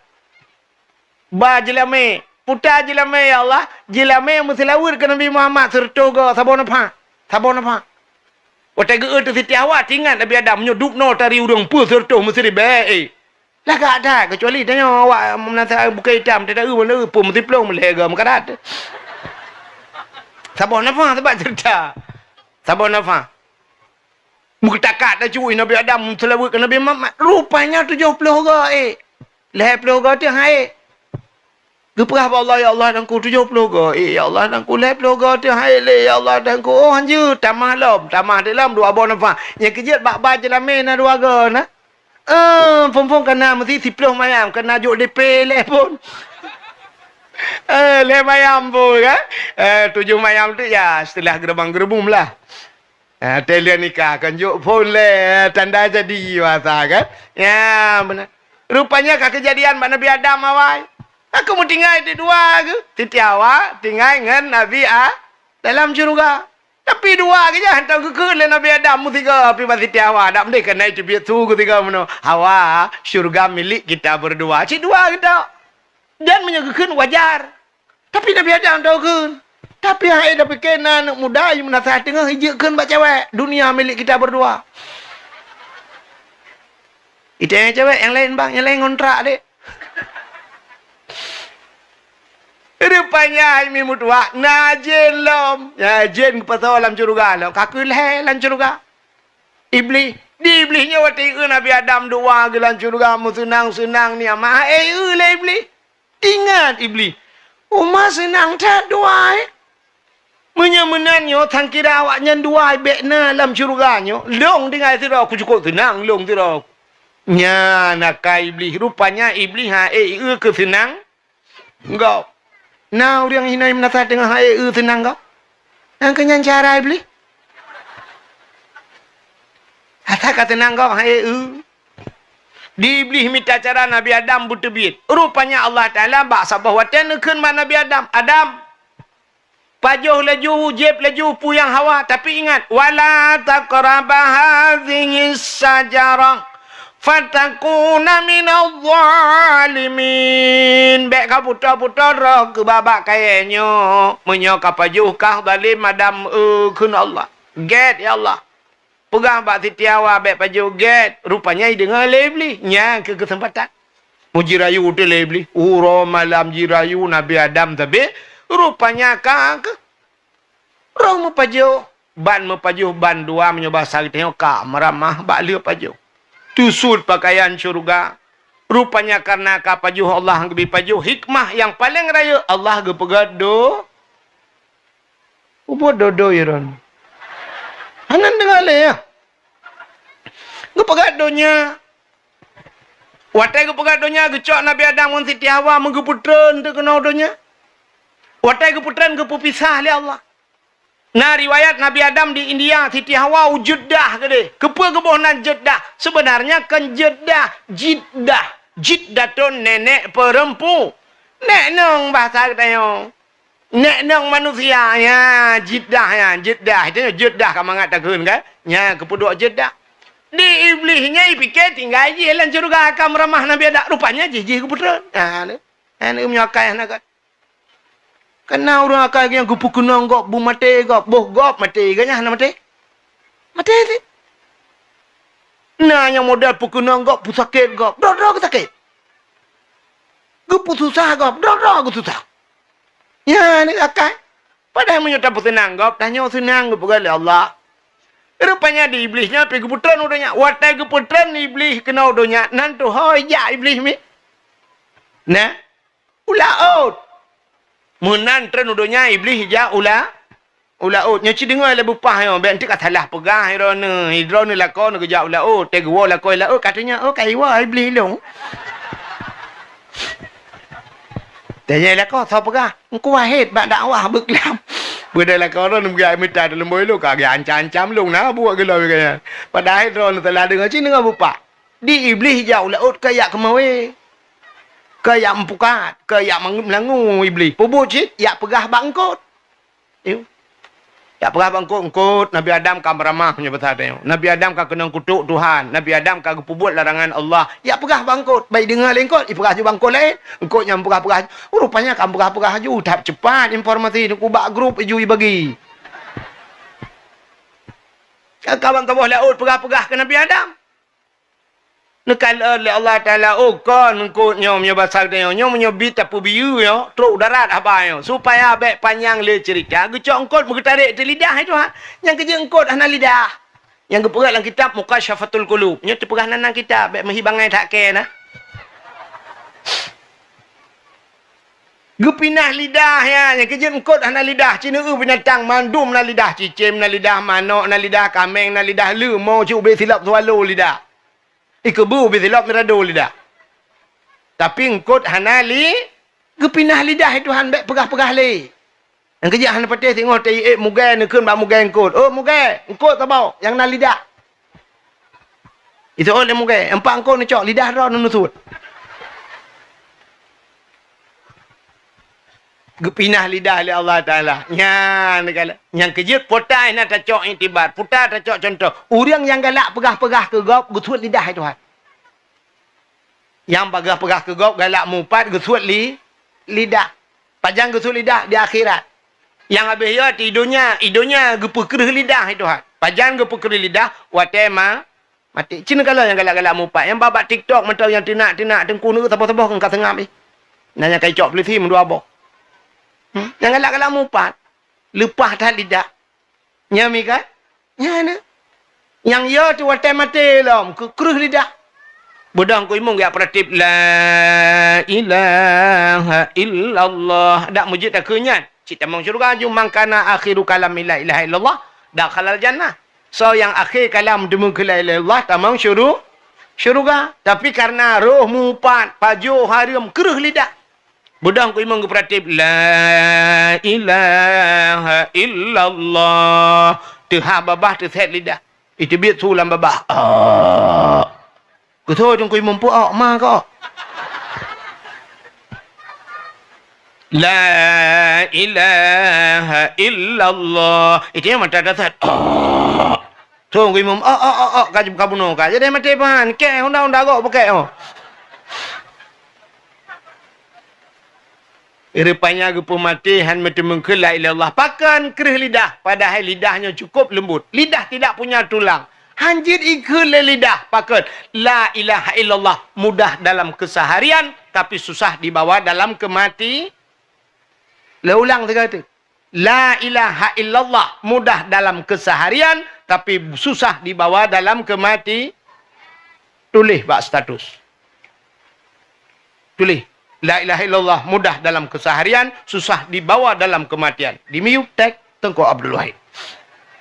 Ba jelame. Putar jelame ya Allah. Jelame yang mesti lawur ke Nabi Muhammad serta ke sabon apa? Waktu tu Siti Hawa tinggal Nabi Adam menyudup no tari udang pul serta mesti baik. Lah tak ada kecuali tanya awak menata bukan hitam tidak mana pun mesti pelong melega makarat. Sabon apa sebab cerita. Sabon apa? Bukan takat dah cuy Nabi Adam selalu ke Nabi Muhammad. Rupanya 70 orang Leh 70 orang tu hai. Geperah Allah ya Allah dan ku 70 ke. Ya Allah dan ku 70 ke tu hai le ya Allah dan ku. Oh anjur tamah dalam dua abon apa. Yang kejut bak dalam na dua ke na. Pom kena mesti 10 mayam kena juk DP le pun. Le mayam pun kan. 7 mayam tu ya setelah gerbang-gerbum lah. Telian nikah kan juk pun le tanda jadi masa kan. Ya benar. Rupanya kejadian Nabi Adam awal. Aku mau tinggal di dua ke. Siti Hawa tinggal dengan Nabi dalam syurga. Tapi dua ke je. Hantar ke Nabi Adam. Tiga. Tapi Siti Hawa. Tak boleh kena itu biar tu ketiga. Hawa syurga milik kita berdua. Cik dua kita. Dan menyegakkan wajar. Tapi Nabi Adam tahu kan. Tapi hai dah fikir anak muda yang menasihat tengah hijaukan buat cewek. Dunia milik kita berdua. Itu yang cewek. Yang lain bang. Yang lain kontrak dek. Rupanya ini mutua najin lom. Najin pasal dalam syurga lom. Kaku leh dalam syurga. Iblis. Di iblisnya waktu itu Nabi Adam doa ke dalam syurga. Senang-senang ni. Amah lah iblis. Ingat iblis. Umar senang tak doa menyenanyo tang kira awaknya doa bekna dalam syurganya. Long dengan sirah. Aku cukup senang. Long sirah. Nya nakai iblis. Rupanya iblis ke senang. Enggak. Nah, orang hina menasihat dengan hai senang kau. Yang kenyan cara iblis. Kata kata senang kau hai Di iblis minta cara Nabi Adam bertebit. Rupanya Allah Taala bak sabah watan nekeun Nabi Adam. Adam. Pajuh laju, jeb laju puyang Hawa. Tapi ingat, wala taqrabah hadhihi sajarah. Fatakuna minal zalimin. Bek kau putar-putar roh ke babak kayaknya. Menyokap pajuh kah zalim madam kun Allah. Get ya Allah. Pegang bak Siti Hawa bek pajuh get. Rupanya dengar lebih. Nya ke kesempatan. Mujirayu tu lebih. Uro malam jirayu Nabi Adam tapi rupanya kak. Rong mepaju. Ban mepaju ban dua menyoba sari tengok kak meramah bak liu paju. Tusud pakaian syurga. Rupanya karena kak paju Allah lebih paju. Hikmah yang paling raya Allah ge pegado. Ubo dodo iron. Hanan dengar le ya. Ge pegadonya. Watai ge pegadonya ge cok Nabi Adam mun Siti Hawa mengge putran tu kena donya. Watai ge putran ge pisah le Allah. Nah riwayat Nabi Adam di India Siti Hawa Jeddah ke dia. Kepa kebohnan Jeddah. Sebenarnya kan Jeddah. Jiddah. Jiddah tu nenek perempuan. Nek nong bahasa katanya. Nek nong manusia ya. Jiddah ya. Jeddah. Itu Jeddah kamu ngat takun kan. Ya kepuduk Jeddah. Di iblisnya fikir tinggal je lan syurga akan meramah Nabi Adam. Rupanya jiji keputran. Ha ni. Ha ni menyakai nak. Kena orang akan yang gupu kunang gop bu mati gop boh gop mati kan nak mati. Mati ni. Nah yang modal pukunang gop pu sakit gop. Dok sakit. Gupu susah gop. Dok susah. Ya ni akan. Padahal menyuta senang gop tanya senang gop oleh Allah. Rupanya di iblisnya pergi putran udahnya. Watai ke putran iblis kena udahnya. Nantu hoi ya iblis mi. Nah. Ulaut. Menan tren udonya iblis hijau ulaut nya ci dengar le bupah yo ben tik atalah pegah hidrone lakon ke jau ulaut tegwo lakoi laut katanya oh kaiwa iblis long tanya lakon sa pegah engko wahid bak dakwah beklam beda lakon ron mgai minta dalam boy lu ka ancam long na buat gelo kaya padahal hidron telah dengar ci dengar bupah di iblis hijau ulaut kayak kemawe kayak mempukat, kayak melangu iblis. Pubujit, ya pegah bangkut. Ya pegah bangkut. Nabi Adam kan beramah punya bertanya. Nabi Adam kan kena kutuk Tuhan. Nabi Adam kan pubut larangan Allah. Ya pegah bangkut. Baik dengar lengkot, pegah ju bangkut lain. Engkot yang pegah-pegah. Rupanya kan pegah-pegah ju. Tak cepat informasi. Kubak grup ju bagi. Kawan-kawan laut pegah-pegah ke Nabi Adam. Nekal oleh Allah Ta'ala kon engkau nyom basar dia nyom nyobit tapu biu yo truk darat apa yo supaya baik panjang le cerita gecok engkau mengetarik di lidah itu ha yang kerja engkau dah lidah yang geperat dalam kitab Mukasyafatul Qulub nya terpegah nang kitab baik menghibangai tak ke nah gepinah lidah ya yang kerja engkau dah lidah cina binatang mandum na lidah cicim na lidah manok na lidah kambing na lidah lemau cuba silap swallow lidah ikebu bizilap mirado lidah. Tapi engkot hanali gepinah lidah itu han baik pegah-pegah le. Yang kerja han patih tengok tai mugai nekeun bak mugai engkot. Oh mugai, engkot tabau yang na lidah. Itu oleh mugai, empak engkot ni cok lidah ro nusut. Gepinah lidah oleh Allah Ta'ala. Yang kejut potai nak tacok intibat. Putar tacok contoh. Orang yang galak pegah-pegah ke gop, gesut lidah itu. Yang pegah-pegah ke gop, galak mupat, gesut lidah. Panjang gesut lidah di akhirat. Yang habis ya, hidungnya gepekerih lidah itu. Panjang gepekerih lidah, watema mati. Cina kalau yang galak-galak mupat. Yang babak TikTok, mentau yang tinak, tengku ni, tabah-tabah ke tengah ni. Nanya kaicok polisi, mendua abok. Yang galak-galak mupat. Lepas dah lidah. Nyami kan? Nyana. Yang ya tu watai mati lah. Keruh lidah. Budang ku imung gak pratip. La ilaha illallah. Tak mujid tak kenyan. Cik tamang syurga. Jumang kana akhiru kalam la ilaha illallah. Dak halal jannah. So yang akhir kalam demu la ilaha illallah. Tamang syurga. Tapi karena roh mupat. Pajuh harim. Keruh lidah. Budang ku imam keperatip la ilaha illallah. Tehah babah terset lidah. Itu biar sulam babah. Ketua jom ku imam pu ma ko. La ilaha illallah. Itu yang mata dasar. Tu ku imam kajib kabuno ka. Jadi mati pan ke honda go pakai Rupanya gupu mati han mati mengke la ilallah. Pakan kerih lidah. Padahal lidahnya cukup lembut. Lidah tidak punya tulang. Hanjit ikut le lidah pakat. La ilaha illallah. Mudah dalam keseharian. Tapi susah dibawa dalam kemati. Le ulang tiga itu. La ilaha illallah. Mudah dalam keseharian. Tapi susah dibawa dalam kemati. Tulis bak status. Tulis. La ilaha illallah. Mudah dalam keseharian. Susah dibawa dalam kematian. Di miuk tag Tengku Abdul Wahid.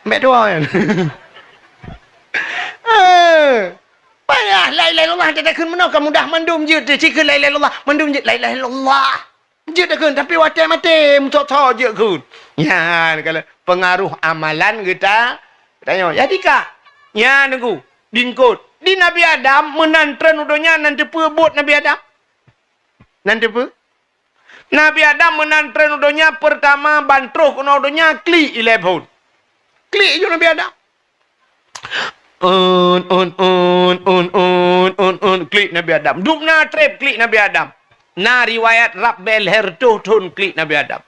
Mek doa kan. Payah la ilaha illallah tak kun menau kan mudah mandum je tu cikun la ilaha illallah mandum je la ilaha illallah je tak kun tapi watai mati mutok-tok je kun ya kalau pengaruh amalan kita tanya ya dika ya nunggu dingkut di Nabi Adam menantren udonya nanti pebut Nabi Adam nanti pe Nabi Adam menantren udonya pertama bantruh kena udonya klik 11 klik je Nabi Adam klik Nabi Adam. Dupna trip klik Nabi Adam. Na riwayat Rabbel Hertuh tun klik Nabi Adam.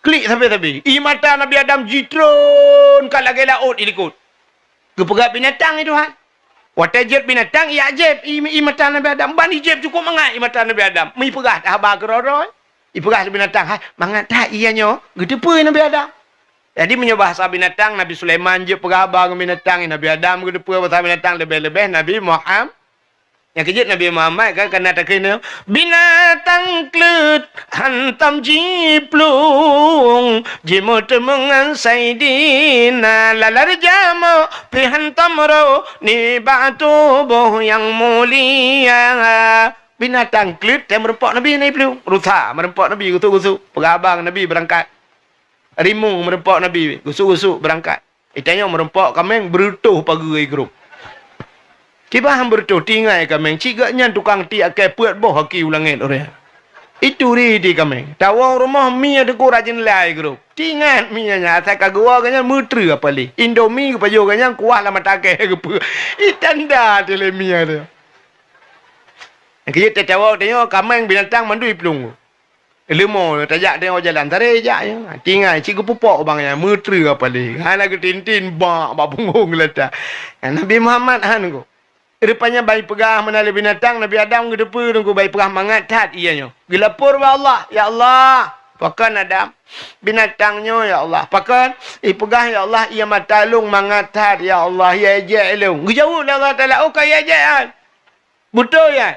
Klik sampai. Imata Nabi Adam jitron kalau lagi laut ikut. Kepegat binatang itu han. Watajib binatang ia ajib imata Nabi Adam. Bani jib cukup mangat imata Nabi Adam. Mi pegat abah keroroi. Ipegat binatang hai mangat tak ianya. Gedepui Nabi Adam. Jadi menyembah bahasa binatang Nabi Sulaiman je peraba dengan binatang Nabi Adam ke depa bahasa binatang lebih-lebih Nabi Muhammad yang kejut Nabi Muhammad kan kena tak kena binatang klut hantam jiplung jimut mengan saidina lalar jamo pi hantam ro ni batu boh yang mulia binatang klut yang merempak Nabi ni pelung rusa merempak Nabi gusuk-gusuk perabang Nabi berangkat Rimu merempak Nabi. Gusuk-gusuk berangkat. Itanya merempak kambing berutuh pagi grup. Tiba ham berutuh tinggal kambing. Cigaknya tukang ti akai puat boh haki ulangit orang. Itu di kambing. Tawang rumah mi ada ku rajin lai grup. Tinggal mi nya asal kagua kanya mutri apa li. Indomie ke pajo kanya kuah lama take ke pe. Itanda tele mi ada. Kita tawang tengok kambing binatang mandui pelung. Lemo tajak tengok jalan tarik je tinggal cikgu pupuk bang ya mutri apa li hana ke tintin bak punggung letak Nabi Muhammad han ko rupanya bayi pegah menali binatang Nabi Adam ke depan nunggu bayi pegah mangat tat ianya gelapur ba Allah ya Allah pakan Adam binatangnya ya Allah pakan pegah ya Allah ia matalung mangat tat ya Allah ya je elung jauh Allah Taala oh kaya je betul ya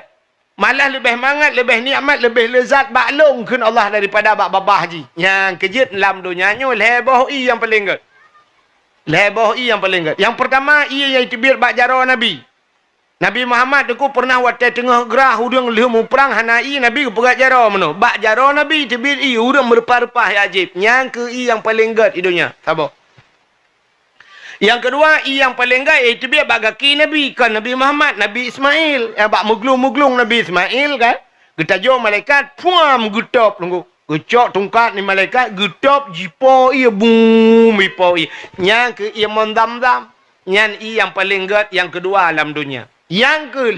malah lebih mangat, lebih nikmat, lebih lezat baklung kun Allah daripada bak babah haji. Yang kejut dalam dunianya leboh yang paling gut. Leboh yang paling gut. Yang pertama ia yang tibir bak jaro Nabi. Nabi Muhammad tu pernah watai tengah gerah udang lemu perang hanai Nabi pegat jaro mano. Bak jaro Nabi tibir udang merepah-repah ajib. Yang ke yang paling gut idunya. Sabar. Yang kedua, yang paling gay itu dia bagaki Nabi kan Nabi Muhammad, Nabi Ismail. Yang bak muglung-muglung Nabi Ismail kan. Kita jauh malaikat puam gutop tunggu. Gecok tungkat ni malaikat gutop jipo ia boom jipo ia. Yang ke ia mondam-dam. Yang paling gay yang kedua alam dunia. Yang ke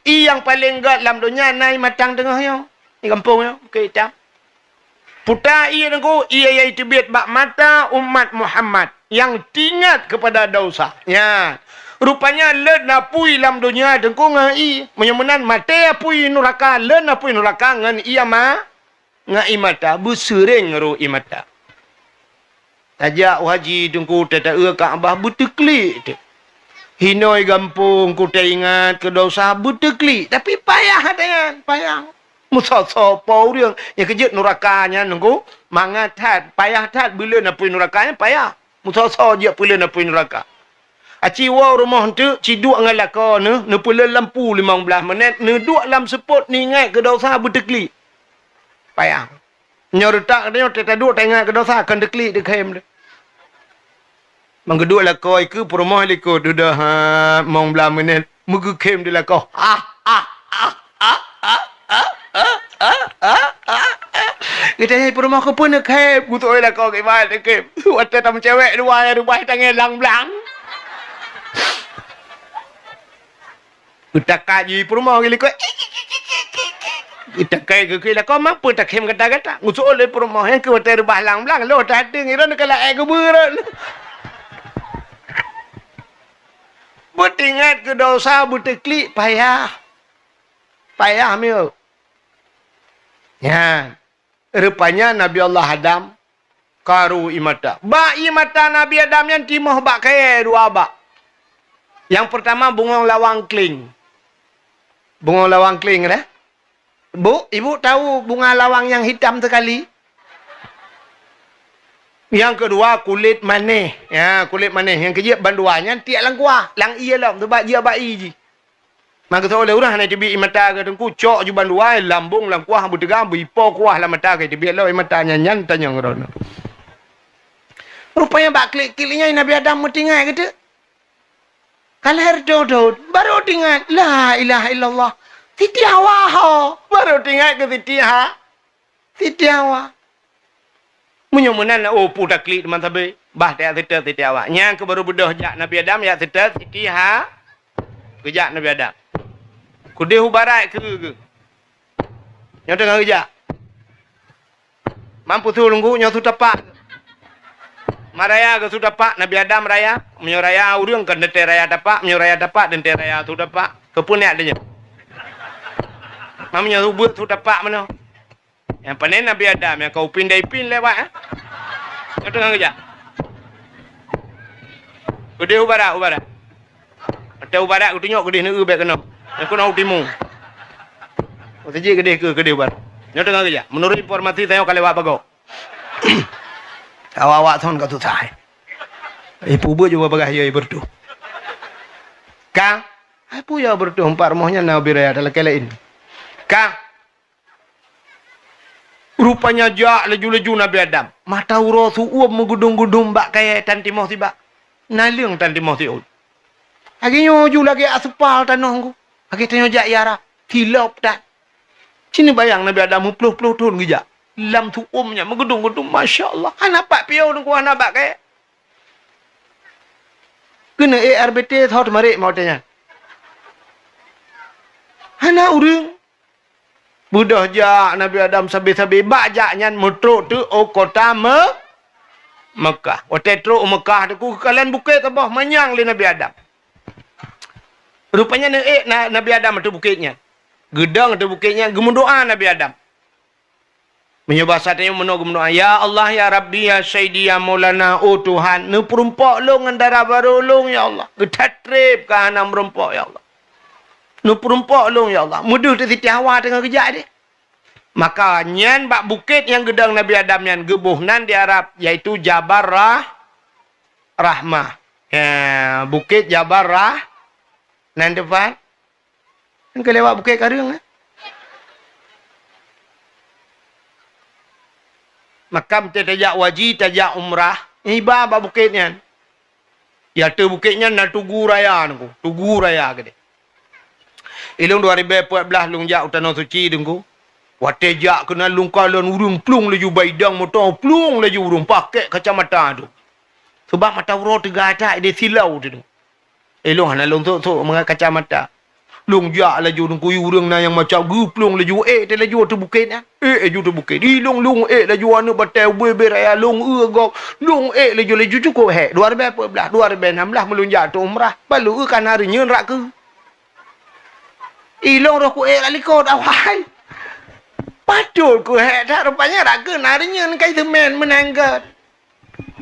yang paling gay alam dunia naik matang tengah yo. Ni kampung yo, ke hitam. Puta ia tunggu ia itu biat bak mata umat Muhammad yang tingat kepada dosa. Ya. Rupanya le napui dalam dunia tengku ngai menyemenan mate apui neraka le napui neraka ngan ia ma ngai mata busering ro imata. Tajak haji tengku tata Kaabah butekli. Hinoi gampung ku ingat ke dosa butekli tapi payah dengan payah. Musa-musa pauriang yang kejut nerakanya nunggu mangat hat payah hat bila napui nerakanya payah. Musa-musa je pula napui neraka. Aci wa rumah tu ciduk ngalaka ne pula lampu 15 minit ne duk lam seput ni ingat ke dosa bertekli. Payah. Nyortak dia tak duk tak ingat ke dosa akan dekli dekem dia. Mangkeduk lah kau ke rumah liko dah 15 minit mugekem dia lah kau. Kita ni rumah aku pun nak kep. Aku tak lah kau ke mana nak kep. Waktu tamu cewek dua rumah tangan lang-lang. Kita kaji rumah gili kau. Kita kaji ke lah kau mampu tak kem kata-kata. Ngusul oleh rumah yang ke waktu rumah lang-lang. Lo tak ada ngira nak kalau air keburan. Bertingat ke dosa, berteklik, payah. Payah, mil. Ya. Rupanya Nabi Allah Adam, karu imata. Bak imata Nabi Adam yang timah bak kaya dua bak. Yang pertama, bunga lawang kling. Bunga lawang kling, dah. Bu, ibu tahu bunga lawang yang hitam sekali? Yang kedua, kulit manis. Ya, kulit manis. Yang ketiga, banduanya tiak lang kuah. Lang iya lah. Sebab dia bayi je. Maka tu oleh orang nak tibik mata ke tengku. Cok je banduai. Lambung lang kuah. Bertegang. Beripo kuah lah mata ke tibik lah. Mata nyanyan tanya ngerono. Rupanya bak klik-kliknya Nabi Adam mentinggal kata. Kalau herdodod. Baru tinggal. La ilaha illallah. Siti Hawa ho. Baru tinggal ke Siti Ha. Siti Hawa. Menyomunan oh puta klik teman tabe. Bah dia serta Siti Hawa. Yang ke baru bedah jak Nabi Adam ya serta Siti Ha. Kejak Nabi Adam. Kudih barat ke. Yang tengah kejak. Mampu tu lunggu yang tu tapak. Maraya ke tu tapak Nabi Adam raya. Menyoraya urang ke dente raya tapak, menyoraya tapak dente raya tu tapak. Kepunya adanya. Mamanya tu buat tu tapak mana? Yang panen Nabi Adam yang kau pindai-pin lewat. Yang tengah kejap. Kedih ubarat. Ada ubarat aku tengok kedih negeri baik kena. Yang kena timur. Oh saja kedih ubarat. Yang tengah kejap. Menurut informasi saya kalau lewat bagok. Awak-awak tahun kau tu sahih. Ibu buat juga bagah ya berdu. Kang, apa ya berdu empat rumahnya Nabi Raya dalam kelain. Kang, rupanya jak laju-laju Nabi Adam. Mata urus uap menggudung-gudung bak kaya tan timah tiba. Naliang tan timah tiut. Akhirnya ju lagi aspal tanah ku. Akhirnya jak yara. Tilap tak. Sini bayang Nabi Adam 10 tahun gejak. Lam tu umnya menggudung-gudung. Masya Allah. Han nampak piau nunggu han nampak kaya. Kena ARBT thot marik mau tanya. Hana urang. Budah jak Nabi Adam sabi-sabi bak jak nyan mutruk tu o kota Mekah. O tetro Mekah tu kalian bukit tabah manyang le Nabi Adam. Rupanya Nabi Adam tu bukitnya. Gedang tu bukitnya gemundoa Nabi Adam. Menyebab saatnya mendoa ya Allah ya Rabbi ya Sayyidi ya Maulana oh Tuhan ne perumpak long andara baru long ya Allah. Getatrip ka ana merumpak ya Allah. Ne perumpak long ya Allah. Mudah tu Siti Hawa tengah kejak dia. Maka nyan bak bukit yang gedang Nabi Adam yang gebuhnan di Arab yaitu Jabal Rahmah. Ya, bukit Jabal nan depan. Kan lewat bukit Karung Makam tajak wajib, tajak umrah. Iba bak bukitnya. Ya tu bukitnya na Tugu Raya nunggu. Tugu Raya gede. Ilung 2014 lung jak utano suci dengku. Wate jak kena lung kalon urung plung laju baidang motor plung laju urung pakai kacamata tu. Sebab mata urang tiga atak dia silau tu. Ilung hana lung tu mengat kacamata. Lung jak laju dengku urang na yang macam plung laju dia laju tu bukitnya. Laju tu bukit. Lung laju anu batai bebe raya lung gok. Lung laju cukup 2014 2016 melunjak tu umrah. Balu kan harinya rak ke. Ilong roh ku lalikot awal. Patut ku tak rupanya rak ke harinya kai temen menanggat.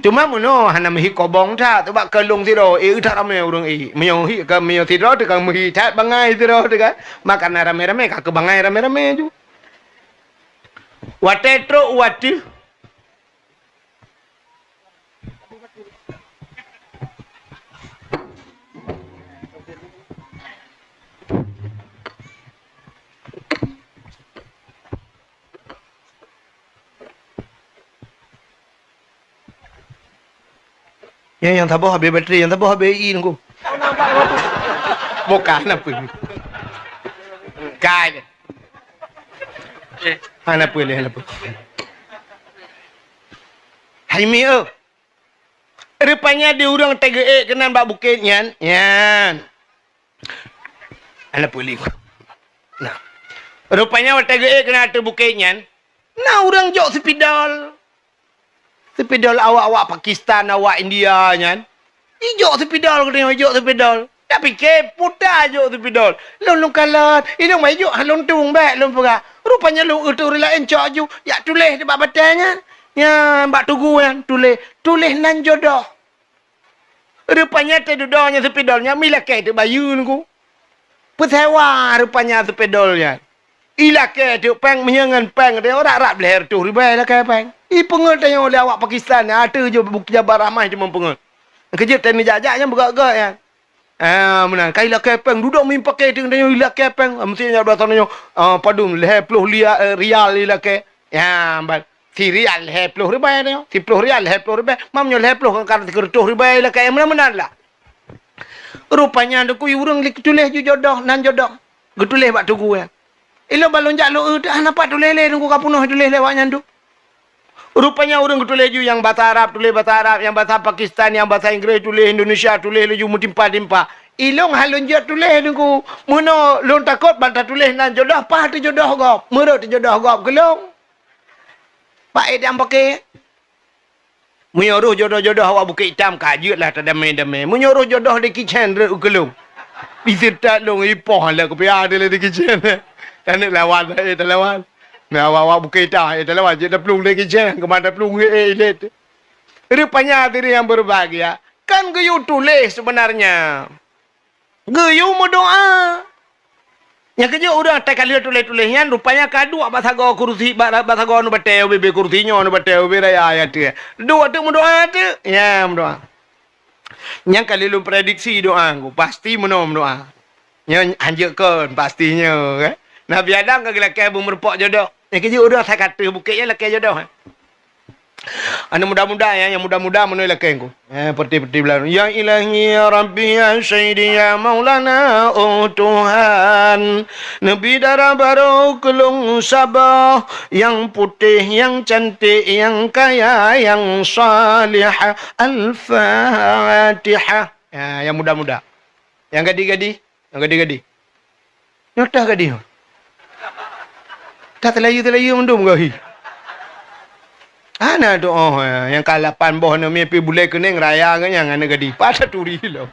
Cuma mono hana mehi kobong tak sebab kelung siro tak ramai orang menyohi ke menyo siro tu kan mehi tak bangai siro tu kan. Makan rame-rame ka ke bangai rame-rame tu. Watetro wati yang tabah habis bateri, yang tabah habis nunggu. Bukan apa ni. Kai. Ana boleh apa. Hai mio. Rupanya dia orang TGE kenan bak bukit nyan. Yan. Ana boleh. Nah. Rupanya TGE kena tu bukit nyan. Nah orang jok sepidal. Sepidal awak-awak Pakistan, awak India kan. Ijok sepidal kena ijok sepidal. Tak fikir putar je tu pidol. Long kalat. Ilung mai juk halong tung baik long pera. Rupanya long tu lain cok ju. Ya tulis dekat batanya. Ya mbak tugu yang tulis nan jodoh. Rupanya tu duduknya tu pidolnya milak tu bayu nunggu. Pesewa rupanya tu pidolnya. Ilak tu peng menyangan peng dia orang Arab leher tu ribai lah kayak peng. Pengen tanya oleh awak Pakistan ada je bukti Jabar Rahman cuma pengen. Kerja tani jajaknya bergerak ya. Menang. Kailah kepeng duduk main pakai dengan tanya ilah kepeng. Mestinya dah tanya padum leh 10 rial ilah ke. Ya, bal. Si rial leh 10 ribai tanya. Si 10 rial leh 10 ribai. Mamnya leh 10 kan 30 ribai ilah ke mana-mana lah. Rupanya ada kui urang lik tulis ju jodoh nan jodoh. Getulis bak tugu ya. Ilo balon jaluk nampak tulis le nunggu kapunuh tulis lewat nyandu. Rupanya orang tulis ju yang bahasa Arab tulis bahasa Arab, yang bahasa Pakistan, yang bahasa Inggeris tulis Indonesia tulis ju mutimpa-timpa. Ilong halun je tulis nunggu. Muno lon takut bantah tulis nan jodoh pa tu jodoh gop. Merut tu jodoh gop gelong. Pak edam pakai. Menyuruh jodoh-jodoh awak buka hitam kajutlah tak damai-damai. Menyuruh jodoh di kitchen re gelong. Bisa tak long ipoh lah kepiah ada di kitchen. Tak nak lawan tak lawan. Nah, awak buka hitam, dah lewat je dah pelung lagi je. Kemana pelung elit. Rupanya diri yang berbahagia. Kan geyu tulis sebenarnya. Geyu berdoa. Yang kerja orang tak kali tulis-tulisnya. Rupanya kadua bahasa gua kursi. Bahasa gua nu bateu bebe kursinya nu bateu bebe raya ayat tu. Dua tu berdoa tu. Ya berdoa. Yang kali lu prediksi doa aku. Pasti menom doa. Yang anjurkan pastinya. Nabi Adam kagak bermerpok jodoh. Yang kerja udah saya kata bukitnya laki jodoh. Anda muda-muda ya, yang muda-muda menurut laki aku. Peti-peti belakang. Ya ilahi ya Rabbi ya Sayyidi ya Maulana oh Tuhan. Nabi darah baru kelung sabah. Yang putih, yang cantik, yang kaya, yang salihah. Al-Fatihah. Yang muda-muda. Yang gadi-gadi. Yang gadi-gadi. Nyotah gadi. Tak terlayu mendung gahi. Ana doa yang kalapan boh na mimpi boleh kening raya kan yang ana gadi. Pada turi lo.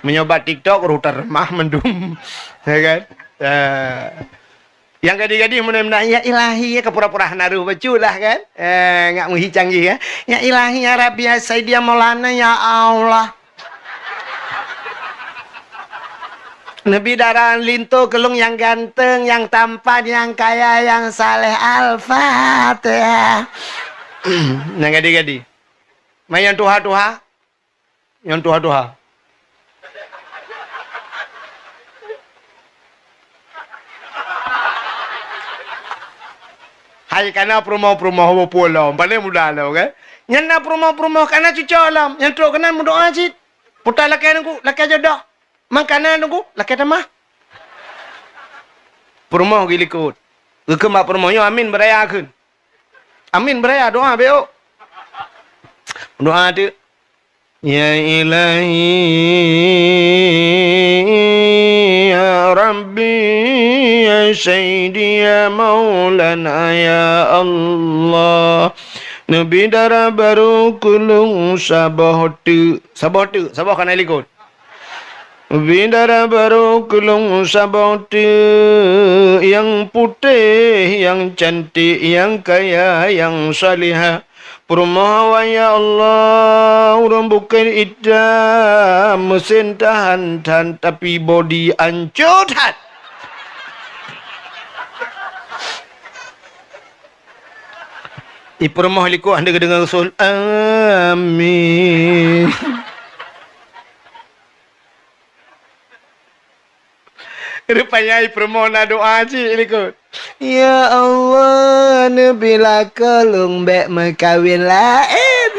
Menyobat TikTok rutar remah mendung. Ya kan? Yang gadi-gadi mana-mana ya ilahi ya kepura-pura naruh bacu lah kan. Ngak muhi canggih ya. Ya ilahi ya Rabbi ya Sayyidi ya Maulana ya Allah. Nabi darah lintu kelung yang ganteng, yang tampan, yang kaya, yang saleh. Al-Fatihah. Yang gadi-gadi. Mai yang tuha-tuha. Yang tuha-tuha. Hai kana promo-promo pulau. Paling mudah lah kan. Yang nak promo-promo kana cucuk lah. Yang tu kena berdoa cik. Putar laki nunggu, laki jodoh. Makanan nunggu, laki tamah. Permoh gili ikut. Kemak permohnya amin beraya akun. Amin beraya doa beo. Doa tu. Ya ilahi ya Rabbi ya Sayyidi ya Maulana ya Allah. Nabi darah baru kulung sabah tu. Sabah tu, sabah kan ikut. Bidara baru kulung saboti yang putih, yang cantik, yang kaya, yang salihah. Permohon ya Allah, orang bukan idam, mesin tahan tapi body ancur tahan. Ipermoh liku anda kedengar Rasul. Amin. Rupanya permohonan doa cik ikut. Ya Allah, Nabilah kelung bek makawin lain.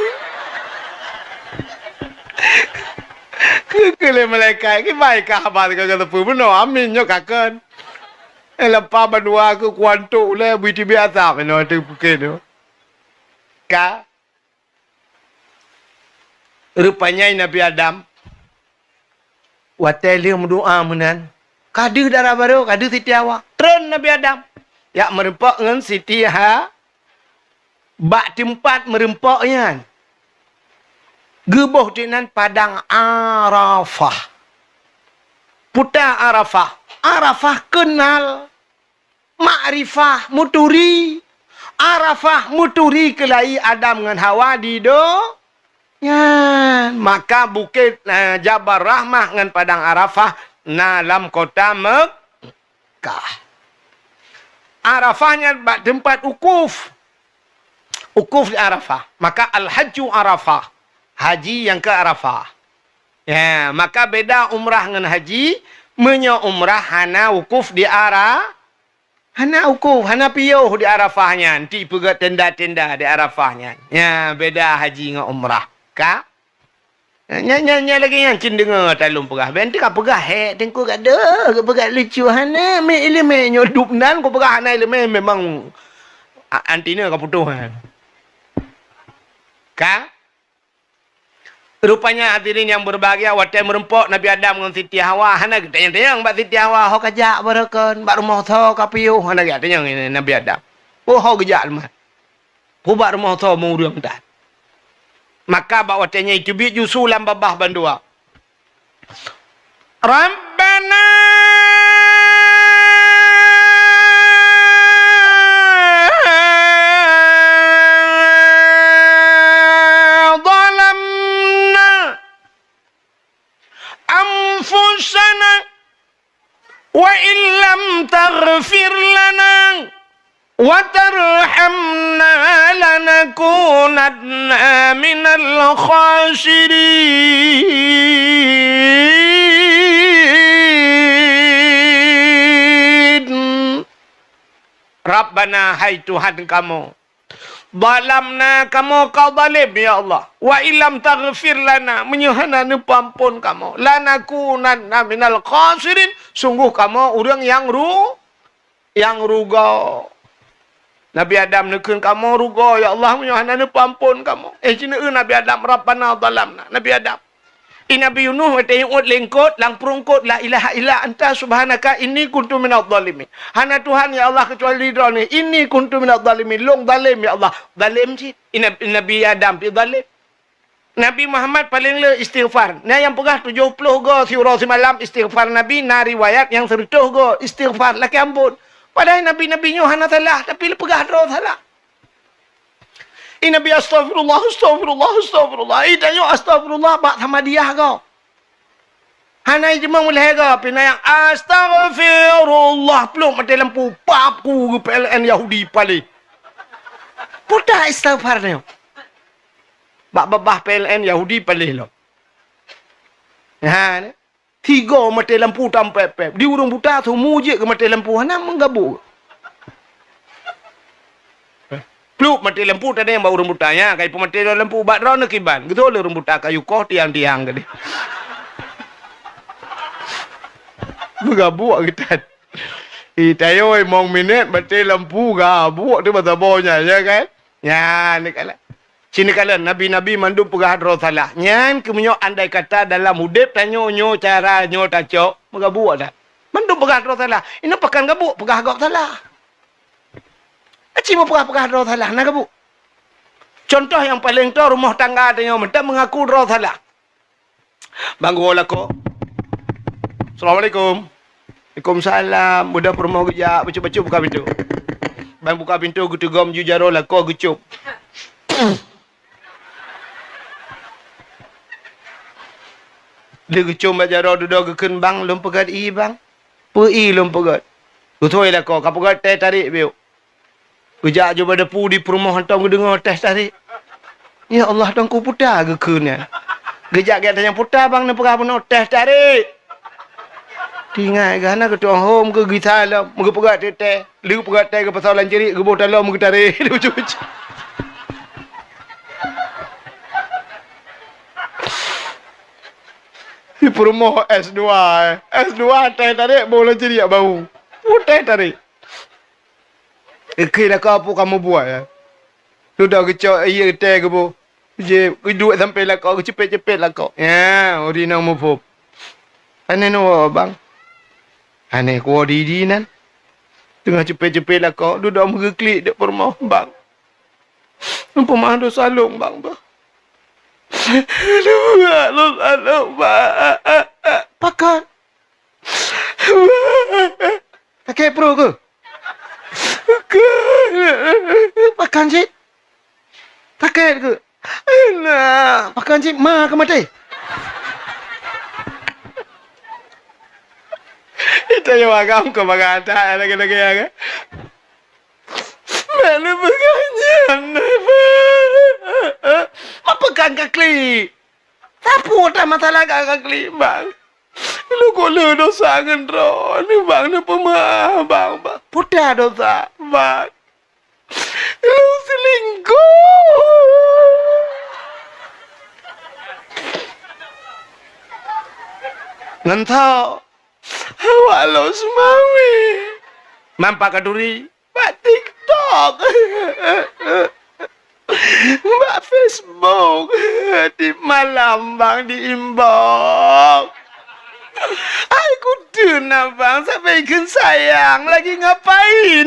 Kekele malaikat ke baik khabar kata pun amin nyo kakan. Lepas berdua aku kuantuk lah biti biasa meno tu bukan tu. Ka rupanya Nabi Adam wateli mendoa menan. Kadu darah baru, kadu Siti Hawa. Tren Nabi Adam. Ya merempak dengan Siti Ha. Bak tempat merempaknya. Gebuh dengan padang Arafah. Putar Arafah. Arafah kenal. Ma'rifah muturi. Arafah muturi kelai Adam dengan Hawa di do. Ya, maka bukit Jabal Rahmah dengan padang Arafah dalam kota Mekah. Arafahnya tempat ukuf. Ukuf di Arafah. Maka Al-Hajju Arafah. Haji yang ke Arafah. Ya, maka beda umrah dengan haji. Menyo umrah hana ukuf di Arafah. Hana ukuf, hana piyuh di Arafahnya. Nanti pergi tenda-tenda di Arafahnya. Ya, beda haji dengan umrah. Kak? Nya lagi yang cin dengar talung perah. Benti ka perah hek tengku kada. Ka perah lucu hana me ilme nyodup nan ko perah hana ilme memang antina ka putuh. Kak? Rupanya hadirin yang berbahagia watai merempok Nabi Adam dengan Siti Hawa. Hana tanya-tanya mbak Siti Hawa ho kajak barakan, mbak rumah tho ka piuh. Hana tanya Nabi Adam. Oh ho kajak mah. Ko mbak rumah tho mau urang dah. Maka bawa tanya itu bi jusulam babah bandua. Rabbana أنفسنا وإن لم تغفر لنا وترحمنا لنكونن من الخاسرين. Rabbana, hai Tuhan kamu, Balamna kamu kau zalim ya Allah. Wa illam taghfir lana, menyuhana pampun kamu. Lanakunanna minal khasirin, sungguh kamu orang yang ruga. Nabi Adam nekun kamu ruga ya Allah, menyuhana pampun kamu. Cina Nabi Adam Rabbana zalamna. Nabi Adam. Nabi Yunus kata ut lengkot lang perungkot la ilaha illa anta subhanaka inni kuntu minadh dhalimin. Hana Tuhan ya Allah kecuali Ridha ni. Inni kuntu minadh dhalimin. Long zalim ya Allah. Zalim sih. Nabi Adam pi zalim. Nabi Muhammad paling le istighfar. Nah yang pegah 70 go surah semalam istighfar Nabi, na riwayat yang 100 go istighfar laki ampun. Padahal Nabi-Nabi hana salah tapi le pegah ro salah. Nabi astagfirullah, astagfirullah, astagfirullah. Tanya astagfirullah, bak sama dia kau. Hanai cuma mulai kau. Pina yang astagfirullah. Peluk mati lampu. Papu ke PLN Yahudi paling. Putar istighfar ni. Bak babah PLN Yahudi paling lo. Ha, ni. 3 mati lampu tampai pep. Di urung buta tu mujik ke mati lampu. Hana menggabung. Peluk mati lampu tadi yang baru rambutanya. Kayak pemati lampu bat rona kiban. Gitu oleh rambutan kayu koh tiang-tiang tadi. Bergabuk kita. Tayo mong minit mati lampu gabuk tu bahasa bonya ya kan. Ya ni kala. Sini kala nabi-nabi mandu pegah dro salah. Nyan kemunyo andai kata dalam hudip tanyo nyo cara nyo tacok bergabuk dah. Mandu pegah dro salah. Ini pekan gabuk pegah gak salah. Cuma pegah-pegah draw salah nak bu. Contoh yang paling tu rumah tangga tanya mentang mengaku draw salah. Bangun lako. Assalamualaikum. Waalaikumsalam. Budak rumah kerja baca-baca buka pintu. Bang buka pintu gitu gom jujaro lako gucup. Dia gucup bajaro duduk geken bang lom pegat i bang. Pui lom pegat. Utoi lako kapegat teh tarik biu. Kejak je pada pu di perumahan tong dengar teh tarik. Ya Allah tong ku putar ke keuna. Kejak dia tanya putar bang ne perah pun teh tarik. Tinggal gana ke tuang home ke gitar lah. Muka pegat teh. Liu pegat teh ke pasalan cerik ke botol lah muka tarik. Lucu-lucu. Di perumahan S2. S2 teh tarik boleh cerik bau. Teh tarik. Kira kau apa kamu buat ya? Sudah kecok iya teh ke bu. Je duit sampai lah kau cepet-cepet lah kau. Ya, ori nak mu. Ane no bang. Ane ku ori di nan. Tengah cepet-cepet lah kau duduk mengeklik dek rumah bang. Nampak mah ada salung bang bah. Aduh, salung bang. Pakat. Pakai pro ke? Pakai cik. Pakai ke? Nah, pakai cik ma ke mati. Itu yang agam ke makan tak lagi ya. Mana pegangan? Apa pegang kaki? Sapu tak masalah kaki bang. Lu kolo dosa ngendro. Ni bang ni pemah bang. Pudah dosa bang. Lu selingkuh. Ngentau. Walau semawi. Mampak kaduri. Pak TikTok. Mbak Facebook. Di malam bang diimbang. Aku duna bang sampai ikan sayang. Lagi ngapain?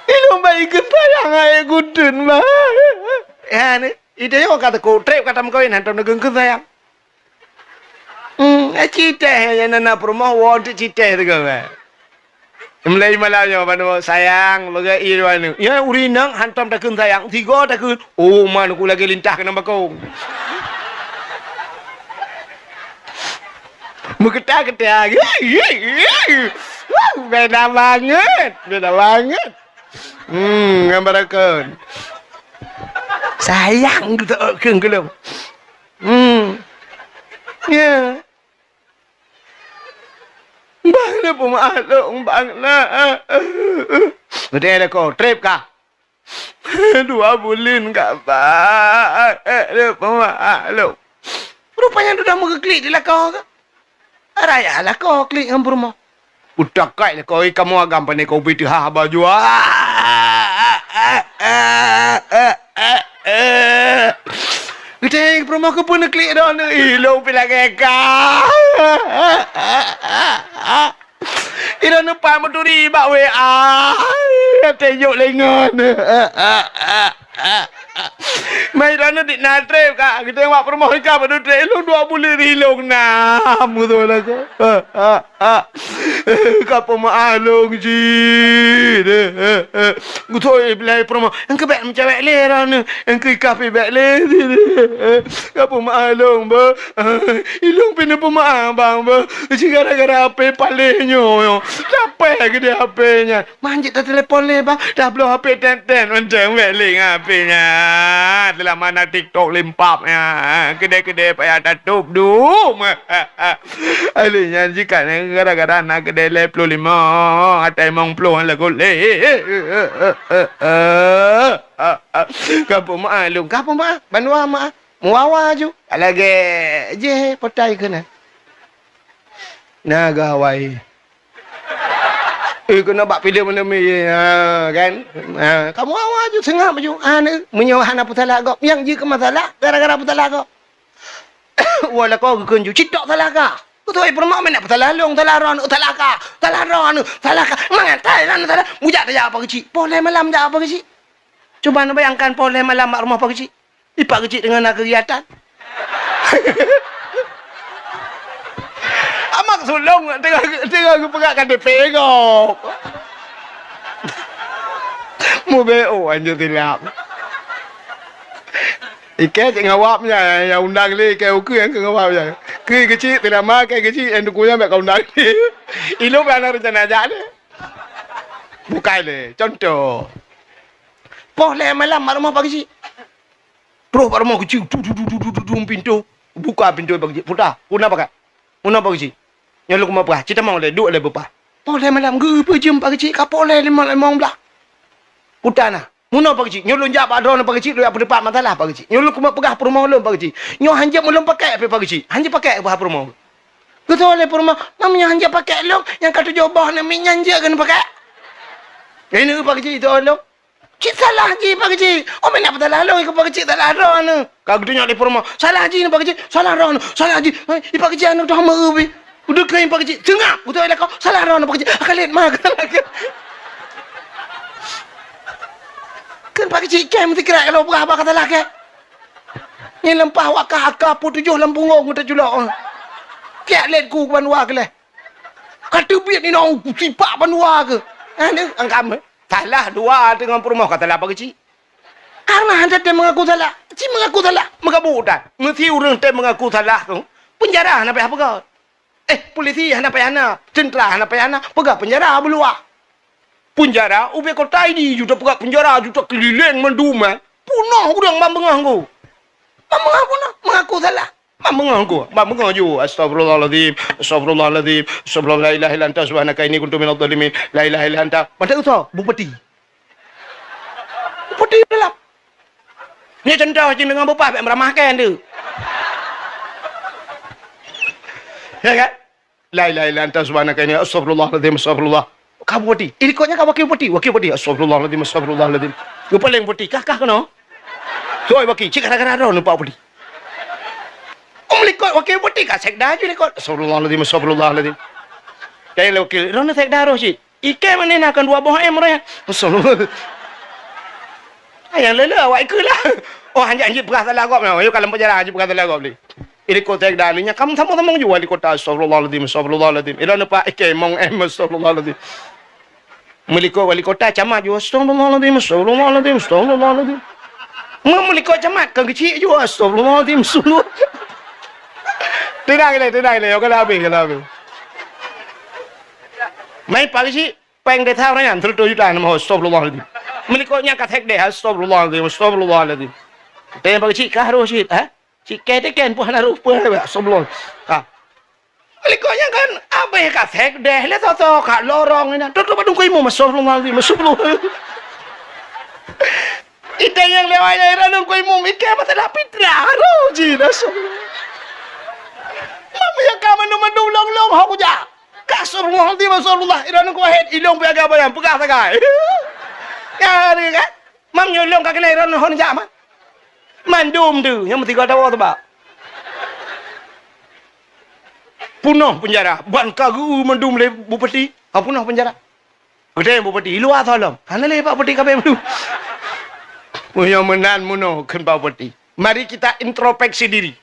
Ini mbak ikan sayang. Aku duna bang. Ya ni. Ide yang kata ku. Trip kata mengkawin. Hantam negang ikan sayang. Cita yang nana perumah wadah cita itu kan. Mulai malamnya mana sayang bagai irwan. Ya urinang hantam takun sayang. Tiga takun. Oh mana aku lagi lintah kena bakau. Muketa-keta. Beda banget. Beda banget. Gambar akun. Sayang gitu akun kelum. Ya. Bang na pumalong, bang na. Betul ada kau, trip kah? 2 bulan kah, bang? Ada pumalong. Rupanya tu dah mau klik di lah kau kah? Raya lah kau klik dengan rumah. Udah kaya lah kau, kamu agam pandai kau beti ha baju. Kita yang rumah kau pun nak klik dah ni. Hilang pila kekak. Ira nupa maturi ba WA. Teyok lengon. Mai rana di natrep kak. Kita yang rumah ka padu tre lu 2 bulan hilong na. Mudo lah ko. Kapo maalong ji. Gutoi belai rumah. Engke bek mencewek le rana. Engke kafe bek le. Kapo maalong ba. Hilong pina pemaabang ba. Gara-gara HP palinyo. Capek gede HP-nya. Manjit dah telefon le bang. Dah blow HP ten-ten. Macam weling HP-nya. Telah mana TikTok limpapnya. Kedai-kedai payah tutup dum. Alinya jika gara-gara nak kedai le 25. Atai mong puluh lagu le. Kapo maalong. Kapo ma? Banua ma? Muawa ju. Lagi je potai kena. Naga Hawaii. Kena bak pilih mana mi kan. Kamu awak je sengap je. Menyawa hana putala kau. Yang je ke masalah gara-gara putala kau. Wala kau kun ju citok salah ka. Kau tu permak nak putala long talaron utalaka. Talaron talaka. Mangatai lan tala. Bujak dah apa kecil. Poleh malam dah apa kecil. Cuba nak bayangkan poleh malam mak rumah apa kecil. Ipak kecil dengan nak kegiatan. Amak sulung tengah aku pegakkan DP kau. Mu BO anjir tilap. Ikat ngawapnya yang undang le ke uku yang ngawapnya. Ke kecil tidak makan kecil yang dukunya mek kau undang ni. Ilo kan rencana aja ni. Bukai le contoh. Boleh malam rumah pagi. Terus rumah kecil pintu. Buka pintu pagi. Putar. Una pakai. Una pagi. Yang lu kemau apa? Cita mau le duk le bapa. Boleh malam ge pejam pagi kapoleh 5 belah. Putana. Muna pagi. Nyolong jak badron pagi lu apa depan masalah pagi. Nyolong kemau pegah rumah lu pagi. Nyo hanja mulung pakai apa pagi. Hanja pakai apa rumah. Betul le rumah. Namanya hanja pakai lu yang kata jobah ni hanja kan pakai. Ini pagi itu lu. Cik salah je pagi. Oh mana betul lu ikut pagi salah ron. Kau dunia di rumah. Salah je ni pagi. Salah ron. Salah je. I pagi anu dah merubi. Udah kain pagi cik, tengah, betul ada kau salah ron pagi cik, kalian makan lagi. Kan pagi cik, kan mesti kira kalau berapa kata lagi. Ni lempah wakah akah pun 7 lempungong kita julak. kek let ku banua ke le. Kata biar ni nak sipak banua ke. Ni angkam. Salah dua dengan perumah kata lah apa kecil. Karena anda tem mengaku salah. Cik mengaku salah. Mengaku tak. Mesti orang tem mengaku salah tu. Penjara anda payah pegang. Polisi anda payah anda. Tentera anda payah anda. Pegang penjara berluar. Penjara. Ubi kota ini juga pegang penjara. Juga keliling mendum. Punah orang mambengah ku. Mambengah punah. Mengaku salah. Mambengah ku. Mambengah ju. Astagfirullahaladzim. Astagfirullahaladzim. Astagfirullah. La ilaha illa anta subhanaka inni kuntu minadh dhalimin. La ilaha illa anta. Macam tu. Bupati. Bupati dalam. Ni contoh je dengan bapa nak meramahkan dia. Ya kan? La ilaha illa anta subhanaka inni astagfirullahaladzim astagfirullah. Kau bupati. Ikutnya kau wakil bupati. Wakil bupati. Astagfirullahaladzim astagfirullahaladzim. Kau paling bupati. Kah kena? Soal wakil. Cik kadang-kadang ada nampak bupati. Likut wakil bupati kah sekda je likut. Astagfirullahaladzim astagfirullahaladzim. Kaya wakil. Rana sekda roh cik. Ikan mana nak akan dua buah merah. Astagfirullah. Yang lelah awak ikutlah. Oh anjing beras salah kau. Yo kalau penjara anjing beras salah kau beli. Ini kota dalinya kamu sama-sama juga di kota astagfirullahaladzim astagfirullahaladzim. Ila nampak mong astagfirullahaladzim. Meliko wali kota camat juga astagfirullahaladzim astagfirullahaladzim astagfirullahaladzim. Meliko camat kan kecil juga astagfirullahaladzim suluh. Tenang le. Yo kalau habis. Mai pagi peng de thao nyan thul tu juta nama astagfirullahaladzim. Melikonya katek deh astagfirullahaladzim astagfirullahaladzim. Tanya bagi cik kah roh cik cik kete pun ada rupa sebelum melikonya kan apa yang katek deh le to kat lorong ni tu badung kau imu astagfirullahaladzim astagfirullahaladzim. Ite yang lewat ni ranung kau imu ikan masalah pitra roh cik astagfirullah. Mama yang kau manu long hau ja. Astagfirullahaladzim astagfirullah. Ranung kau head ilong piaga bayang pegah sagai. Ya ni kan. Mam nyolong kat kena ron hon jam. Mandum tu yang mesti kau tahu tu ba. Punah penjara. Ban kagu mandum le bupati. Punah penjara. Gede bupati luar tolong. Kana le pak bupati kabe mandum. Punya menan muno kan pak bupati. Mari kita introspeksi diri.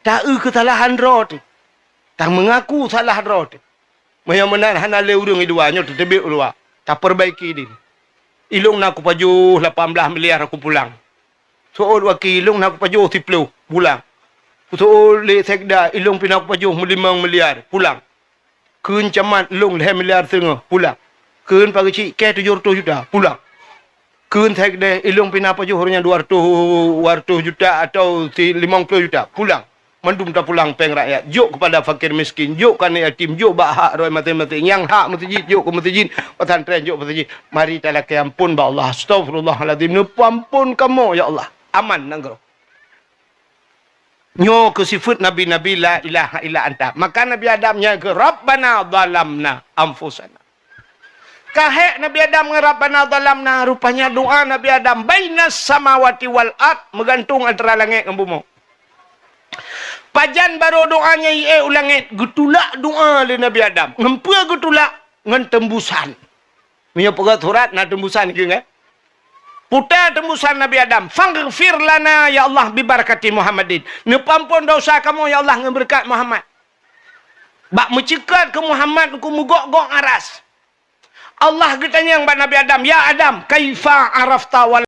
Tak kesalahan rot. Tak mengaku salah rot. Punya menan hana le urang idua nyot tebik luar. Tak perbaiki diri. Ilung nak aku pajuh 18 miliar aku pulang. Soal wakil ilung nak aku pajuh 10 pulang. Soal le sekda ilung pina aku pajuh 5 miliar pulang. Keun camat ilung 2 miliar setengah pulang. Keun pagi cik ke 700 juta pulang. Keun sekda ilung pina pajuh hanya 200 juta atau 50 juta pulang. Mandum tak pulang peng rakyat. Jok kepada fakir miskin. Jok kan yatim. Jok bak hak roi mati-mati. Yang hak masjid. Jok ke masjid. Pesantren jok masjid. Mari talak ampun ba Allah. Astagfirullahaladzim. Ampun kamu ya Allah. Aman nanggro. Nyo ke sifat Nabi-Nabi la ilaha illa anta. Maka Nabi Adamnya ke Rabbana dhalamna anfusana. Kahek Nabi Adam ke Rabbana dhalamna. Rupanya doa Nabi Adam. Bainas samawati wal ard. Menggantung antara langit dan bumi. Pajan baru doanya ulangit getulak doa le Nabi Adam. Ngempua getulak ngan tembusan. Punya pegat surat na tembusan ke kan? Putar tembusan Nabi Adam. Faghfir lana ya Allah bi barakati Muhammadin. Nepampun dosa kamu ya Allah dengan berkat Muhammad. Bak mencekat ke Muhammad ku mugok-gok aras. Allah ketanya yang Nabi Adam, ya Adam, kaifa arafta wal